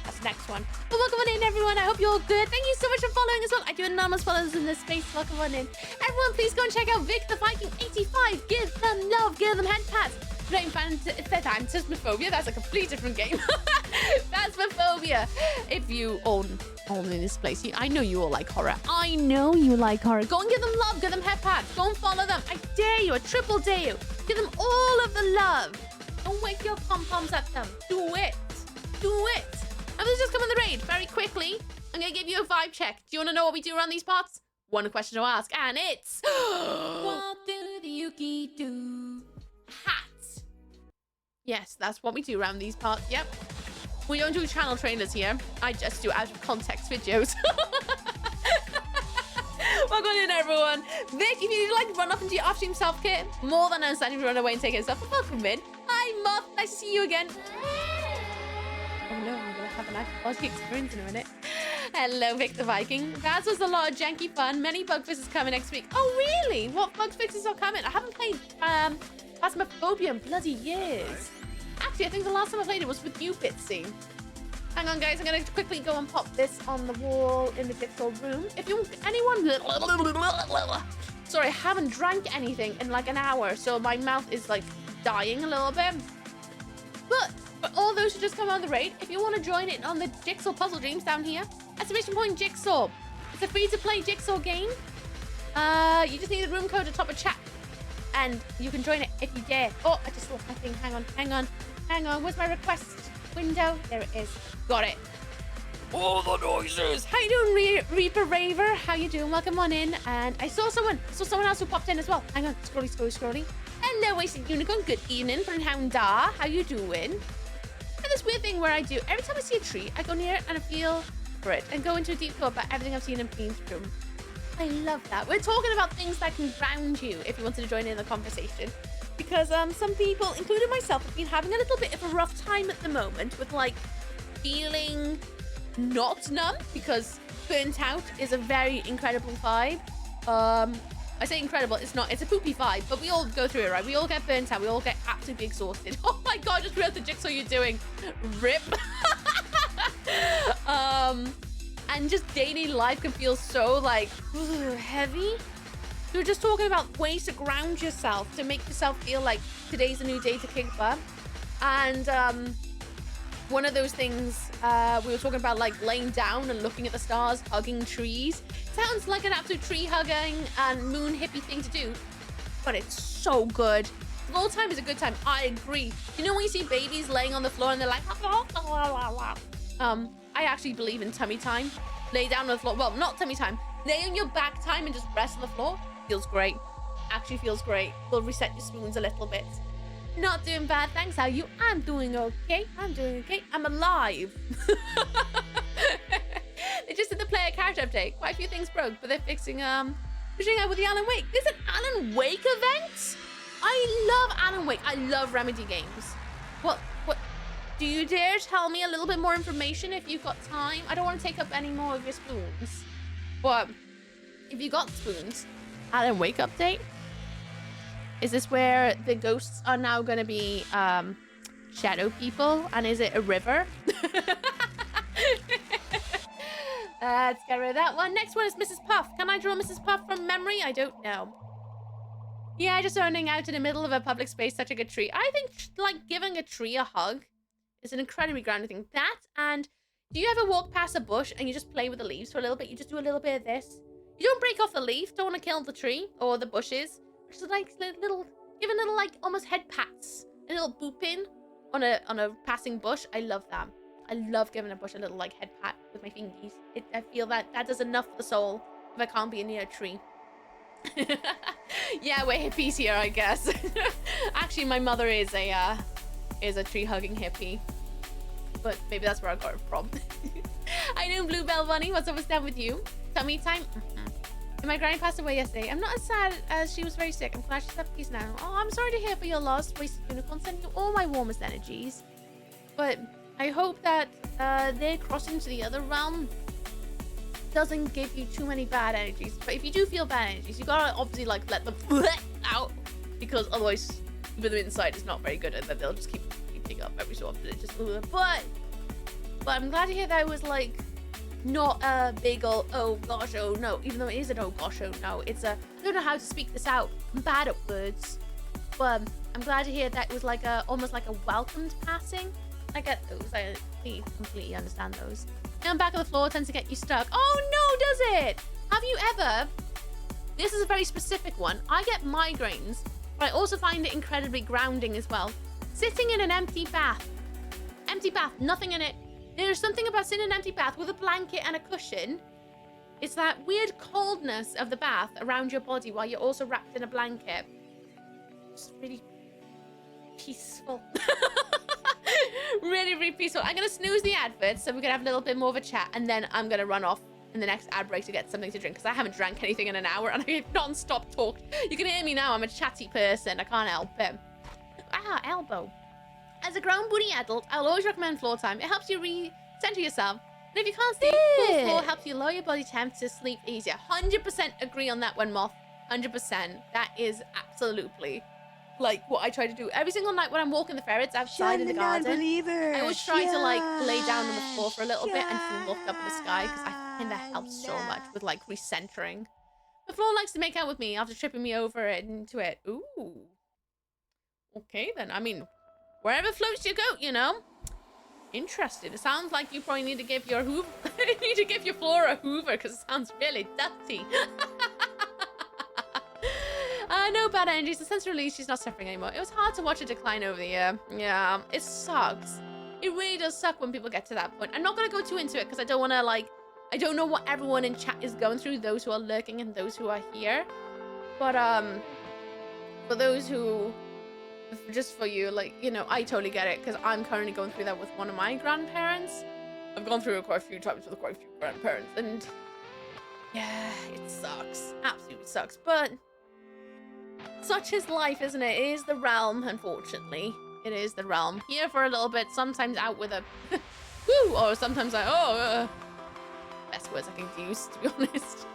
That's the next one. But welcome on in, everyone. I hope you're all good. Thank you so much for following as well. I do anonymous follows in this space. Welcome on in. Everyone, please go and check out Vic the Viking 85. Give them love. Give them hand pats. Playing Phasmophobia. That's a completely different game. Phasmophobia. If you own in this place, I know you all like horror. I know you like horror. Go and give them love. Give them head pats. Go and follow them. I dare you. I triple dare you. Give them all of the love. Don't wave your pom-poms at them. Do it. Do it. I'm going to just come in the raid very quickly. I'm going to give you a vibe check. Do you want to know what we do around these parts? One question to ask, and it's... What do the Ooky do? Hats. Yes, that's what we do around these parts. Yep. We don't do channel trailers here. I just do out of context videos. Welcome in, everyone. Vic, if you need to like run off into your off-stream self-kit, more than understanding to run away and take yourself. But welcome in. Hi, Moth. Nice to see you again. Oh no, I'm gonna have a nice body experience in a minute. Hello, Vic the Viking. That was a lot of janky fun. Many bug fixes coming next week. Oh really? What bug fixes are coming? I haven't played Phasmophobia in bloody years. Actually, I think the last time I played it was with you, Bitsy. Hang on, guys. I'm gonna quickly go and pop this on the wall in the Dixel room. If you anyone Sorry, I haven't drank anything in like an hour, so my mouth is like dying a little bit. But for all those who just come on the raid, if you want to join it on the Jigsaw Puzzle Dreams down here, exclamation point Jigsaw. It's a free-to-play Jigsaw game. You just need the room code atop a chat, and you can join it if you dare. Oh, I just lost my thing. Hang on. Where's my request window? There it is. Got it. All the noises. How you doing, Reaper Raver? How you doing? Welcome on in. And I saw someone else who popped in as well. Hang on. Scrolly. Hello, Wasted Unicorn. Good evening, Hounda. How you doing? And this weird thing where I do, every time I see a tree, I go near it and I feel for it and go into a deep thought about everything I've seen and been through. I love that. We're talking about things that can ground you if you wanted to join in the conversation. Because some people, including myself, have been having a little bit of a rough time at the moment with like feeling not numb, because burnt out is a very incredible vibe. I say incredible, it's not, it's a poopy vibe, but we all go through it, right? We all get burnt out, we all get absolutely exhausted. Oh my god, just realized the Jigsaw you're doing. Rip. And just daily life can feel so like heavy. We were just talking about ways to ground yourself, to make yourself feel like today's a new day to kick butt. And one of those things, we were talking about like laying down and looking at the stars, hugging trees. Sounds like an absolute tree hugging and moon hippie thing to do, but it's so good. All time is a good time. I agree. You know when you see babies laying on the floor and they're like, I actually believe in tummy time. Lay down on the floor. Well, not tummy time. Lay on your back time and just rest on the floor. Feels great. Actually feels great. Will reset your spoons a little bit. Not doing bad, thanks. How are you? I'm doing okay. I'm alive. They just did the player character update. Quite a few things broke, but they're fixing pushing out with the Alan Wake. There's an Alan Wake event? I love Alan Wake. I love Remedy games. What do you dare tell me a little bit more information if you've got time? I don't want to take up any more of your spoons. But if you got spoons, Alan Wake update? Is this where the ghosts are now going to be shadow people? And is it a river? Let's get rid of that one. Next one is Mrs. Puff. Can I draw Mrs. Puff from memory? I don't know. Yeah, just zoning out in the middle of a public space, touching a tree. I think like giving a tree a hug is an incredibly grounding thing. That, and do you ever walk past a bush and you just play with the leaves for a little bit? You just do a little bit of this. You don't break off the leaf. Don't want to kill the tree or the bushes. Just like little, giving little like almost head pats, a little booping on a passing bush. I love that. I love giving a bush a little like head pat with my fingies. I feel that does enough for the soul if I can't be near a tree. Yeah, we're hippies here, I guess. Actually, my mother is a tree hugging hippie, but maybe that's where I got it from. I know, Bluebell Bunny. What's up? What's down with you? Tummy time. And my granny passed away yesterday. I'm not as sad as she was very sick. I'm glad she's at peace now. Oh, I'm sorry to hear for your loss, Wasted Unicorn. Sending you all my warmest energies. But I hope that their crossing to the other realm doesn't give you too many bad energies. But if you do feel bad energies, you gotta obviously like let them out, because otherwise with them inside it's not very good, and then they'll just keep picking up every so often. It just but I'm glad to hear that it was like not a big old oh gosh oh no, even though it is an oh gosh oh no. It's a I don't know how to speak this out. I'm bad at words, but I'm glad to hear that it was like a almost like a welcomed passing. I get those. I completely understand those. And back on the floor tends to get you stuck. Oh no, does it? Have you ever? This is a very specific one. I get migraines, but I also find it incredibly grounding as well. Sitting in an empty bath, nothing in it. There's something about sitting in an empty bath with a blanket and a cushion. It's that weird coldness of the bath around your body while you're also wrapped in a blanket. It's really peaceful. Really, really peaceful. I'm gonna snooze the adverts so we can have a little bit more of a chat, and then I'm gonna run off in the next ad break to get something to drink, because I haven't drank anything in an hour and I non-stop talked. You can hear me now. I'm a chatty person. I can't help it. Ah, elbow. As a grown booty adult, I'll always recommend floor time. It helps you recenter yourself. And if you can't sleep, full floor helps you lower your body temp to sleep easier. 100% agree on that one, Moth. 100%. That is absolutely like what I try to do every single night when I'm walking the ferrets outside in the garden. I always try to like lay down on the floor for a little bit and to look up at the sky, because I find that helps so much with like recentering. The floor likes to make out with me after tripping me over into it. Ooh. Okay, then. I mean, wherever floats your goat, you know? Interested. It sounds like you probably need to give your floor a hoover because it sounds really dusty. No bad energies. The sense of release, she's not suffering anymore. It was hard to watch her decline over the year. Yeah, it sucks. It really does suck when people get to that point. I'm not going to go too into it because I don't want to, like, I don't know what everyone in chat is going through, those who are lurking and those who are here. But, for those who, just for you, like, you know, I totally get it because I'm currently going through that with one of my grandparents. I've gone through it quite a few times with quite a few grandparents, and yeah, it sucks. Absolutely sucks. But such is life, isn't it? It is the realm, unfortunately. It is the realm. Here for a little bit, sometimes out with a woo, or sometimes like, best words I can use, to be honest.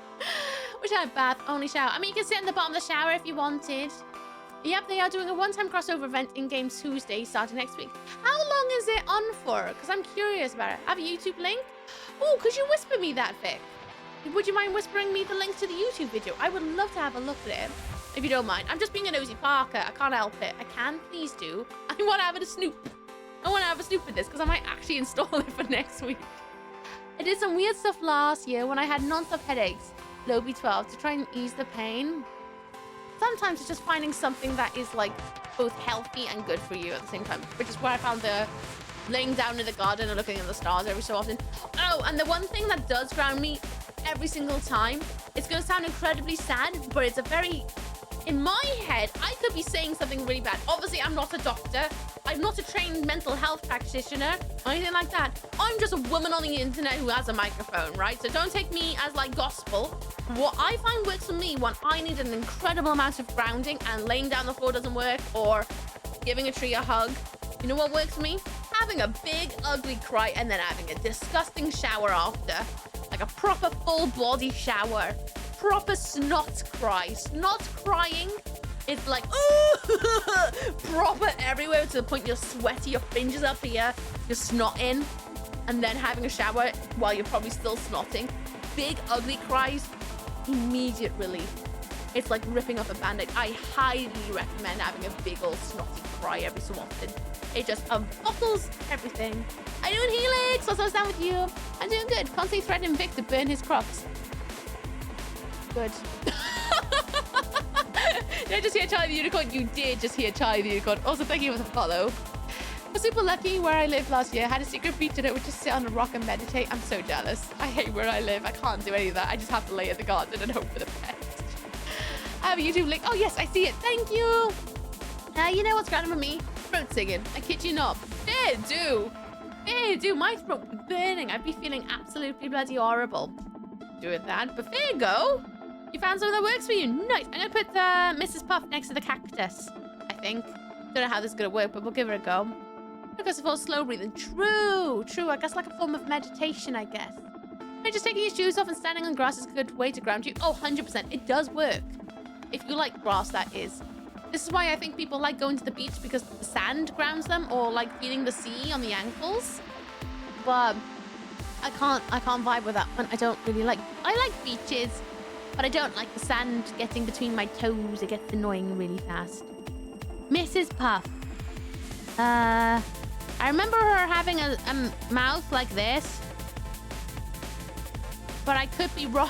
Wish I had bath, only shower. I mean, you can sit in the bottom of the shower if you wanted. Yep, they are doing a one-time crossover event in-game Tuesday starting next week. How long is it on for? Because I'm curious about it. Have a YouTube link? Oh, could you whisper me that, Vic? Would you mind whispering me the link to the YouTube video? I would love to have a look at it, if you don't mind. I'm just being a nosy Parker. I can't help it. I can, please do. I want to have a snoop. I want to have a snoop at this because I might actually install it for next week. I did some weird stuff last year when I had non-stop headaches, low B12, to try and ease the pain. Sometimes it's just finding something that is like both healthy and good for you at the same time, which is where I found the laying down in the garden and looking at the stars every so often. Oh, and the one thing that does ground me every single time, it's going to sound incredibly sad, but it's a very, in my head, I could be saying something really bad. Obviously, I'm not a doctor. I'm not a trained mental health practitioner or anything like that. I'm just a woman on the internet who has a microphone, right? So don't take me as like gospel. What I find works for me when I need an incredible amount of grounding and laying down the floor doesn't work, or giving a tree a hug. You know what works for me? Having a big ugly cry and then having a disgusting shower after. Like a proper full body shower. Proper snot cry. Snot crying. It's like, ooh, proper everywhere to the point you're sweaty, your fringes up here, you're snotting, and then having a shower while you're probably still snotting. Big ugly cries, immediate relief. It's like ripping off a band-aid. I highly recommend having a big old snotty cry every so often. It just bottles everything. I doing Helix, what's down with you? I'm doing good. Constantly threatening Vic to burn his crops. Good. Did I just hear Charlie the Unicorn? You did just hear Charlie the Unicorn. Also, thank you for the follow. I was super lucky where I lived last year. I had a secret beach and it would just sit on a rock and meditate. I'm so jealous. I hate where I live. I can't do any of that. I just have to lay in the garden and hope for the best. I have a YouTube link. Oh, yes, I see it. Thank you. You know what's going on with me? Throat singing. I kid you not. Fair do. My throat be burning. I'd be feeling absolutely bloody horrible doing that. But there you go. You found something that works for you. Nice. I'm going to put Mrs. Puff next to the cactus, I think. Don't know how this is going to work, but we'll give it a go. Because of all slow breathing. True. I guess like a form of meditation, I guess. Maybe just taking your shoes off and standing on grass is a good way to ground you. Oh, 100%. It does work. If you like grass, that is. This is why I think people like going to the beach, because the sand grounds them, or like feeling the sea on the ankles. But I can't vibe with that one. I don't really like. I like beaches, but I don't like the sand getting between my toes. It gets annoying really fast. Mrs. Puff. I remember her having a mouth like this, but I could be wrong.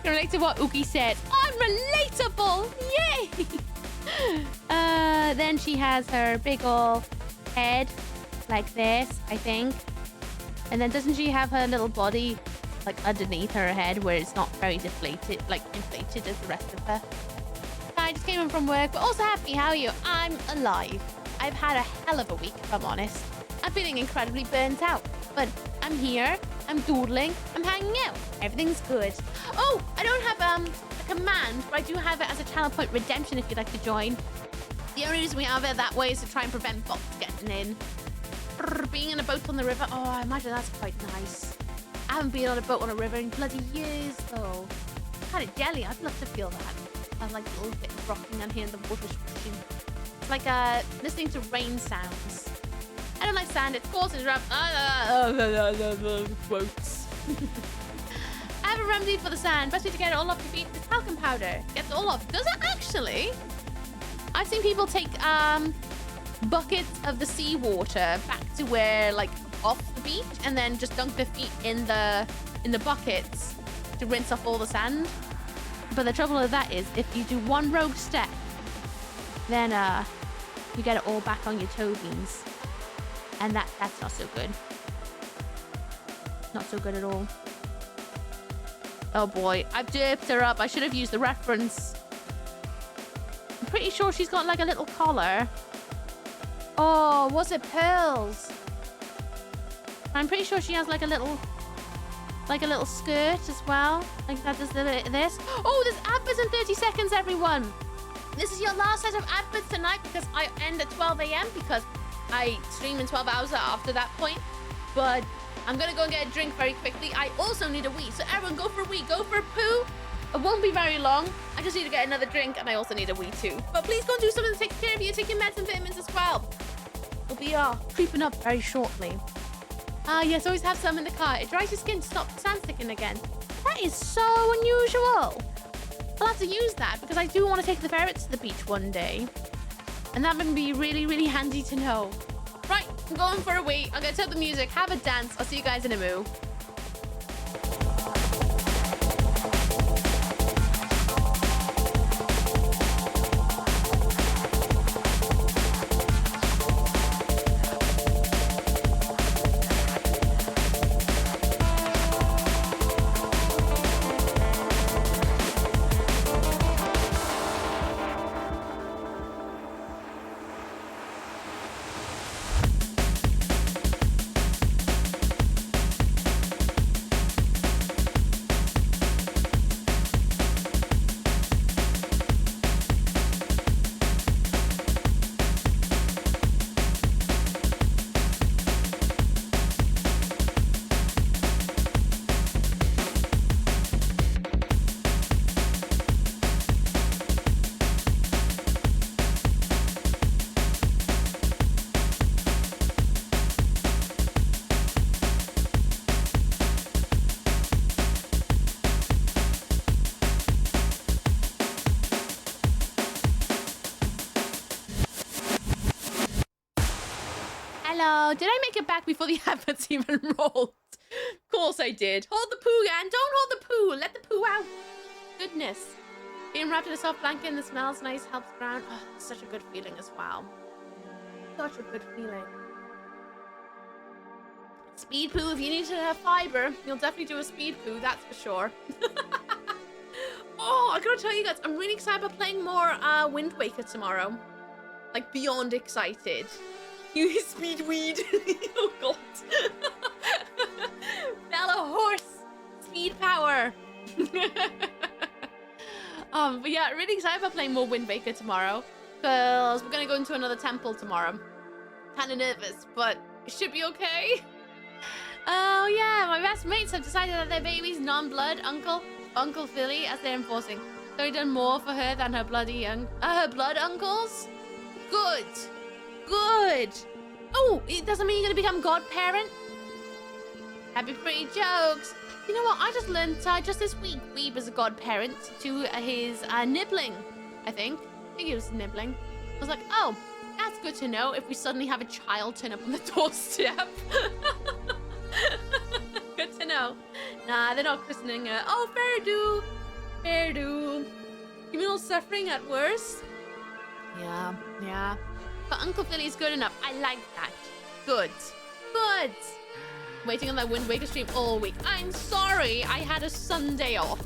Can relate to what Ooky said. I'm relatable! Yay! Then she has her big ol' head like this, I think. And then doesn't she have her little body like underneath her head where it's not very deflated, like inflated as the rest of her? I just came in from work, but also happy. How are you? I'm alive. I've had a hell of a week, if I'm honest. I'm feeling incredibly burnt out, but I'm here. I'm doodling. I'm hanging out. Everything's good. Oh, I don't have a command, but I do have it as a channel point redemption if you'd like to join. The only reason we have it that way is to try and prevent bots getting in. Being in a boat on the river. Oh, I imagine that's quite nice. I haven't been on a boat on a river in bloody years, though. Kind of jelly. I'd love to feel that. I like a little bit of rocking and hearing the water splashing. It's like listening to rain sounds. I don't like sand. It's coarse and rough. Quotes. I have a remedy for the sand. Best way to get it all off your feet is talcum powder. Gets it all off. Does it actually? I've seen people take buckets of the seawater back to where, like, off the beach, and then just dunk their feet in the buckets to rinse off all the sand. But the trouble with that is, if you do one rogue step, then you get it all back on your toe beans, and that's not so good. Not so good at all. Oh boy, I've derped her up. I should have used the reference. I'm pretty sure she's got like a little collar. Oh, was it pearls? I'm pretty sure she has like a little skirt as well. Like that does this. Oh, there's adverts in 30 seconds, everyone. This is your last set of adverts tonight because I end at 12 a.m. because I stream in 12 hours after that point. But I'm gonna go and get a drink very quickly. I also need a wee. So everyone go for a wee, go for a poo. It won't be very long. I just need to get another drink and I also need a wee too. But please go and do something to take care of you. Take your meds and vitamins as well. We'll be creeping up very shortly. Yes, always have some in the car. It dries your skin to stop the sand sticking again. That is so unusual. I'll have to use that because I do want to take the ferrets to the beach one day. And that would be really, really handy to know. Right, I'm going for a wee. I'm going to turn up the music, have a dance. I'll see you guys in a moo. Hello, did I make it back before the adverts even rolled? Of course I did. Hold the poo, Anne. Don't hold the poo. Let the poo out. Goodness. Being wrapped in a soft blanket and the smells nice helps ground. Oh, it's such a good feeling as well. Such a good feeling. Speed poo, if you need to have fiber, you'll definitely do a speed poo, that's for sure. Oh, I gotta tell you guys, I'm really excited about playing more Wind Waker tomorrow. Like, beyond excited. You speed weed. Oh, God. Bella horse. Speed power. But yeah, really excited about playing more Wind Waker tomorrow. Because we're gonna go into another temple tomorrow. Kinda nervous, but it should be okay. Oh yeah, my best mates have decided that their baby's non-blood Uncle Philly, as they're enforcing. So he done more for her than her her blood uncles. Good. Good. Oh, it doesn't mean you're gonna become godparent. Happy pretty jokes. You know what? I just learned just this week Weeb is a godparent to his nibbling. I think it was nibbling. I was like, oh, that's good to know. If we suddenly have a child turn up on the doorstep. Good to know. Nah, they're not christening her. Oh, fair do. Fair do. Communal suffering at worst. Yeah, yeah. But Uncle Philly's good enough. I like that. Good. Good. Waiting on that Wind Waker stream all week. I'm sorry I had a Sunday off.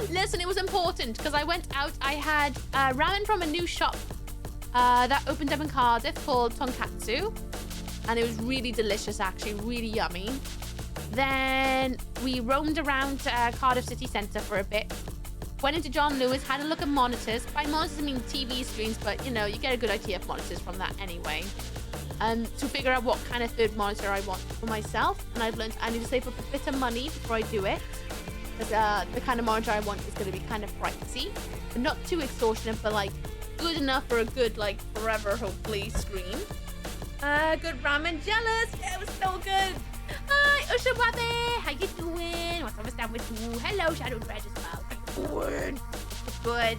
Listen, it was important because I went out. I had ramen from a new shop that opened up in Cardiff called Tonkatsu. And it was really delicious, actually. Really yummy. Then we roamed around Cardiff city centre for a bit. Went into John Lewis, had a look at monitors. By monitors, I mean TV screens, but, you know, you get a good idea of monitors from that anyway. To figure out what kind of third monitor I want for myself. And I've learned I need to save up a bit of money before I do it. Because the kind of monitor I want is going to be kind of pricey. But not too extortionate, but, like, good enough for a good, like, forever, hopefully, screen. Good ramen. Jealous. Yeah, it was so good. Hi, Ushawabe. How you doing? What's up down with you? Hello, Shadow Dredge as well. How you doing? Good.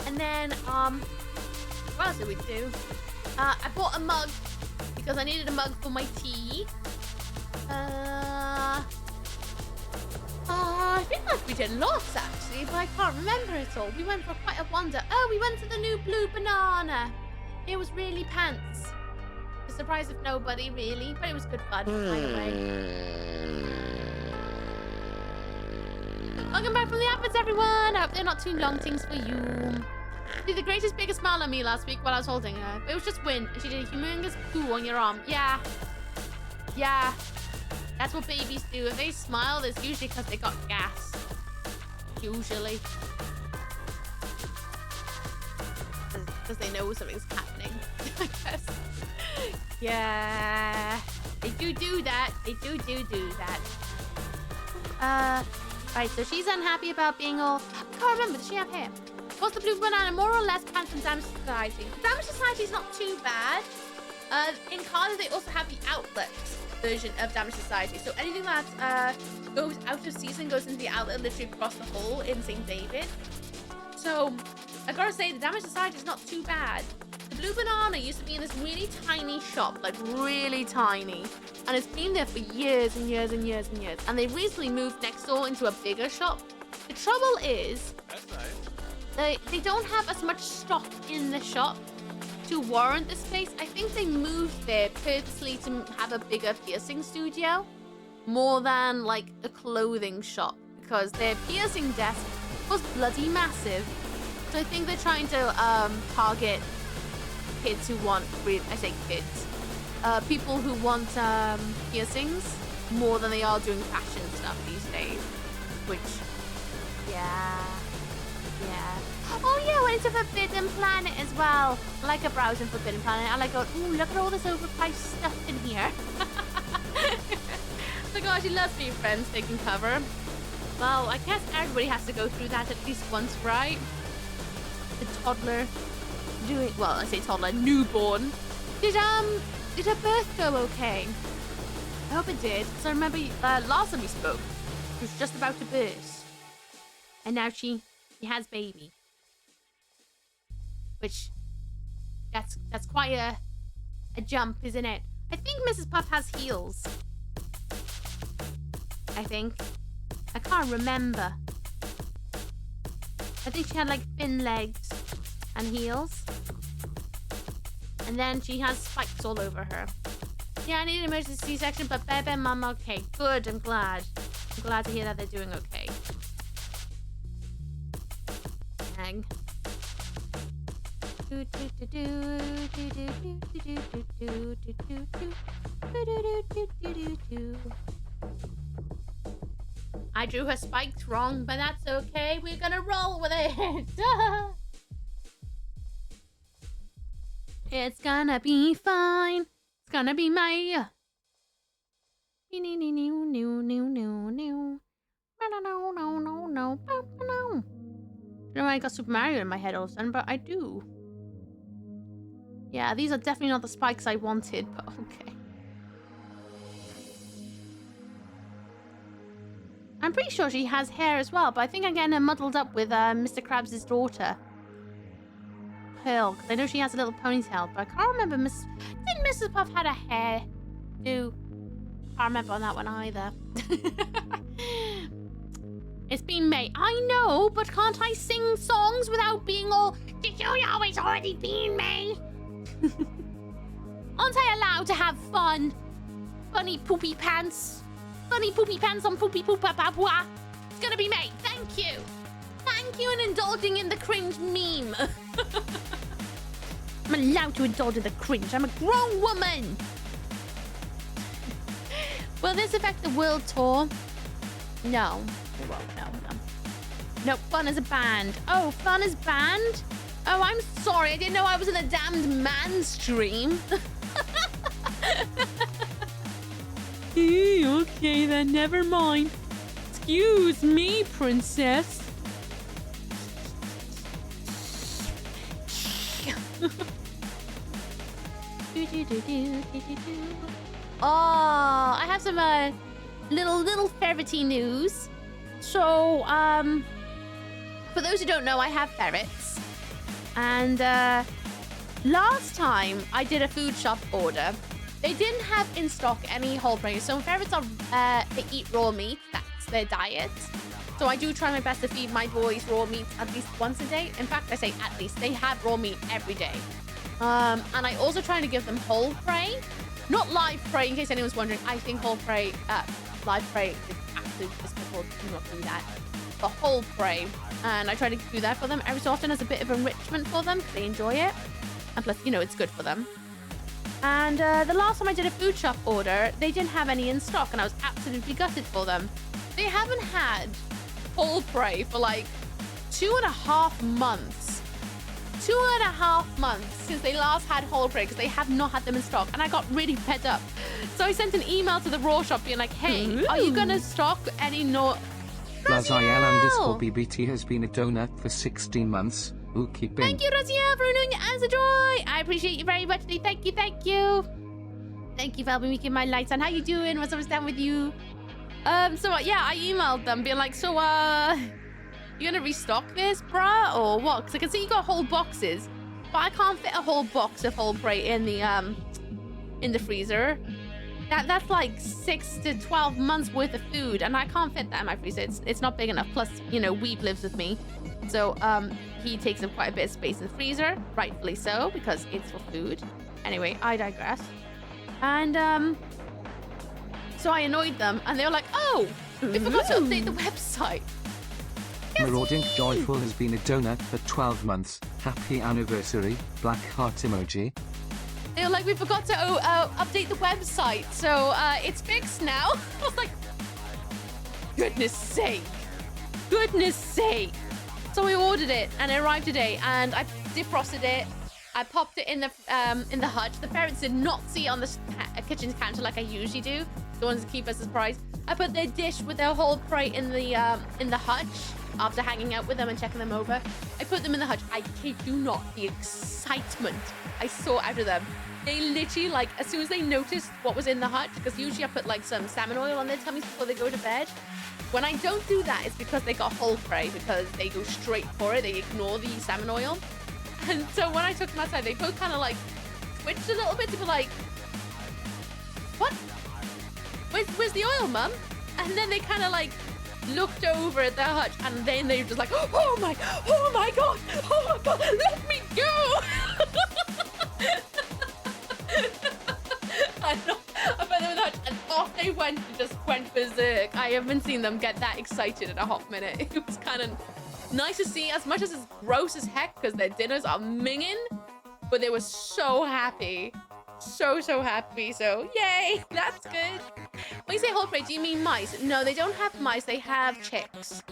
And then, what else did we do? I bought a mug because I needed a mug for my tea. I feel like we did lots actually, but I can't remember it all. We went for quite a wander. Oh, we went to the new Blue Banana. It was really pants. A surprise of nobody really, but it was good fun either way. Welcome back from the adverts, everyone. I hope they're not too long things for you. She did the greatest, biggest smile on me last week while I was holding her. It was just wind, and she did a humongous poo on your arm. Yeah. Yeah. That's what babies do. If they smile, it's usually because they got gas. Usually. Because they know something's happening, I guess. Yeah. They do that. They do that. Right, so she's unhappy about being all... I can't remember, does she have hair? Was the Blue Banana more or less pants from Damage Society? Damage Society is not too bad. In Cardiff, they also have the outlet version of Damage Society. So anything that goes out of season goes into the outlet literally across the hall in St. David. So I gotta say, the Damage Society is not too bad. The Blue Banana used to be in this really tiny shop, like really tiny. And it's been there for years and years and years and years. And they recently moved next door into a bigger shop. The trouble is... That's nice. They don't have as much stock in the shop to warrant the space. I think they moved there purposely to have a bigger piercing studio more than like a clothing shop because their piercing desk was bloody massive. So I think they're trying to target kids who want, I say kids, people who want piercings more than they are doing fashion stuff these days. Which, yeah. Oh yeah, I went into Forbidden Planet as well. I like a browse in Forbidden Planet. I like going, ooh, look at all this overpriced stuff in here. Oh gosh, she loves being friends taking cover. Well, I guess everybody has to go through that at least once, right? The toddler doing, well, I say toddler, newborn. Did her birth go okay? I hope it did. So I remember last time we spoke, she was just about to burst. And now she has baby. Which, that's quite a jump, isn't it? I think Mrs. Puff has heels. I think. I can't remember. I think she had like thin legs and heels. And then she has spikes all over her. Yeah, I need an emergency C-section, but Bebe and Mum okay. Good, I'm glad. I'm glad to hear that they're doing okay. Dang. I drew her spikes wrong, but that's okay. We're gonna roll with it. It's gonna be fine. It's gonna be my. I don't know why I got Super Mario in my head all of a sudden, but I do. Yeah, these are definitely not the spikes I wanted, but okay. I'm pretty sure she has hair as well, but I think I'm getting her muddled up with Mr. Krabs' daughter. Pearl, because I know she has a little ponytail, but I can't remember didn't Mrs. Puff had a hair do? Can't remember on that one either. It's been May. I know, but can't I sing songs without being all, did you know it's already been May? Aren't I allowed to have fun? Funny poopy pants. Funny poopy pants on poopy poopa papua. It's gonna be May. Thank you. Thank you and indulging in the cringe meme. I'm allowed to indulge in the cringe. I'm a grown woman. Will this affect the world tour? No. It won't. No, Fun is a band. Oh, Fun is banned? Oh, I'm sorry. I didn't know I was in a damned man stream. Okay, then never mind. Excuse me, princess. I have some little ferrety news. So, for those who don't know, I have ferrets. And last time I did a food shop order, they didn't have in stock any whole prey. So ferrets are they eat raw meat. That's their diet. So I do try my best to feed my boys raw meat at least once a day. In fact, I say at least. They have raw meat every day. And I also try to give them whole prey. Not live prey, in case anyone's wondering. I think whole prey, live prey is absolutely despicable. Do not do that. But whole prey. And I try to do that for them every so often as a bit of enrichment for them, because they enjoy it. And plus, you know, it's good for them. And the last time I did a food shop order, they didn't have any in stock, and I was absolutely gutted for them. They haven't had whole prey for like 2.5 months. 2.5 months since they last had whole prey, because they have not had them in stock, and I got really fed up. So I sent an email to the raw shop being like, hey, are you gonna stock any Raziel_BBT has been a donut for 16 months. Ooky bin. Thank you, Raziel, for renewing your answer joy. I appreciate you very much. Thank you, thank you. Thank you for helping me keep my lights on. How you doing? What's up with you? So yeah, I emailed them being like, so you gonna restock this, bruh, or what? Because I can see you got whole boxes, but I can't fit a whole box of whole prey in the freezer. That's like 6 to 12 months worth of food, and I can't fit that in my freezer. It's not big enough. Plus, you know, Weeb lives with me, so he takes up quite a bit of space in the freezer, rightfully so, because it's for food. Anyway, I digress. And so I annoyed them, and they were like, "Oh, we forgot to update the website." Marauding Joyful has been a donut for 12 months. Happy anniversary. Black heart emoji. They were like, we forgot to update the website, so it's fixed now. I was like, goodness sake. Goodness sake. So we ordered it, and it arrived today, and I defrosted it. I popped it in the hutch. The ferrets did not see it on the kitchen counter like I usually do. The ones that keep us surprised. I put their dish with their whole prey in the hutch after hanging out with them and checking them over. I put them in the hutch. I kid you not, the excitement I saw out of them. They literally, like, as soon as they noticed what was in the hutch, because usually I put like some salmon oil on their tummies before they go to bed. When I don't do that, it's because they got whole prey, because they go straight for it. They ignore the salmon oil. And so when I took them outside, they both kind of like twitched a little bit to be like, what? Where's the oil, Mum? And then they kind of like looked over at their hutch, and then they were just like, oh my god, let me go. I put them in the hutch, and off they went and just went berserk. I haven't seen them get that excited in a hot minute. It was kind of nice to see, as much as it's gross as heck because their dinners are minging, but they were so happy. So happy. So yay, that's good. When you say whole prey, do you mean mice? No, they don't have mice, they have chicks.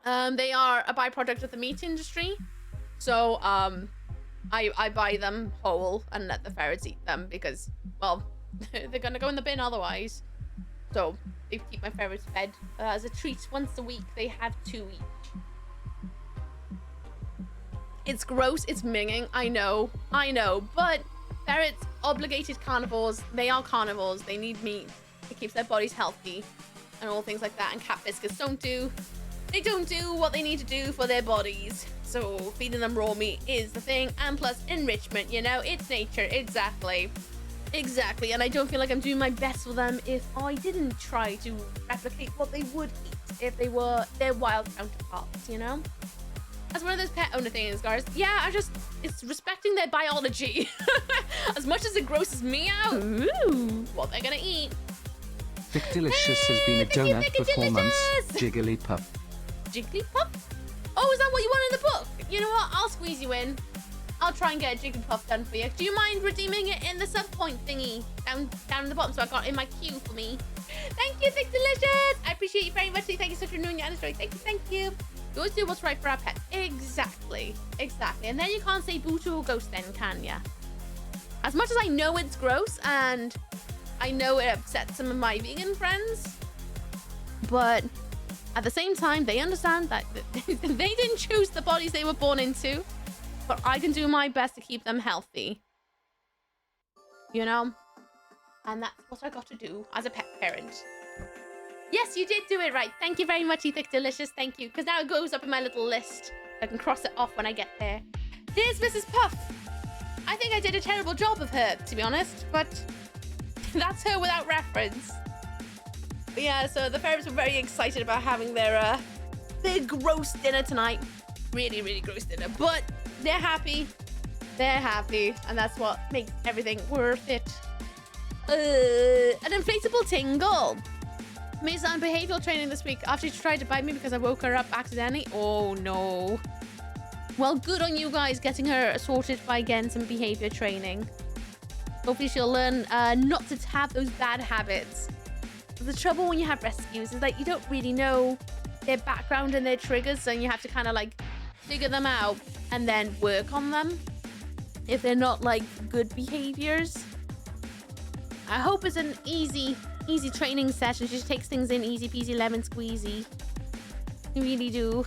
They are a byproduct of the meat industry. So I buy them whole and let the ferrets eat them because, well, they're gonna go in the bin otherwise. So they keep my ferrets fed as a treat once a week. They have 2 each. It's gross, it's minging, I know, but ferrets, obligated carnivores, they are carnivores, they need meat, it keeps their bodies healthy, and all things like that, and cat biscuits don't do what they need to do for their bodies, so feeding them raw meat is the thing, and plus enrichment, you know, it's nature, exactly, and I don't feel like I'm doing my best for them if I didn't try to replicate what they would eat if they were their wild counterparts, you know? As one of those pet owner things, guys. Yeah, it's respecting their biology. As much as it grosses me out, what they're gonna eat. Thick Delicious has been a donut for 4 months. Jigglypuff. Jigglypuff? Oh, is that what you want in the book? You know what? I'll squeeze you in. I'll try and get a Jigglypuff done for you. Do you mind redeeming it in the sub point thingy down in the bottom so I got it in my queue for me? Thank you, Thick Delicious. I appreciate you very much. Thank you so much for renewing your anniversary. Thank you. We always do what's right for our pet. Exactly. And then you can't say boo to a ghost then, can ya? As much as I know it's gross and I know it upsets some of my vegan friends, but at the same time, they understand that they didn't choose the bodies they were born into, but I can do my best to keep them healthy. You know? And that's what I got to do as a pet parent. Yes, you did do it right. Thank you very much, Ethic Delicious. Thank you. Because now it goes up in my little list. I can cross it off when I get there. There's Mrs. Puff. I think I did a terrible job of her, to be honest. But that's her without reference. But yeah, so the ferrets were very excited about having their gross dinner tonight. Really, really gross dinner. But they're happy. They're happy. And that's what makes everything worth it. An inflatable tingle. May's on behavioral training this week after she tried to bite me because I woke her up accidentally. Oh no. Well, good on you guys getting her sorted by getting some behavior training. Hopefully she'll learn not to have those bad habits. The trouble when you have rescues is that you don't really know their background and their triggers, and you have to kind of like figure them out and then work on them if they're not like good behaviors. I hope it's an easy training session. She just takes things in easy peasy lemon squeezy. You really do.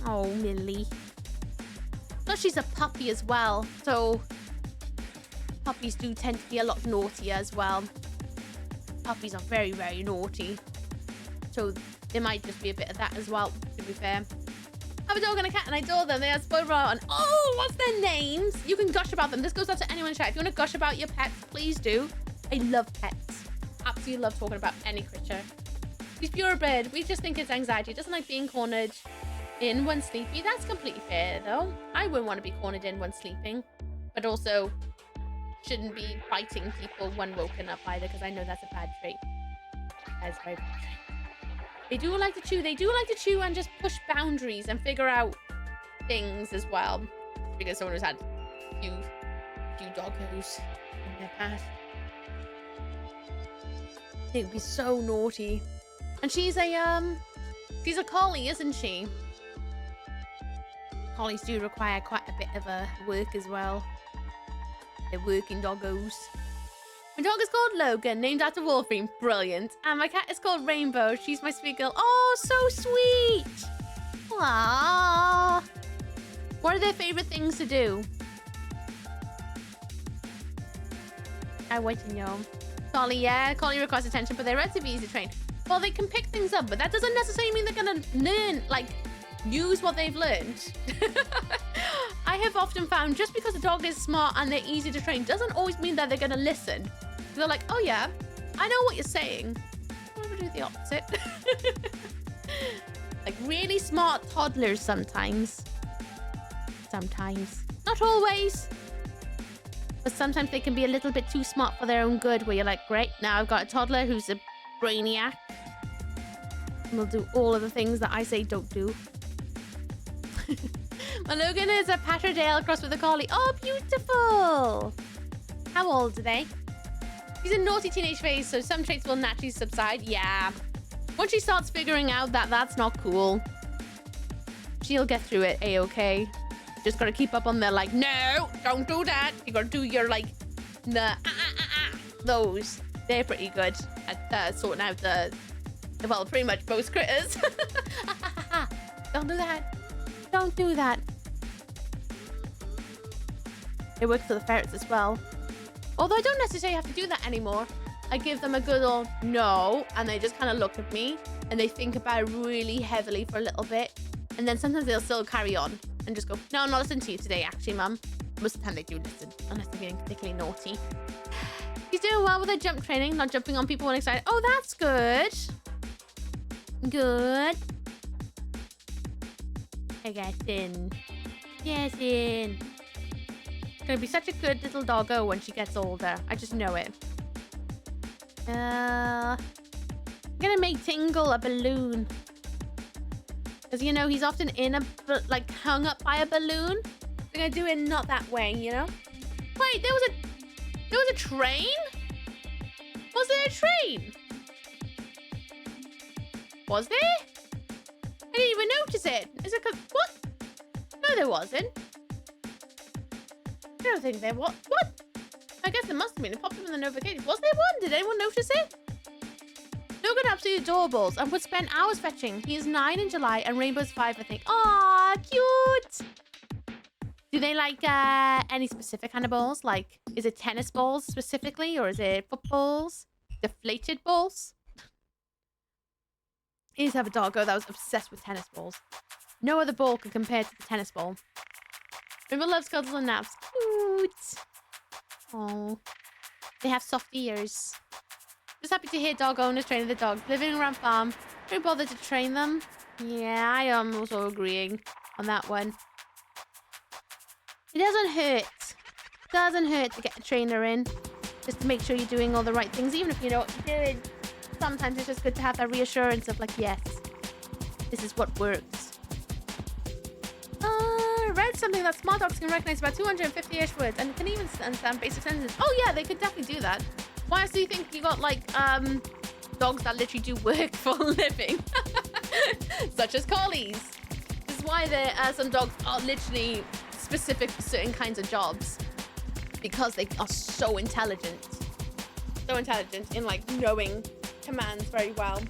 Oh, Millie. Plus she's a puppy as well, so puppies do tend to be a lot naughtier as well. Puppies are very, very naughty. So there might just be a bit of that as well, to be fair. I have a dog and a cat and I adore them. They are spoiled rotten. Oh, what's their names? You can gush about them. This goes out to anyone in chat. If you want to gush about your pets, please do. I love pets. Absolutely love talking about any creature. She's purebred. We just think it's anxiety. Doesn't like being cornered in when sleepy. That's completely fair though. I wouldn't want to be cornered in when sleeping. But also shouldn't be biting people when woken up either, because I know that's a bad trait. That's a very bad trait. They do like to chew. They do like to chew and just push boundaries and figure out things as well. Because someone who's had a few doggos in their past. They would be so naughty. And she's a collie, isn't she? Collies do require quite a bit of work as well. They're working doggos. My dog is called Logan, named after Wolverine. Brilliant. And my cat is called Rainbow. She's my sweet girl. Oh, so sweet. Aww. What are their favorite things to do? I want to know. Collie, yeah. Collie requires attention, but they're relatively easy to train. Well, they can pick things up, but that doesn't necessarily mean they're going to learn, like, use what they've learned. I have often found just because a dog is smart and they're easy to train doesn't always mean that they're going to listen. They're like, oh yeah, I know what you're saying. What if we do the opposite? Like really smart toddlers sometimes. Sometimes. Not always. But sometimes they can be a little bit too smart for their own good, where you're like, great, now I've got a toddler who's a brainiac. And will do all of the things that I say don't do. My Logan is a Patterdale crossed with a collie. Oh, beautiful. How old are they? She's in naughty teenage phase, so some traits will naturally subside. Yeah. Once she starts figuring out that that's not cool, she'll get through it A-okay. Just gotta keep up on the like, no, don't do that. You gotta do your like, those. They're pretty good at sorting out well, pretty much most critters. Don't do that. Don't do that. It works for the ferrets as well. Although I don't necessarily have to do that anymore. I give them a good old no, and they just kind of look at me, and they think about it really heavily for a little bit. And then sometimes they'll still carry on and just go, no, I'm not listening to you today, actually, Mum. Most of the time they do listen, unless they're being particularly naughty. He's doing well with her jump training, not jumping on people when excited. Oh, that's good. Good. I got in. Yes, in. Gonna be such a good little doggo when she gets older. I just know it. I'm gonna make Tingle a balloon. Because, you know, he's often like, hung up by a balloon. I'm gonna do it not that way, you know? Wait, there was a train? Was there a train? Was there? I didn't even notice it. Is it what? No, there wasn't. I don't think there was. What? I guess there must have been. It popped up in the notification. Was there one? Did anyone notice it? Logan absolutely adorables and would spend hours fetching. He is 9 in July and Rainbow's 5, I think. Aw, cute. Do they like any specific kind of balls? Like, is it tennis balls specifically, or is it footballs? Deflated balls? I used to have a doggo that was obsessed with tennis balls. No other ball could compare to the tennis ball. Rainbow loves cuddles and naps. Cute. Oh, they have soft ears. Just happy to hear dog owners training the dog. Living around farm. Don't bother to train them. Yeah, I am also agreeing on that one. It doesn't hurt. Doesn't hurt to get a trainer in. Just to make sure you're doing all the right things, even if you know what you're doing. Sometimes it's just good to have that reassurance of like, yes, this is what works. I read something that small dogs can recognize about 250-ish words and can even understand basic sentences. Oh yeah, they could definitely do that. Why else do you think you got like dogs that literally do work for a living? Such as collies. This is why there are some dogs are literally specific for certain kinds of jobs. Because they are so intelligent. So intelligent in like knowing commands very well.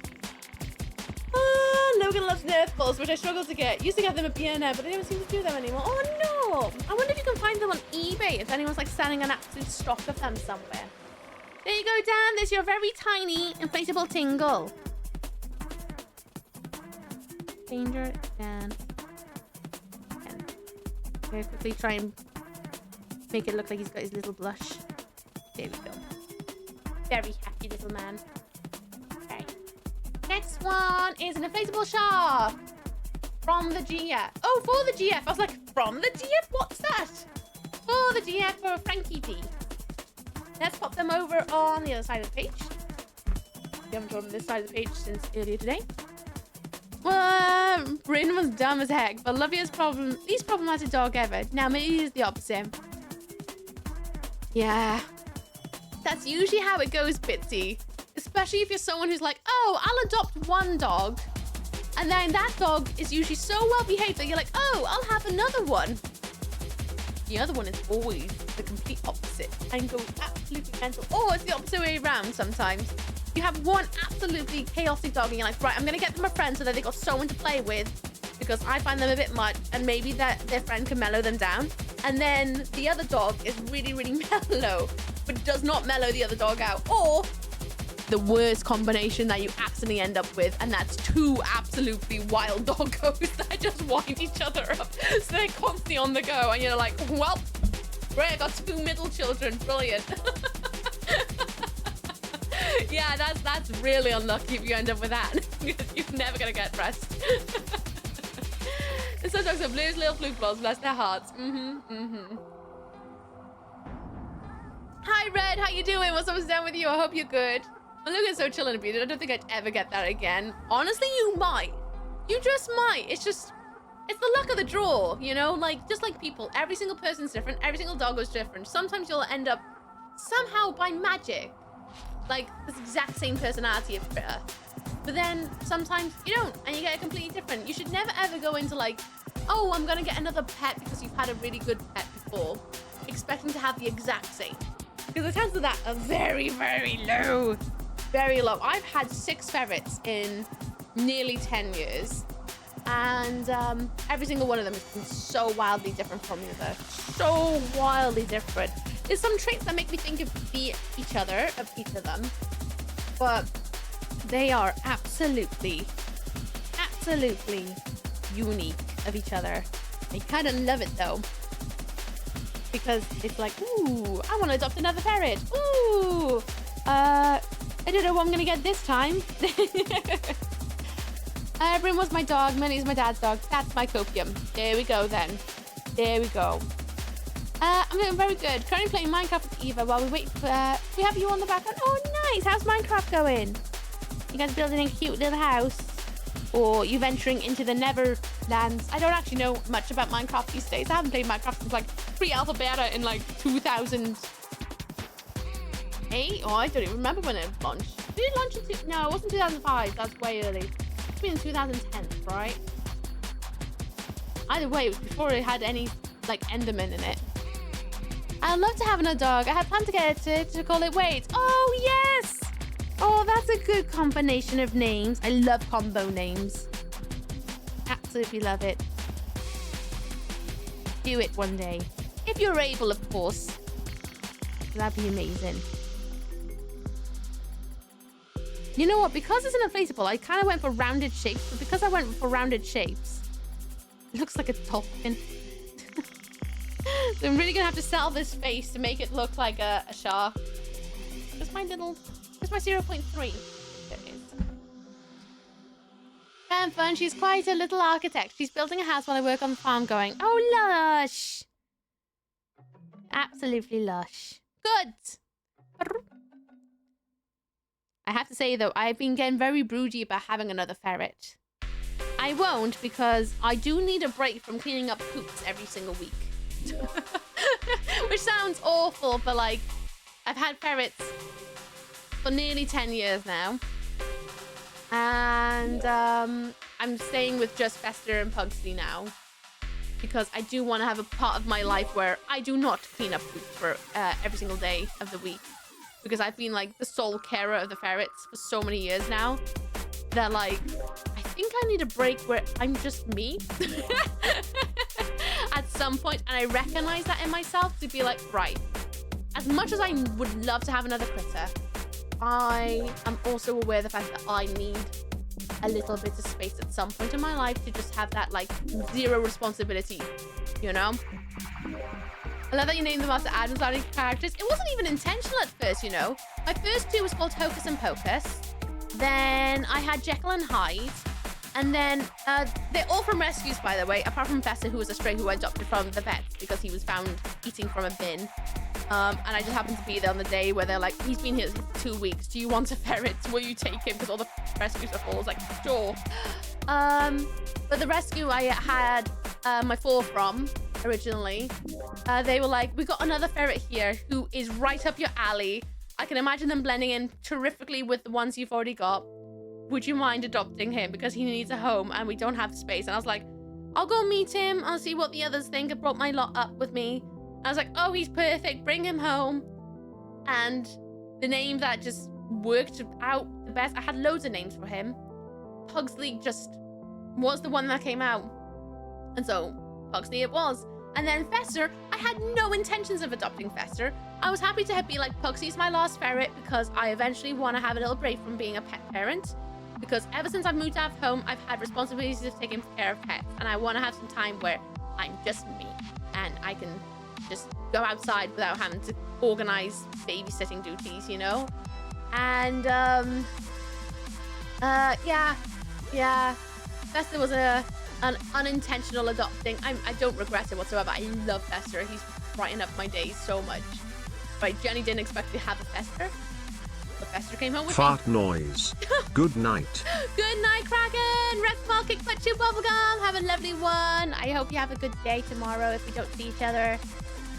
Logan loves Nerf balls, which I struggle to get. Used to get them at B&M, but they don't seem to do them anymore. Oh no! I wonder if you can find them on eBay, if anyone's like selling an absolute stock of them somewhere. There you go, Dan. There's your very tiny inflatable tingle. Danger, Dan. Very quickly try and make it look like he's got his little blush. There we go. Very happy little man. Okay. Next one is an inflatable shark. From the GF. Oh, for the GF. I was like, from the GF? What's that? For the GF for Frankie D. Let's pop them over on the other side of the page. We haven't drawn on this side of the page since earlier today. Bryn was dumb as heck, but least problematic dog ever. Now maybe it's the opposite. Yeah. That's usually how it goes, Bitsy. Especially if you're someone who's like, oh, I'll adopt one dog. And then that dog is usually so well behaved that you're like, oh, I'll have another one. The other one is always the complete opposite and goes absolutely mental. Or it's the opposite way around sometimes. You have one absolutely chaotic dog and you're like, right, I'm going to get them a friend so that they got someone to play with because I find them a bit much and maybe their friend can mellow them down. And then the other dog is really, really mellow, but does not mellow the other dog out. Or the worst combination that you accidentally end up with, and that's two absolutely wild doggos that just wind each other up. So they're constantly on the go and you're like, well, great, I got two middle children, brilliant. Yeah, that's really unlucky if you end up with that. You're never gonna get rest. The sun dogs are blues, little fluke balls, bless their hearts. Hi Red, how you doing? What's up down with you? I hope you're good. I'm looking so chill and beautiful. I don't think I'd ever get that again. Honestly, you might. You just might. It's the luck of the draw, you know? Like, just like people, every single person's different. Every single dog is different. Sometimes you'll end up somehow by magic, like this exact same personality of critter. But then sometimes you don't, and you get a completely different. You should never ever go into like, oh, I'm gonna get another pet because you've had a really good pet before, expecting to have the exact same. Because the chances of that are very, very low. Very low. I've had 6 ferrets in nearly 10 years. And every single one of them has been so wildly different from the other. So wildly different. There's some traits that make me think of each of them. But they are absolutely unique of each other. I kind of love it though. Because it's like, ooh, I want to adopt another ferret. Ooh, I don't know what I'm going to get this time. Bryn was my dog. Minnie's my dad's dog. That's my copium. There we go then. There we go. I'm doing very good. Currently playing Minecraft with Eva while we wait for... we have you on the background. Oh, nice. How's Minecraft going? You guys building a cute little house? Or you venturing into the Neverlands? I don't actually know much about Minecraft these days. I haven't played Minecraft since like pre-alpha beta in like 2008. Oh, I don't even remember when it launched. Did it launch in... no, it wasn't 2005. That's way early. It's been in 2010, right? Either way, it was before it had any like Enderman in it. I'd love to have another dog. I had planned to get it to call it Wait. Oh, yes! Oh, that's a good combination of names. I love combo names. Absolutely love it. do it one day. If you're able, of course. That'd be amazing. You know what? Because it's an inflatable, I kind of went for rounded shapes. But because I went for rounded shapes, it looks like a dolphin. So I'm really going to have to sell this face to make it look like a shark. Where's my 0.3? There it is. And fun. She's quite a little architect. She's building a house while I work on the farm going, oh, lush. Absolutely lush. Good. I have to say, though, I've been getting very broody about having another ferret. I won't because I do need a break from cleaning up poops every single week. Which sounds awful, but like, I've had ferrets for nearly 10 years now. And I'm staying with just Fester and Pugsley now. Because I do want to have a part of my life where I do not clean up poops for every single day of the week. Because I've been like the sole carer of the ferrets for so many years now that like I think I need a break where I'm just me at some point, and I recognize that in myself to be like, right, as much as I would love to have another critter, I am also aware of the fact that I need a little bit of space at some point in my life to just have that like zero responsibility, you know? I love that you named them after Adam's Family characters. It wasn't even intentional at first, you know. My first two was called Hocus and Pocus. Then I had Jekyll and Hyde. And then they're all from rescues, by the way, apart from Fester, who was a stray who I adopted from the vet because he was found eating from a bin. And I just happened to be there on the day where they're like, he's been here 2 weeks. Do you want a ferret? Will you take him? Because all the rescues are full. I was like, sure. But the rescue I had my 4 from originally, they were like, we got another ferret here who is right up your alley. I can imagine them blending in terrifically with the ones you've already got. Would you mind adopting him? Because he needs a home and we don't have space. And I was like, I'll go meet him. I'll see what the others think. I brought my lot up with me. I was like, oh, he's perfect. Bring him home. And the name that just worked out the best, I had loads of names for him. Pugsley just was the one that came out. And so Pugsley it was. And then Fester, I had no intentions of adopting Fester. I was happy to be like, Pugsley's my last ferret because I eventually want to have a little break from being a pet parent. Because ever since I've moved out of home, I've had responsibilities of taking care of pets. And I want to have some time where I'm just me. And I can just go outside without having to organize babysitting duties, you know? And, yeah. Fester was an unintentional adopting. I don't regret it whatsoever. I love Fester. He's brightened up my days so much. Right, Jenny didn't expect to have a Fester. But Fester came home with Fart me. noise. Good night. Good night, Kraken. Red Small Kick Butt Chew Bubblegum. Have a lovely one. I hope you have a good day tomorrow if we don't see each other.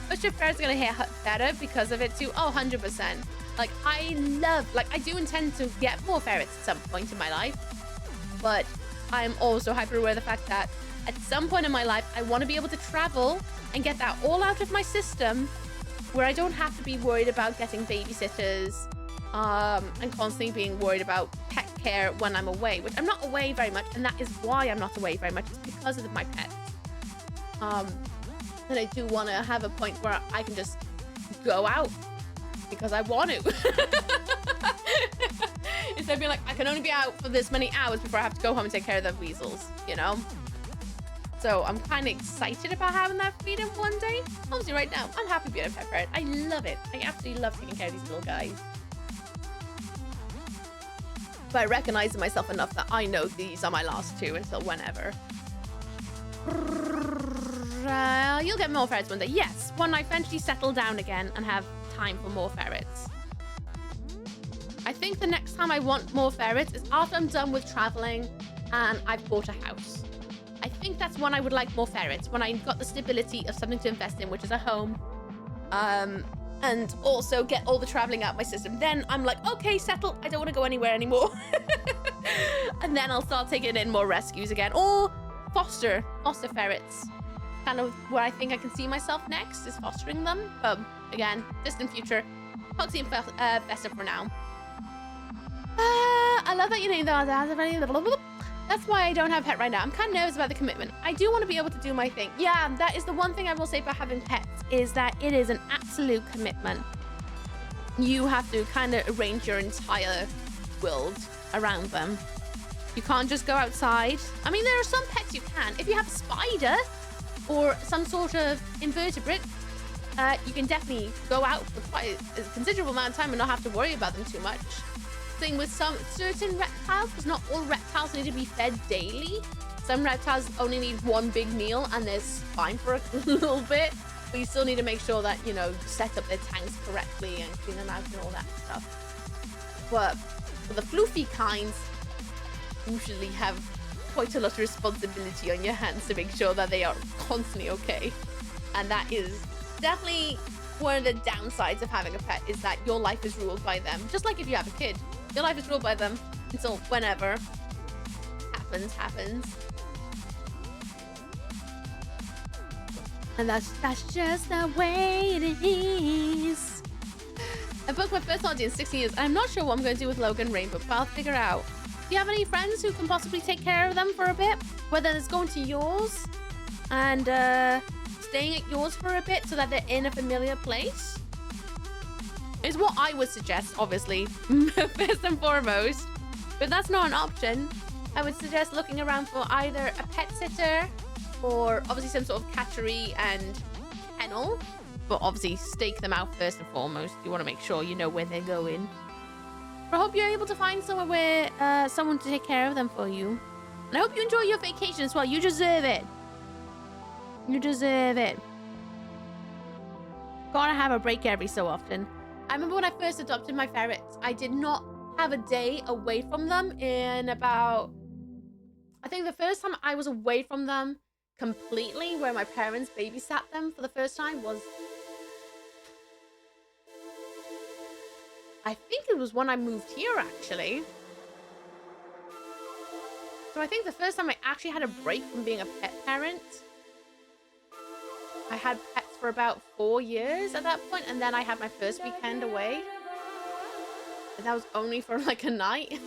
But your ferret's gonna hit better because of it too. Oh, 100%. Like, I do intend to get more ferrets at some point in my life. But I'm also hyper aware of the fact that at some point in my life, I want to be able to travel and get that all out of my system where I don't have to be worried about getting babysitters and constantly being worried about pet care when I'm away, which I'm not away very much, and that is why I'm not away very much. It's because of my pets. And I do want to have a point where I can just go out because I want to. Instead of being like, I can only be out for this many hours before I have to go home and take care of the weasels, you know? So I'm kind of excited about having that freedom one day. Obviously right now, I'm happy being a pet parent. I love it. I absolutely love taking care of these little guys. But I recognize in myself enough that I know these are my last 2 until whenever. You'll get more ferrets one day. Yes, when I eventually settle down again and have time for more ferrets. I think the next time I want more ferrets is after I'm done with traveling and I've bought a house. I think that's when I would like more ferrets, when I've got the stability of something to invest in, which is a home. And also get all the traveling out of my system. Then I'm like, okay, settle. I don't want to go anywhere anymore. And then I'll start taking in more rescues again. Or foster ferrets. Kind of where I think I can see myself next is fostering them. Again, distant future. Pugsy and Fester for now. I love that you named them. that's why I don't have a pet right now. I'm kind of nervous about the commitment. I do want to be able to do my thing. Yeah, that is the one thing I will say about having pets, is that it is an absolute commitment. You have to kind of arrange your entire world around them. You can't just go outside. I mean, there are some pets you can. If you have a spider or some sort of invertebrate, you can definitely go out for quite a considerable amount of time and not have to worry about them too much. Thing with some certain reptiles, because not all reptiles need to be fed daily. Some reptiles only need one big meal and they're fine for a little bit, but you still need to make sure that, you know, set up their tanks correctly and clean them out and all that stuff. But for the floofy kinds, you usually have quite a lot of responsibility on your hands to make sure that they are constantly okay. And that is definitely one of the downsides of having a pet, is that your life is ruled by them. Just like if you have a kid, your life is ruled by them until whenever happens. And that's just the way it is. I booked my first holiday in 16 years. I'm not sure what I'm going to do with Logan Rainbow, but I'll figure out. Do you have any friends who can possibly take care of them for a bit? Whether it's going to yours and staying at yours for a bit so that they're in a familiar place? Is what I would suggest, obviously, first and foremost. But if that's not an option, I would suggest looking around for either a pet sitter or obviously some sort of catchery and kennel. But obviously stake them out first and foremost. You want to make sure you know where they're going. But I hope you're able to find somewhere where someone to take care of them for you. And I hope you enjoy your vacation as well. You deserve it. You deserve it. Gotta have a break every so often. I remember when I first adopted my ferrets, I did not have a day away from them in about... I think the first time I was away from them completely, where my parents babysat them for the first time, was... I think it was when I moved here, actually. So I think the first time I actually had a break from being a pet parent, I had pets for about 4 years at that point, and then I had my first weekend away. And that was only for like a night.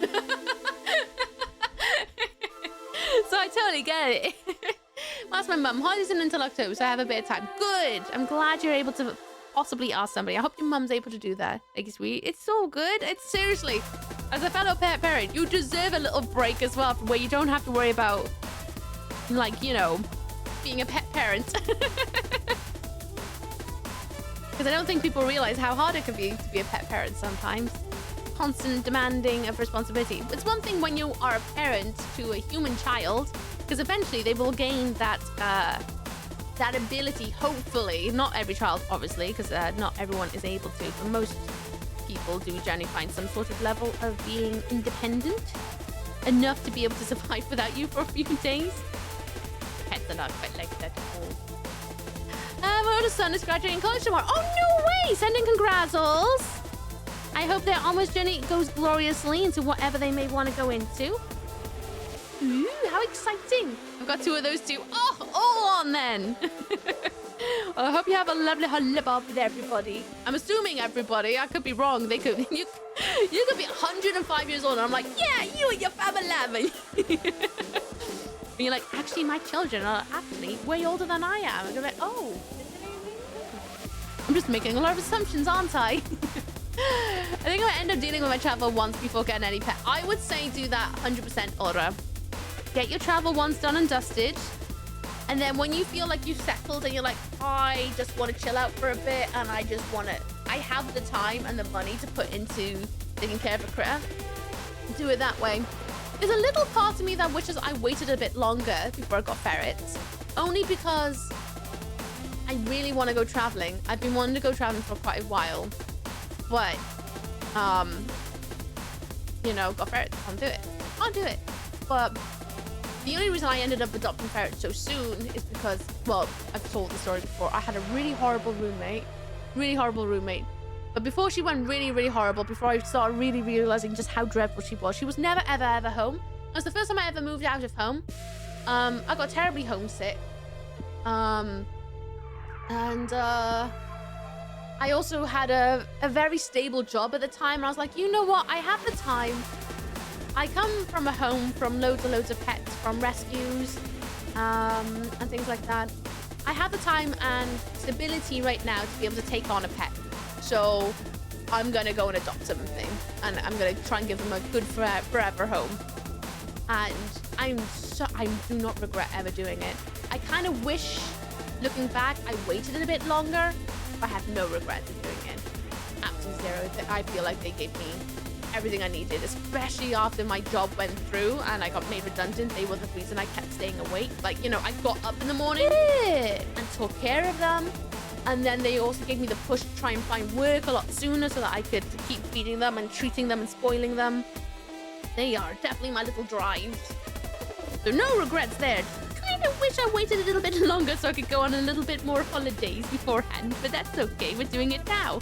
So I totally get it. Well, that's my mum. Holidays in until October, so I have a bit of time. Good. I'm glad you're able to possibly ask somebody. I hope your mum's able to do that. Like, sweet. It's so good. It's seriously, as a fellow pet parent, you deserve a little break as well, where you don't have to worry about, like, you know, being a pet parent. Because I don't think people realize how hard it can be to be a pet parent sometimes. Constant demanding of responsibility. It's one thing when you are a parent to a human child, because eventually they will gain that that ability, hopefully. Not every child, obviously, because not everyone is able to, but most people do generally find some sort of level of being independent enough to be able to survive without you for a few days. Pets are not quite like that at all. My older son is graduating college tomorrow. Oh, no way! Sending congratulations. I hope their onwards journey goes gloriously into whatever they may want to go into. Ooh, how exciting. I've got 2 of those too. Oh, all on then. Well, I hope you have a lovely holiday with everybody. I'm assuming everybody. I could be wrong. They could. You could be 105 years old, and I'm like, yeah, you and your family. And you're like, actually, my children are actually way older than I am. And you're like, oh. I'm just making a lot of assumptions, aren't I? I think I end up dealing with my travel once before getting any pet. I would say do that 100% Aura. Get your travel once done and dusted. And then when you feel like you've settled and you're like, I just want to chill out for a bit and I just want to, I have the time and the money to put into taking care of a critter, do it that way. There's a little part of me that wishes I waited a bit longer before I got ferrets. Only because I really want to go traveling. I've been wanting to go traveling for quite a while. But, you know, got ferrets. Can't do it. Can't do it. But the only reason I ended up adopting ferrets so soon is because, well, I've told the story before. I had a really horrible roommate. Really horrible roommate. But before she went really, really horrible, before I started really realizing just how dreadful she was never, ever, ever home. It was the first time I ever moved out of home. I got terribly homesick. I also had a very stable job at the time. And I was like, you know what? I have the time I come from a home from loads and loads of pets, from rescues and things like that. I have the time and stability right now to be able to take on a pet. So I'm going to go and adopt something. And I'm going to try and give them a good forever home. And I do not regret ever doing it. I kind of wish, looking back, I waited a bit longer. But I have no regrets of doing it. Absolutely zero. I feel like they gave me everything I needed, especially after my job went through and I got made redundant. They were the reason I kept staying awake. Like, you know, I got up in the morning and took care of them. And then they also gave me the push to try and find work a lot sooner so that I could keep feeding them and treating them and spoiling them. They are definitely my little drives. So no regrets there. Kind of wish I waited a little bit longer so I could go on a little bit more holidays beforehand, but that's okay. We're doing it now.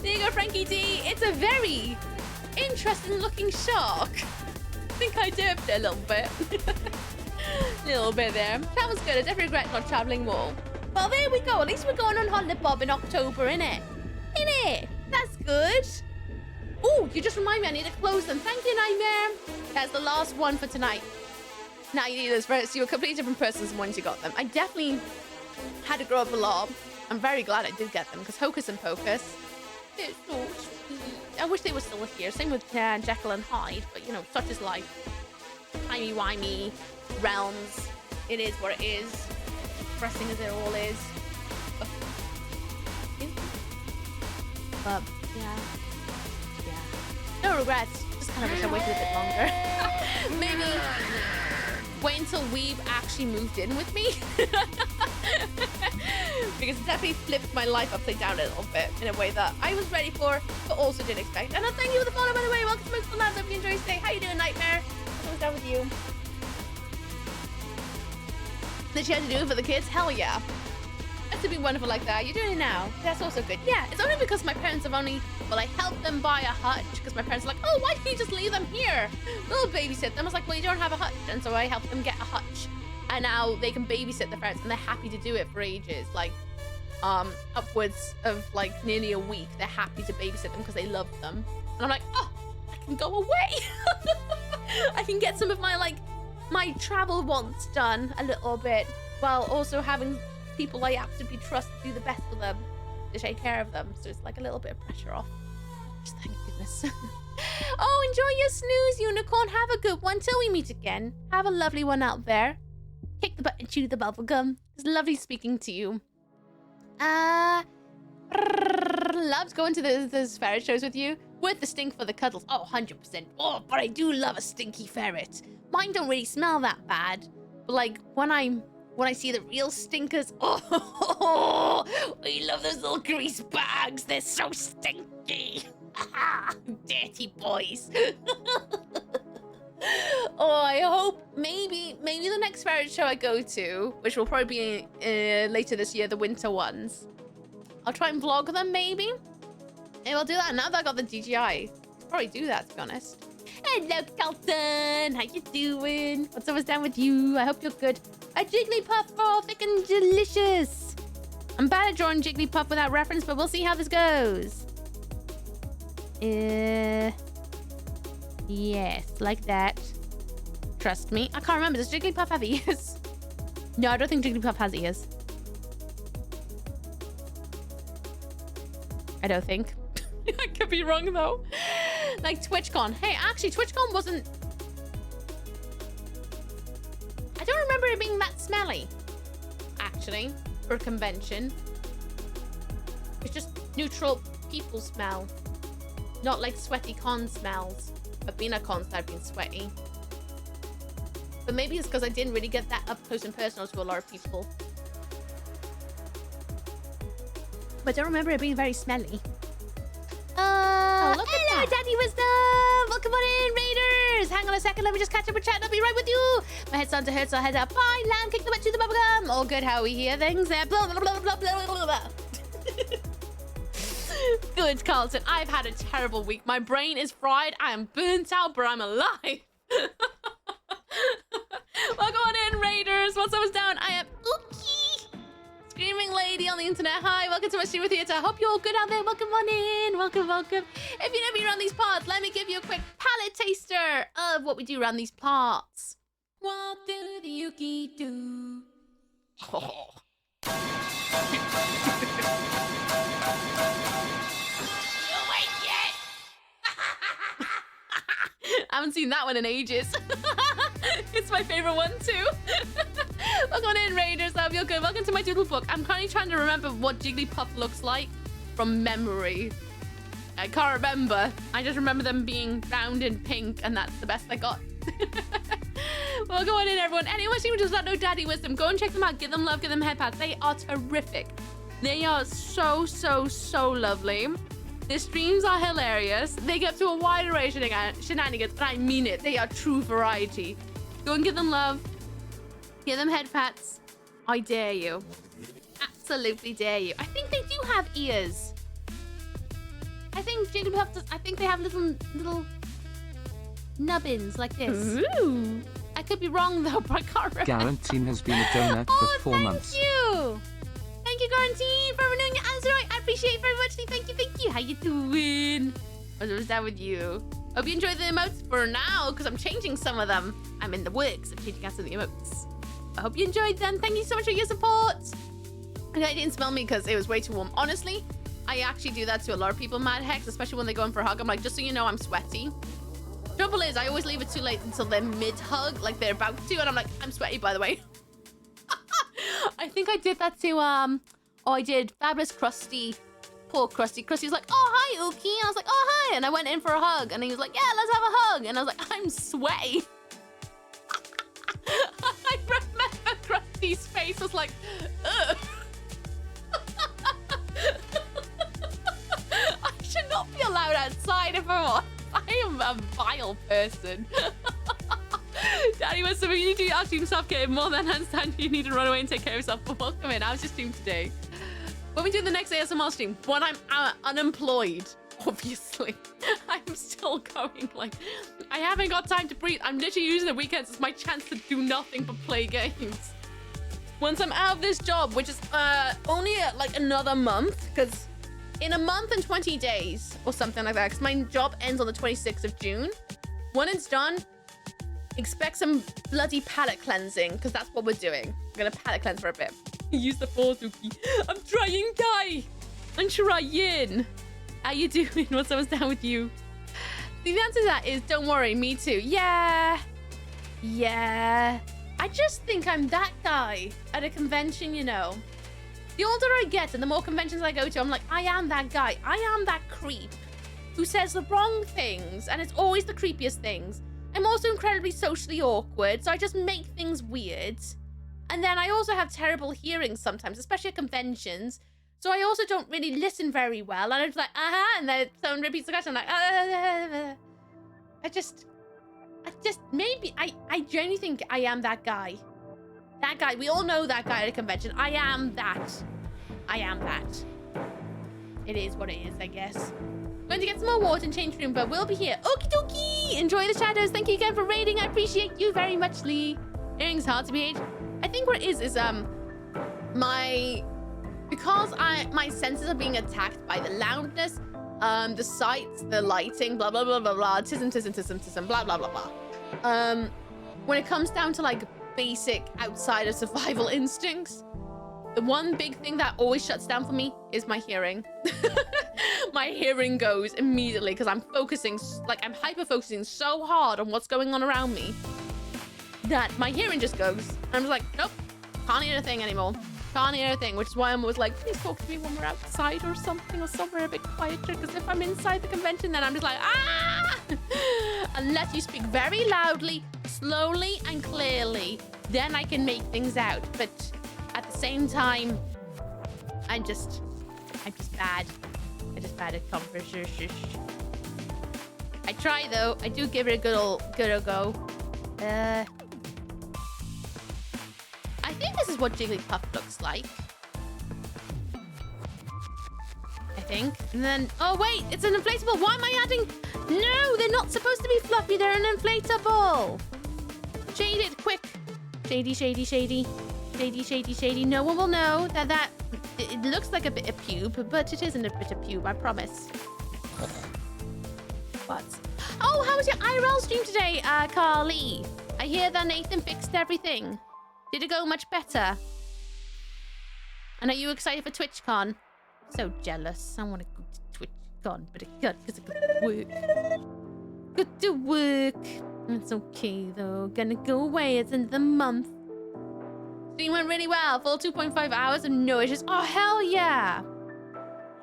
There you go, Frankie D. It's a very interesting looking shark. I think I derped it a little bit. A little bit there. That was good. I definitely regret not traveling more. Well, there we go. At least we're going on holiday, Bob, in October, innit? Innit? That's good. Oh, you just remind me I need to close them. Thank you, Nightmare. That's the last one for tonight. Now you need those first. You were completely different persons once you got them. I definitely had to grow up a lot. I'm very glad I did get them because Hocus and Pocus. They're so sweet. I wish they were still here. Same with Jekyll and Hyde, but you know, such is life. Timey-wimey realms. It is what it is. Depressing as it all is. But yeah. No regrets. Just kind of wish I waited a bit longer. Maybe wait until Weeb actually moved in with me. Because it definitely flipped my life upside down a little bit in a way that I was ready for, but also didn't expect. And thank you for the follow, by the way. Welcome to Multiple Labs. Hope you enjoy today. How you doing, Nightmare? What's down with you? Did you have to do it for the kids? Hell yeah. That's to be wonderful like that. You're doing it now. That's also good. Yeah, it's only because my parents have only... Well, I helped them buy a hutch because my parents are like, oh, why didn't you just leave them here? We'll babysit them. I was like, well, you don't have a hutch. And so I helped them get a hutch. And now they can babysit the ferrets and they're happy to do it for ages. Like, upwards of like nearly a week. They're happy to babysit them because they love them. And I'm like, oh, I can go away. I can get some of my like my travel wants done a little bit while also having people I absolutely trust to do the best for them, to take care of them. So it's like a little bit of pressure off. Just thank goodness. Oh, enjoy your snooze, unicorn. Have a good one till we meet again. Have a lovely one out there. Kick the butt and chew the bubble gum. It's lovely speaking to you. Loves going to the ferret shows with you. Worth the stink for the cuddles. Oh, 100%. Oh, but I do love a stinky ferret. Mine don't really smell that bad. But like when I see the real stinkers, oh, I love those little grease bags. They're so stinky. Dirty boys. Oh, I hope maybe the next ferret show I go to, which will probably be later this year, the winter ones. I'll try and vlog them maybe. And I'll do that now that I got the DJI. I'll probably do that, to be honest. Hello, Carlton. How you doing? What's always down with you? I hope you're good. A Jigglypuff for thick and delicious. I'm bad at drawing Jigglypuff without reference, but we'll see how this goes. Yes, like that. Trust me. I can't remember. Does Jigglypuff have ears? No, I don't think Jigglypuff has ears. I don't think. I could be wrong though. Like TwitchCon. Hey, actually TwitchCon wasn't... I don't remember it being that smelly. Actually, for a convention. It's just neutral people smell. Not like sweaty con smells. I've been at cons that have been sweaty. But maybe it's because I didn't really get that up close and personal to a lot of people. But I don't remember it being very smelly. Hello, Daddy Wisdom! Welcome on in, Raiders! Hang on a second, let me just catch up with chat. I'll be right with you. My head's starting to hurt, so I'll head up. Bye, lamb, kick the butt, chew the bubblegum. All good, how we hear things there. Blah, blah, blah, blah, blah, blah, blah. Good, Carlton. I've had a terrible week. My brain is fried. I am burnt out, but I'm alive. Welcome on in, Raiders. What's up, down? I am Ooky. Scream gaming lady on the internet. Hi, welcome to my stream with Theatre. Hope you're all good out there. Welcome on in. Welcome, welcome. If you know me around these parts, let me give you a quick palette taster of what we do around these parts. What do the Ooky do? Oh. I haven't seen that one in ages. It's my favorite one too. Welcome on in, Raiders. I hope you're good. Welcome to my doodle book. I'm currently trying to remember what Jigglypuff looks like from memory. I can't remember. I just remember them being round and pink, and that's the best I got. Welcome on in, everyone. Anyone who does not know Daddy Wisdom, go and check them out. Give them love, give them head pats. They are terrific. They are so lovely. Their streams are hilarious. They get to a wide array of shenanigans, but I mean it. They are true variety. Go and give them love. Give them head pats. I dare you. Absolutely dare you. I think they do have ears. I think Jigglypuff does. I think they have little nubbins like this. Ooh. I could be wrong though, but I can't remember. Guarantine has been a donut for 4 months. Thank you. Thank you, Guarantine, for renewing your answer. I appreciate it very much. Thank you. How you doing? What was that with you? Hope you enjoy the emotes for now, because I'm changing some of them. I'm in the works of changing out some of the emotes. I hope you enjoyed them. Thank you so much for your support. And I didn't smell me because it was way too warm. Honestly, I actually do that to a lot of people, Mad Hex, especially when they go in for a hug. I'm like, just so you know, I'm sweaty. Trouble is, I always leave it too late until they're mid-hug, like they're about to, and I'm like, I'm sweaty, by the way. I think I did that to, I did Fabulous Krusty. Poor Krusty. Krusty was like, oh, hi, Ooky. I was like, oh, hi. And I went in for a hug, and he was like, yeah, let's have a hug. And I was like, I'm sweaty. I remember Krusty's face was like, ugh. I should not be allowed outside if I'm on. I am a vile person. Daddy was something you need to actually self-care more than handstand. You need to run away and take care of yourself. But welcome in. How's your stream today? When we do the next ASMR stream, when I'm unemployed, obviously, I'm still going. Like, I haven't got time to breathe. I'm literally using the weekends as my chance to do nothing but play games. Once I'm out of this job, which is only like another month, because in a month and 20 days or something like that, because my job ends on the 26th of June. When it's done, expect some bloody palate cleansing, because that's what we're doing. We're gonna palate cleanse for a bit. Use the force, Ooky. I'm trying, guy. I'm trying. How you doing? What's down with you? The answer to that is, don't worry, me too. Yeah. I just think I'm that guy at a convention, you know. The older I get and the more conventions I go to, I'm like, I am that guy. I am that creep who says the wrong things, and it's always the creepiest things. I'm also incredibly socially awkward, so I just make things weird. And then I also have terrible hearing sometimes, especially at conventions. So I also don't really listen very well. And I'm just like, and then someone repeats the question. I'm like, I genuinely think I am that guy. That guy. We all know that guy at a convention. I am that. It is what it is, I guess. Going to get some more water and change room, but we'll be here. Okie dokie. Enjoy the shadows. Thank you again for raiding. I appreciate you very much, Lee. Hearing's hard to behave. I think what it is because my senses are being attacked by the loudness, the sights, the lighting, blah blah blah blah blah, tism, blah blah blah blah. When it comes down to like basic outside of survival instincts, the one big thing that always shuts down for me is my hearing. My hearing goes immediately because I'm focusing, like I'm hyper focusing so hard on what's going on around me that my hearing just goes. I'm just like, nope, can't hear a thing anymore. Can't hear a thing, which is why I'm always like, please talk to me when we're outside or something, or somewhere a bit quieter, because if I'm inside the convention, then I'm just like, ah! Unless you speak very loudly, slowly, and clearly, then I can make things out. But at the same time, I'm just bad. I'm just bad at conversation. I try though. I do give it a good old go. I think this is what Jigglypuff looks like. I think. And then, oh wait, it's an inflatable. Why am I adding? No, they're not supposed to be fluffy. They're an inflatable. Shade it, quick. Shady. No one will know that It looks like a bit of pube, but it isn't a bit of pube, I promise. What? Oh, how was your IRL stream today, Carly? I hear that Nathan fixed everything. Did it go much better? And are you excited for TwitchCon? So jealous. I want to go to TwitchCon, but I can't because I got to work. Got to work. It's okay though. Gonna go away at the end of the month. Stream went really well. Full 2.5 hours and no issues. Oh, hell yeah.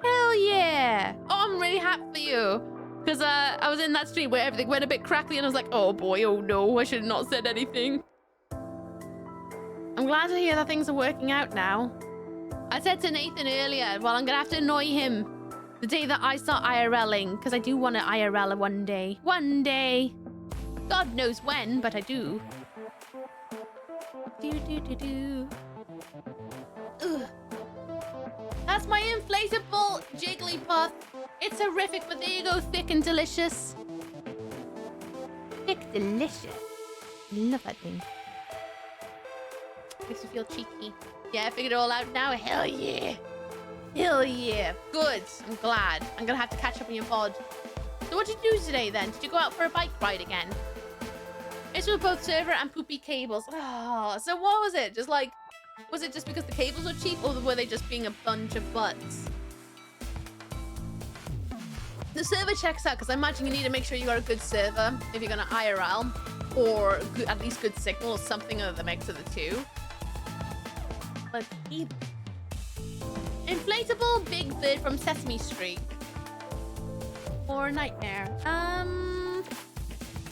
Hell yeah. Oh, I'm really happy for you. Because I was in that stream where everything went a bit crackly and I was like, oh boy, oh no, I should have not said anything. I'm glad to hear that things are working out now. I said to Nathan earlier, well, I'm going to have to annoy him the day that I start IRLing, because I do want to IRL one day. One day. God knows when, but I do. Ugh. That's my inflatable Jigglypuff. It's horrific, but there you go, thick and delicious. Thick, delicious. Love that thing. Makes me feel cheeky. Yeah, I figured it all out now. Hell yeah. Hell yeah. Good. I'm glad. I'm gonna have to catch up on your pod. So what did you do today then? Did you go out for a bike ride again? It's with both server and poopy cables. Oh, so what was it? Just like, was it just because the cables were cheap, or were they just being a bunch of butts? The server checks out, because I imagine you need to make sure you got a good server if you're gonna IRL, or good, at least good signal, or something of the mix of the two. But inflatable big bird from Sesame Street. Or Nightmare. I'm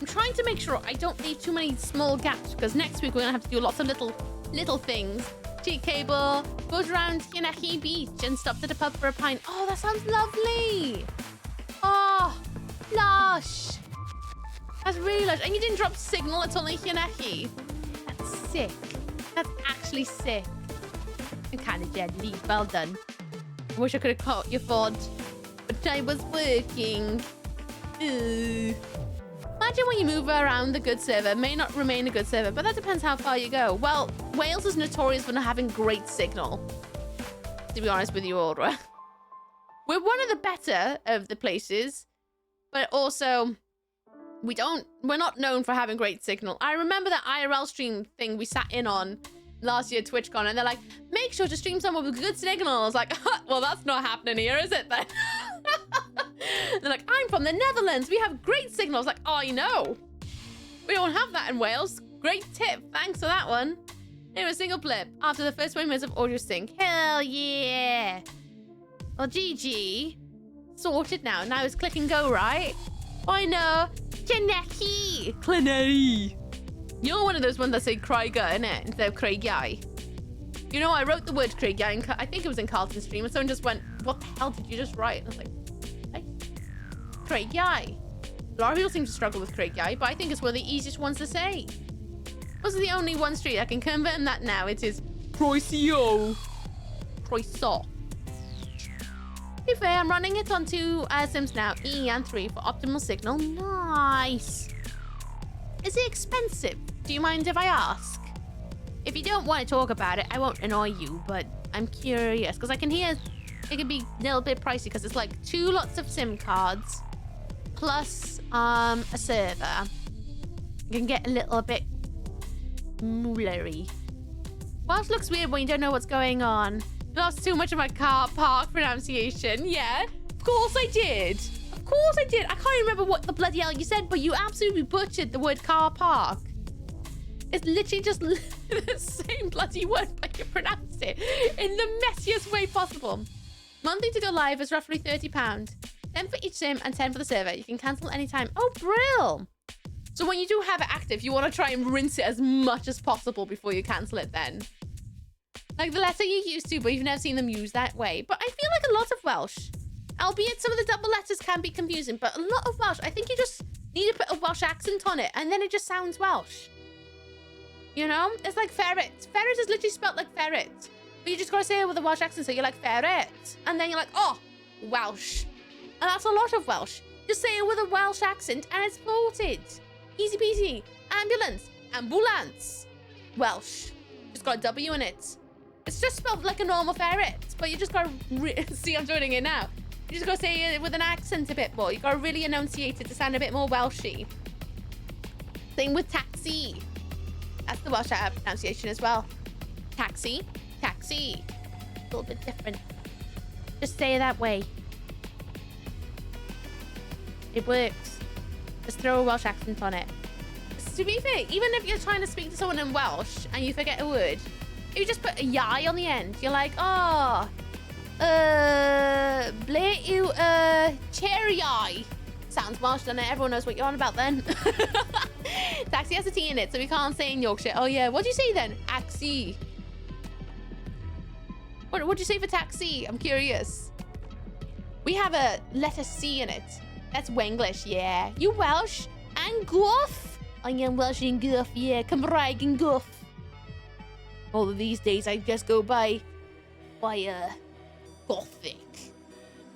trying to make sure I don't leave too many small gaps, because next week we're gonna have to do lots of little things. Cheat cable, goes around Yanaki Beach and stops at a pub for a pint. Oh, that sounds lovely. Oh, lush. That's really lush. And you didn't drop signal at all in Yanaki. That's sick. That's actually sick. I'm kind of jelly. Well done. I wish I could have caught your pod, but I was working. Ooh. Imagine when you move around the good server, may not remain a good server, but that depends how far you go. Well, Wales is notorious for not having great signal, to be honest with you, Audra. We're one of the better of the places, but also we're not known for having great signal. I remember that IRL stream thing we sat in on last year at TwitchCon, and they're like, make sure to stream somewhere with good signal. I was like, well, that's not happening here, is it then? They're like, I'm from the Netherlands. We have great signal. I was like, oh, I know. We don't have that in Wales. Great tip. Thanks for that one. Anyway, single blip. After the first 20 minutes of audio sync. Hell yeah. Well, GG. Sorted now. Now it's click and go, right? I know. Kaneki. Claneri. You're one of those ones that say Krieger, innit? Instead of Craigie. You know, I wrote the word Craigie. I think it was in Carlton's stream, and someone just went, what the hell did you just write? And I was like, hey, Craigie. A lot of people seem to struggle with Craigie, but I think it's one of the easiest ones to say. Those are the only one street I can confirm that now. It is Croicio. Croissant. To be fair, I'm running it on two Sims now, E and 3 for optimal signal. Nice. Is it expensive? Do you mind if I ask? If you don't want to talk about it, I won't annoy you, but I'm curious, because I can hear it can be a little bit pricey, because it's like 2 lots of SIM cards plus a server. You can get a little bit moolery. Welsh looks weird when you don't know what's going on. Lost too much of my car park pronunciation. Yeah, of course I did. Of course I did. I can't remember what the bloody hell you said, but you absolutely butchered the word car park. It's literally just the same bloody word, but you pronounced it in the messiest way possible. Monthly to go live is roughly £30. 10 for each sim and 10 for the server. You can cancel anytime. Oh, brill. So when you do have it active, you want to try and rinse it as much as possible before you cancel it then. Like the letter you used to, but you've never seen them used that way. But I feel like a lot of Welsh, albeit some of the double letters can be confusing, but a lot of Welsh, I think you just need to put a Welsh accent on it, and then it just sounds Welsh. You know? It's like ferret. Ferret is literally spelled like ferret. But you just gotta say it with a Welsh accent, so you're like ferret. And then you're like, oh, Welsh. And that's a lot of Welsh. Just say it with a Welsh accent, and it's sorted. Easy peasy. Ambulance. Ambulance. Welsh. Just got a W in it. It's just spelled like a normal ferret, but you just gotta see, I'm doing it now. You just gotta say it with an accent a bit more. You gotta really enunciate it to sound a bit more Welshy. Same with taxi. That's the Welsh pronunciation as well. Taxi, taxi. A little bit different. Just say it that way. It works. Just throw a Welsh accent on it. To be fair, even if you're trying to speak to someone in Welsh and you forget a word, if you just put a yai on the end, you're like, oh, ble yw cherry eye. Sounds Welsh, doesn't it? Everyone knows what you're on about then. Taxi has a T in it, so we can't say in Yorkshire. Oh yeah, what'd you say then? Axi. What'd you say for taxi? I'm curious. We have a letter C in it. That's Wenglish, yeah. You Welsh and Guff? I am Welsh and Guff, yeah. Cymraeg and Guff. Although these days I just go by Gothic.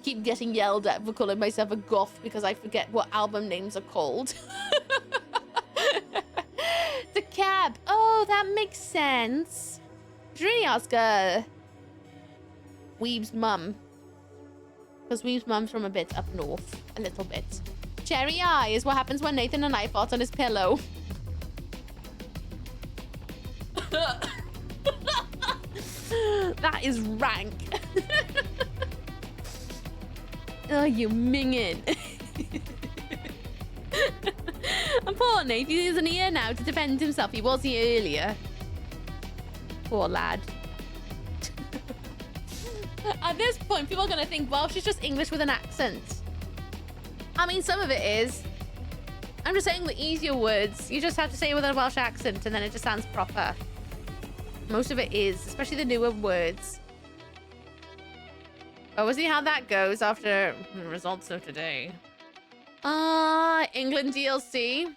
Keep getting yelled at for calling myself a goth because I forget what album names are called. The cab. Oh, that makes sense. Should really ask Weeb's mum. Because Weeb's mum's from a bit up north. A little bit. Cherry eye is what happens when Nathan and I fought on his pillow. That is rank. Oh, you mingin. And poor Nate, he isn't here now to defend himself. He was here earlier. Poor lad. At this point, people are going to think Welsh is just English with an accent. I mean, some of it is. I'm just saying the easier words. You just have to say it with a Welsh accent and then it just sounds proper. Most of it is, especially the newer words. But we'll see how that goes after the results of today. England DLC.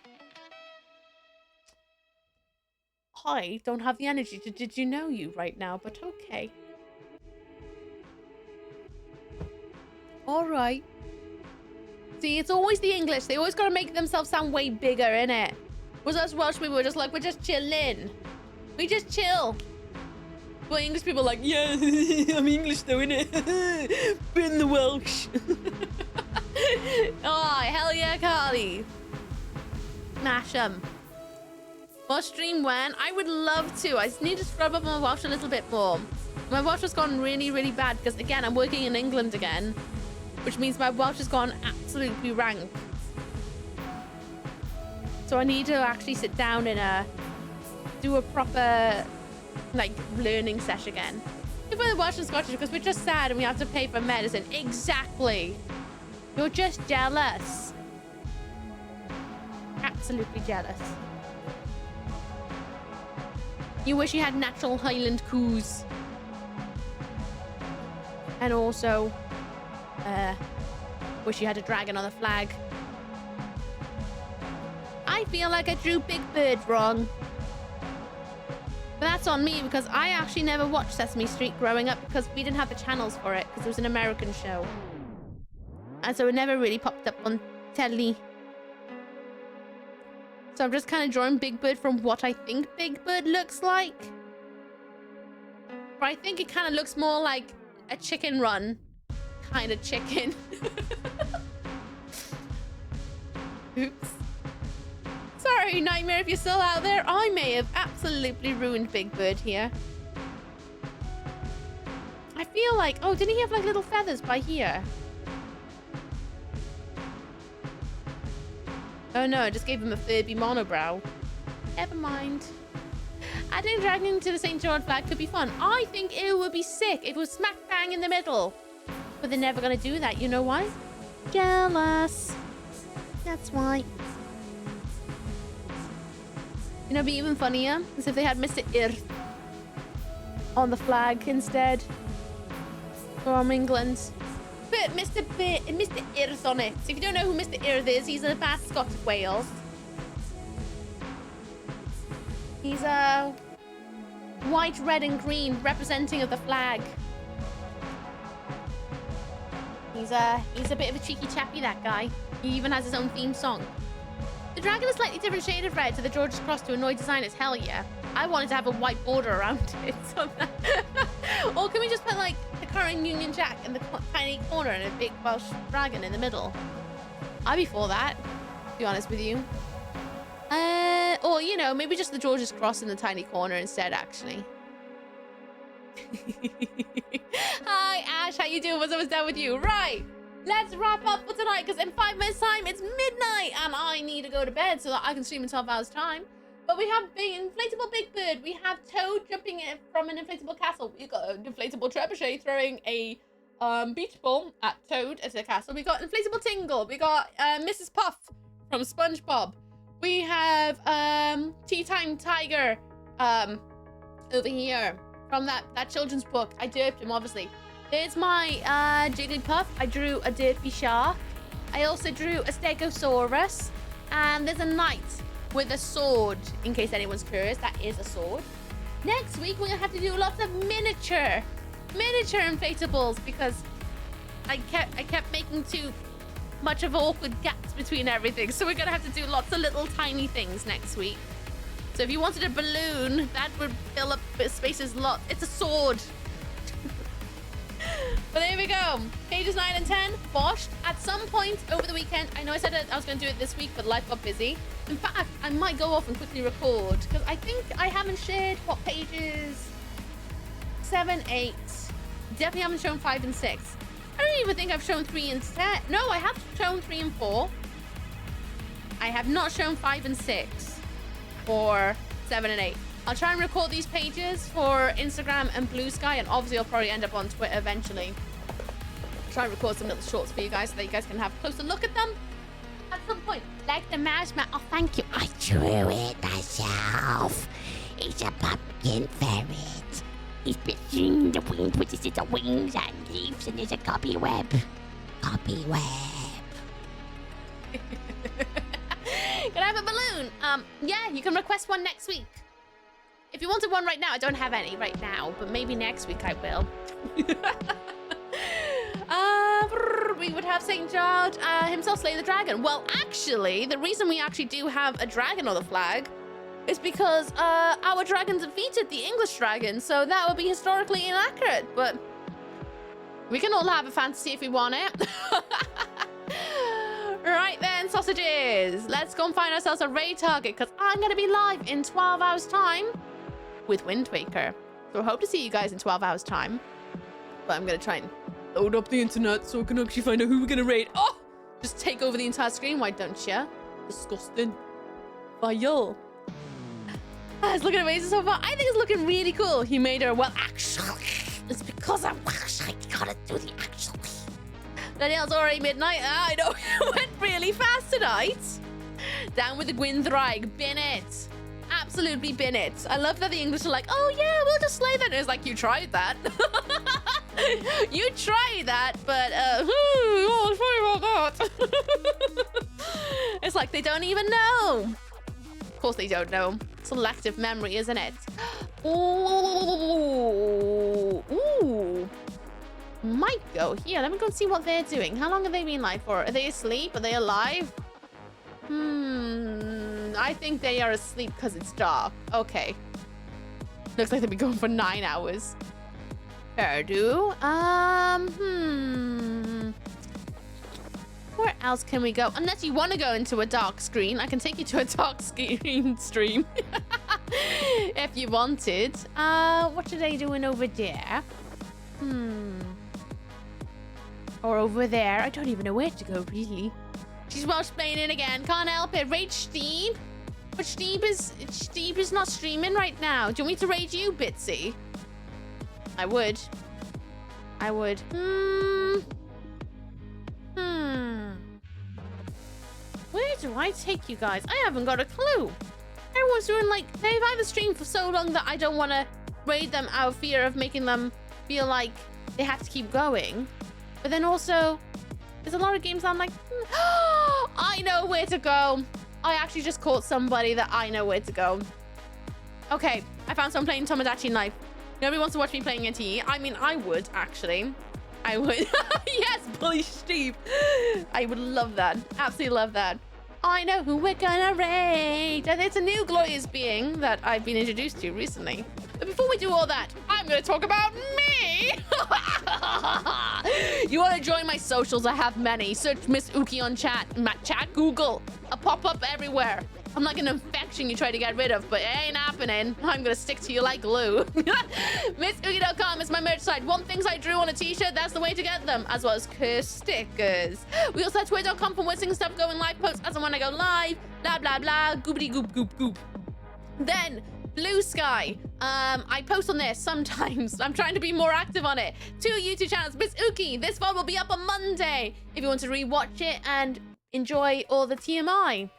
I don't have the energy to did you know you right now, but okay. Alright. See, it's always the English. They always gotta make themselves sound way bigger, innit? Was us Welsh people were just like, we're just chilling. We just chill. Well, English people are like, yeah, I'm English though, innit? Been the Welsh. Oh, hell yeah, Carly. Smash 'em. What stream when? I would love to. I just need to scrub up my Welsh a little bit more. My Welsh has gone really, really bad because, again, I'm working in England again, which means my Welsh has gone absolutely rank. So I need to actually sit down and do a proper, like, learning session again. If we're Welsh and Scottish because we're just sad and we have to pay for medicine. Exactly. You're just jealous. Absolutely jealous. You wish you had natural Highland coos. And also, wish you had a dragon on the flag. I feel like I drew Big Bird wrong. But that's on me because I actually never watched Sesame Street growing up because we didn't have the channels for it because it was an American show. And so it never really popped up on telly. So I'm just kind of drawing Big Bird from what I think Big Bird looks like. But I think it kind of looks more like a chicken run kind of chicken. Oops. Sorry, Nightmare, if you're still out there. I may have absolutely ruined Big Bird here. I feel like... Oh, didn't he have like little feathers by here? Oh no, I just gave him a Furby monobrow. Never mind. Adding a dragon to the St. George flag could be fun. I think it would be sick if it was smack bang in the middle. But they're never going to do that. You know why? Jealous. That's why. You know, it'd be even funnier is if they had Mr. Earth on the flag instead. From England. But Mr. Earth on it. So if you don't know who Mr. Earth is, he's a mascot of Wales. He's a white, red, and green representing of the flag. He's a bit of a cheeky chappy, that guy. He even has his own theme song. The dragon is slightly different shade of red to the George's Cross to annoy designers. Hell yeah. I wanted to have a white border around it. So that... Or can we just put like the current Union Jack in the tiny corner and a big Welsh dragon in the middle? I'd be for that, to be honest with you. Or, you know, maybe just the George's Cross in the tiny corner instead, actually. Hi, Ash. How you doing? What's up? What's down with you? Right. Let's wrap up for tonight, because in 5 minutes' time, it's midnight, and I need to go to bed so that I can stream in 12 hours' time. But we have inflatable Big Bird. We have Toad jumping in from an inflatable castle. We got an inflatable Trebuchet throwing a beach ball at Toad at the castle. We got inflatable Tingle. We got Mrs. Puff from SpongeBob. We have Tea Time Tiger over here from that children's book. I derped him, obviously. There's my Jigglypuff. I drew a derpy shark. I also drew a Stegosaurus. And there's a knight with a sword, in case anyone's curious. That is a sword. Next week, we're gonna have to do lots of miniature inflatables, because I kept making too much of awkward gaps between everything. So we're gonna have to do lots of little tiny things next week. So if you wanted a balloon, that would fill up spaces a lot. It's a sword. But there we go. Pages 9 and 10, washed. At some point over the weekend, I know I said I was going to do it this week, but life got busy. In fact, I might go off and quickly record, because I think I haven't shared what pages 7, 8. Definitely haven't shown 5 and 6. I don't even think I've shown 3 and 10. No, I have shown 3 and 4. I have not shown 5 and 6 or 7 and 8. I'll try and record these pages for Instagram and Bluesky, and obviously I'll probably end up on Twitter eventually. Try and record some little shorts for you guys so that you guys can have a closer look at them at some point. Like the marshmallow. Oh, thank you. I drew it myself. It's a pumpkin ferret. He's missing the wings, which is the wings and leaves, and there's a cobweb. Cobweb. Can I have a balloon? Yeah, you can request one next week. If you wanted one right now, I don't have any right now, but maybe next week I will. We would have St. George himself slay the dragon. Well, actually, the reason we actually do have a dragon on the flag is because our dragon defeated the English dragon, so that would be historically inaccurate, but we can all have a fantasy if we want it. Right then, sausages. Let's go and find ourselves a raid target, because I'm going to be live in 12 hours' time with Wind Waker. So I hope to see you guys in 12 hours' time. But I'm going to try and load up the internet so I can actually find out who we're going to raid. Oh! Just take over the entire screen, why don't you? Disgusting. Vile. It's looking amazing so far. I think it's looking really cool. He made her, well, actually, it's because I'm actually gotta do the actually. Danielle's already midnight. I know, it went really fast tonight. Down with the Gwynthraig. Bin it. Absolutely bin it. I love that the English are like, oh yeah, we'll just slay that. It's like, you tried that. You tried that, but oh, sorry about that. It's like they don't even know. Of course they don't know. Selective memory, isn't it? Ooh. Ooh. Might go here. Let me go and see what they're doing. How long have they been live for? Are they asleep? Are they alive? I think they are asleep because it's dark. Okay. Looks like they've been going for 9 hours. Purdue. Where else can we go? Unless you want to go into a dark screen. I can take you to a dark screen stream. If you wanted. What are they doing over there? Or over there. I don't even know where to go, really. She's Welsh playing in again. Can't help it. Raid Steve. But Steve is not streaming right now. Do you want me to raid you, Bitsy? I would. I would. Where do I take you guys? I haven't got a clue. Everyone's doing like, they've either streamed for so long that I don't want to raid them out of fear of making them feel like they have to keep going. But then also, there's a lot of games I'm like, I know where to go. I actually just caught somebody that I know where to go. Okay, I found someone playing Tomodachi Life. Nobody wants to watch me playing NTE. I mean, I would, actually. I would. Yes, bully Steve. I would love that. Absolutely love that. I know who we're gonna raid. And it's a new glorious being that I've been introduced to recently. But before we do all that, I'm gonna talk about me. You wanna join my socials? I have many. Search Miss Ooky on chat, Google. I'll pop up everywhere. I'm like an infection you try to get rid of, but it ain't happening. I'm gonna stick to you like glue. missooky.com is my merch site. Want things I drew on a t-shirt? That's the way to get them, as well as curse stickers. We also have twitter.com for when stuff going live, posts as and when I go live, blah blah blah, goopity goop goop goop. Then Bluesky. I post on there sometimes. I'm trying to be more active on it. 2 YouTube channels. Miss Ooky. This one will be up on Monday if you want to rewatch it and enjoy all the TMI.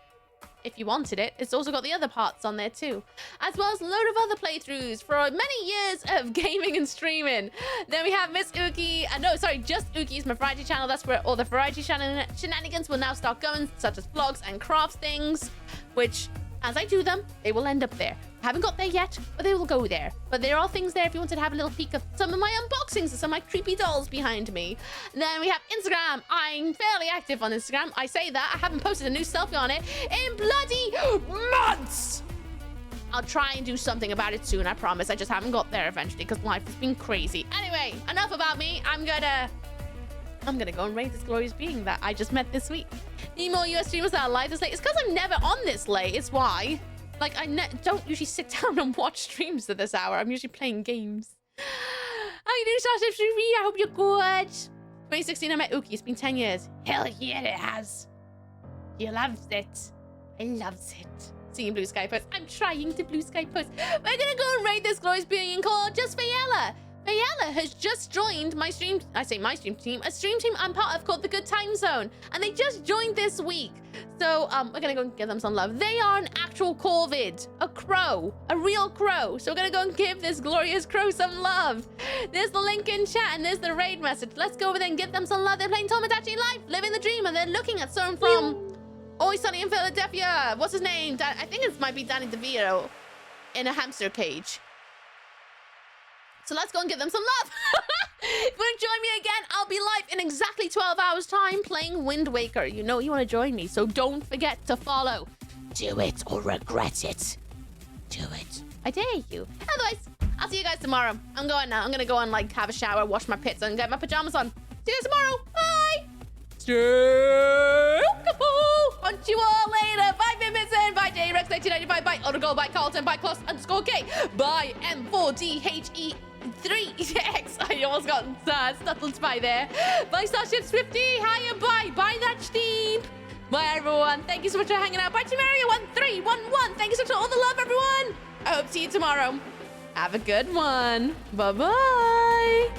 If you wanted it. It's also got the other parts on there too, as well as a load of other playthroughs for many years of gaming and streaming. Then we have Miss Ooky, no, sorry, just Ooky is my variety channel. That's where all the variety shenanigans will now start going, such as vlogs and crafts things, which, as I do them, they will end up there. I haven't got there yet, but they will go there. But there are things there if you wanted to have a little peek of some of my unboxings of some of my creepy dolls behind me. And then we have Instagram. I'm fairly active on Instagram. I say that. I haven't posted a new selfie on it in bloody months. I'll try and do something about it soon, I promise. I just haven't got there eventually because life has been crazy. Anyway, enough about me. I'm gonna go and raid this glorious being that I just met this week. Need more US streamers that are live this late? It's because I'm never on this late, it's why. Like, I don't usually sit down and watch streams at this hour. I'm usually playing games. How you doing, Starship Shrevey? I hope you're good. 2016, I met Ooky. It's been 10 years. Hell yeah, it has. You loves it. I loves it. Seeing Blue Sky post. I'm trying to Blue Sky post. We're gonna go and raid this glorious being called Just Fayella. Fayella has just joined my stream, I say my stream team, a stream team I'm part of called The Good Time Zone. And they just joined this week. So we're gonna go and give them some love. They are an actual corvid, a crow, a real crow. So we're gonna go and give this glorious crow some love. There's the link in chat and there's the raid message. Let's go over there and give them some love. They're playing Tomodachi Life, living the dream, and they're looking at someone from Always Sunny in Philadelphia. What's his name? I think it might be Danny DeVito in a hamster cage. So let's go and give them some love. If you want to join me again, I'll be live in exactly 12 hours time playing Wind Waker. You know you want to join me, so don't forget to follow. Do it or regret it. Do it. I dare you. Otherwise, I'll see you guys tomorrow. I'm going now. I'm going to go and like have a shower, wash my pits, and get my pajamas on. See you guys tomorrow. Bye. On to you all later. Bye, Vincent. Bye, J-Rex 1995. Bye, Autogol. Bye, Carlton. Bye, Kloss_K. Bye, M4DHE3X. I almost got stuttled by there. Bye, Starship Swifty. Hiya, bye. Bye, that Steve. Bye, everyone. Thank you so much for hanging out. Bye, Timaria1311. Thank you so much for all the love, everyone. I hope to see you tomorrow. Have a good one. Bye-bye.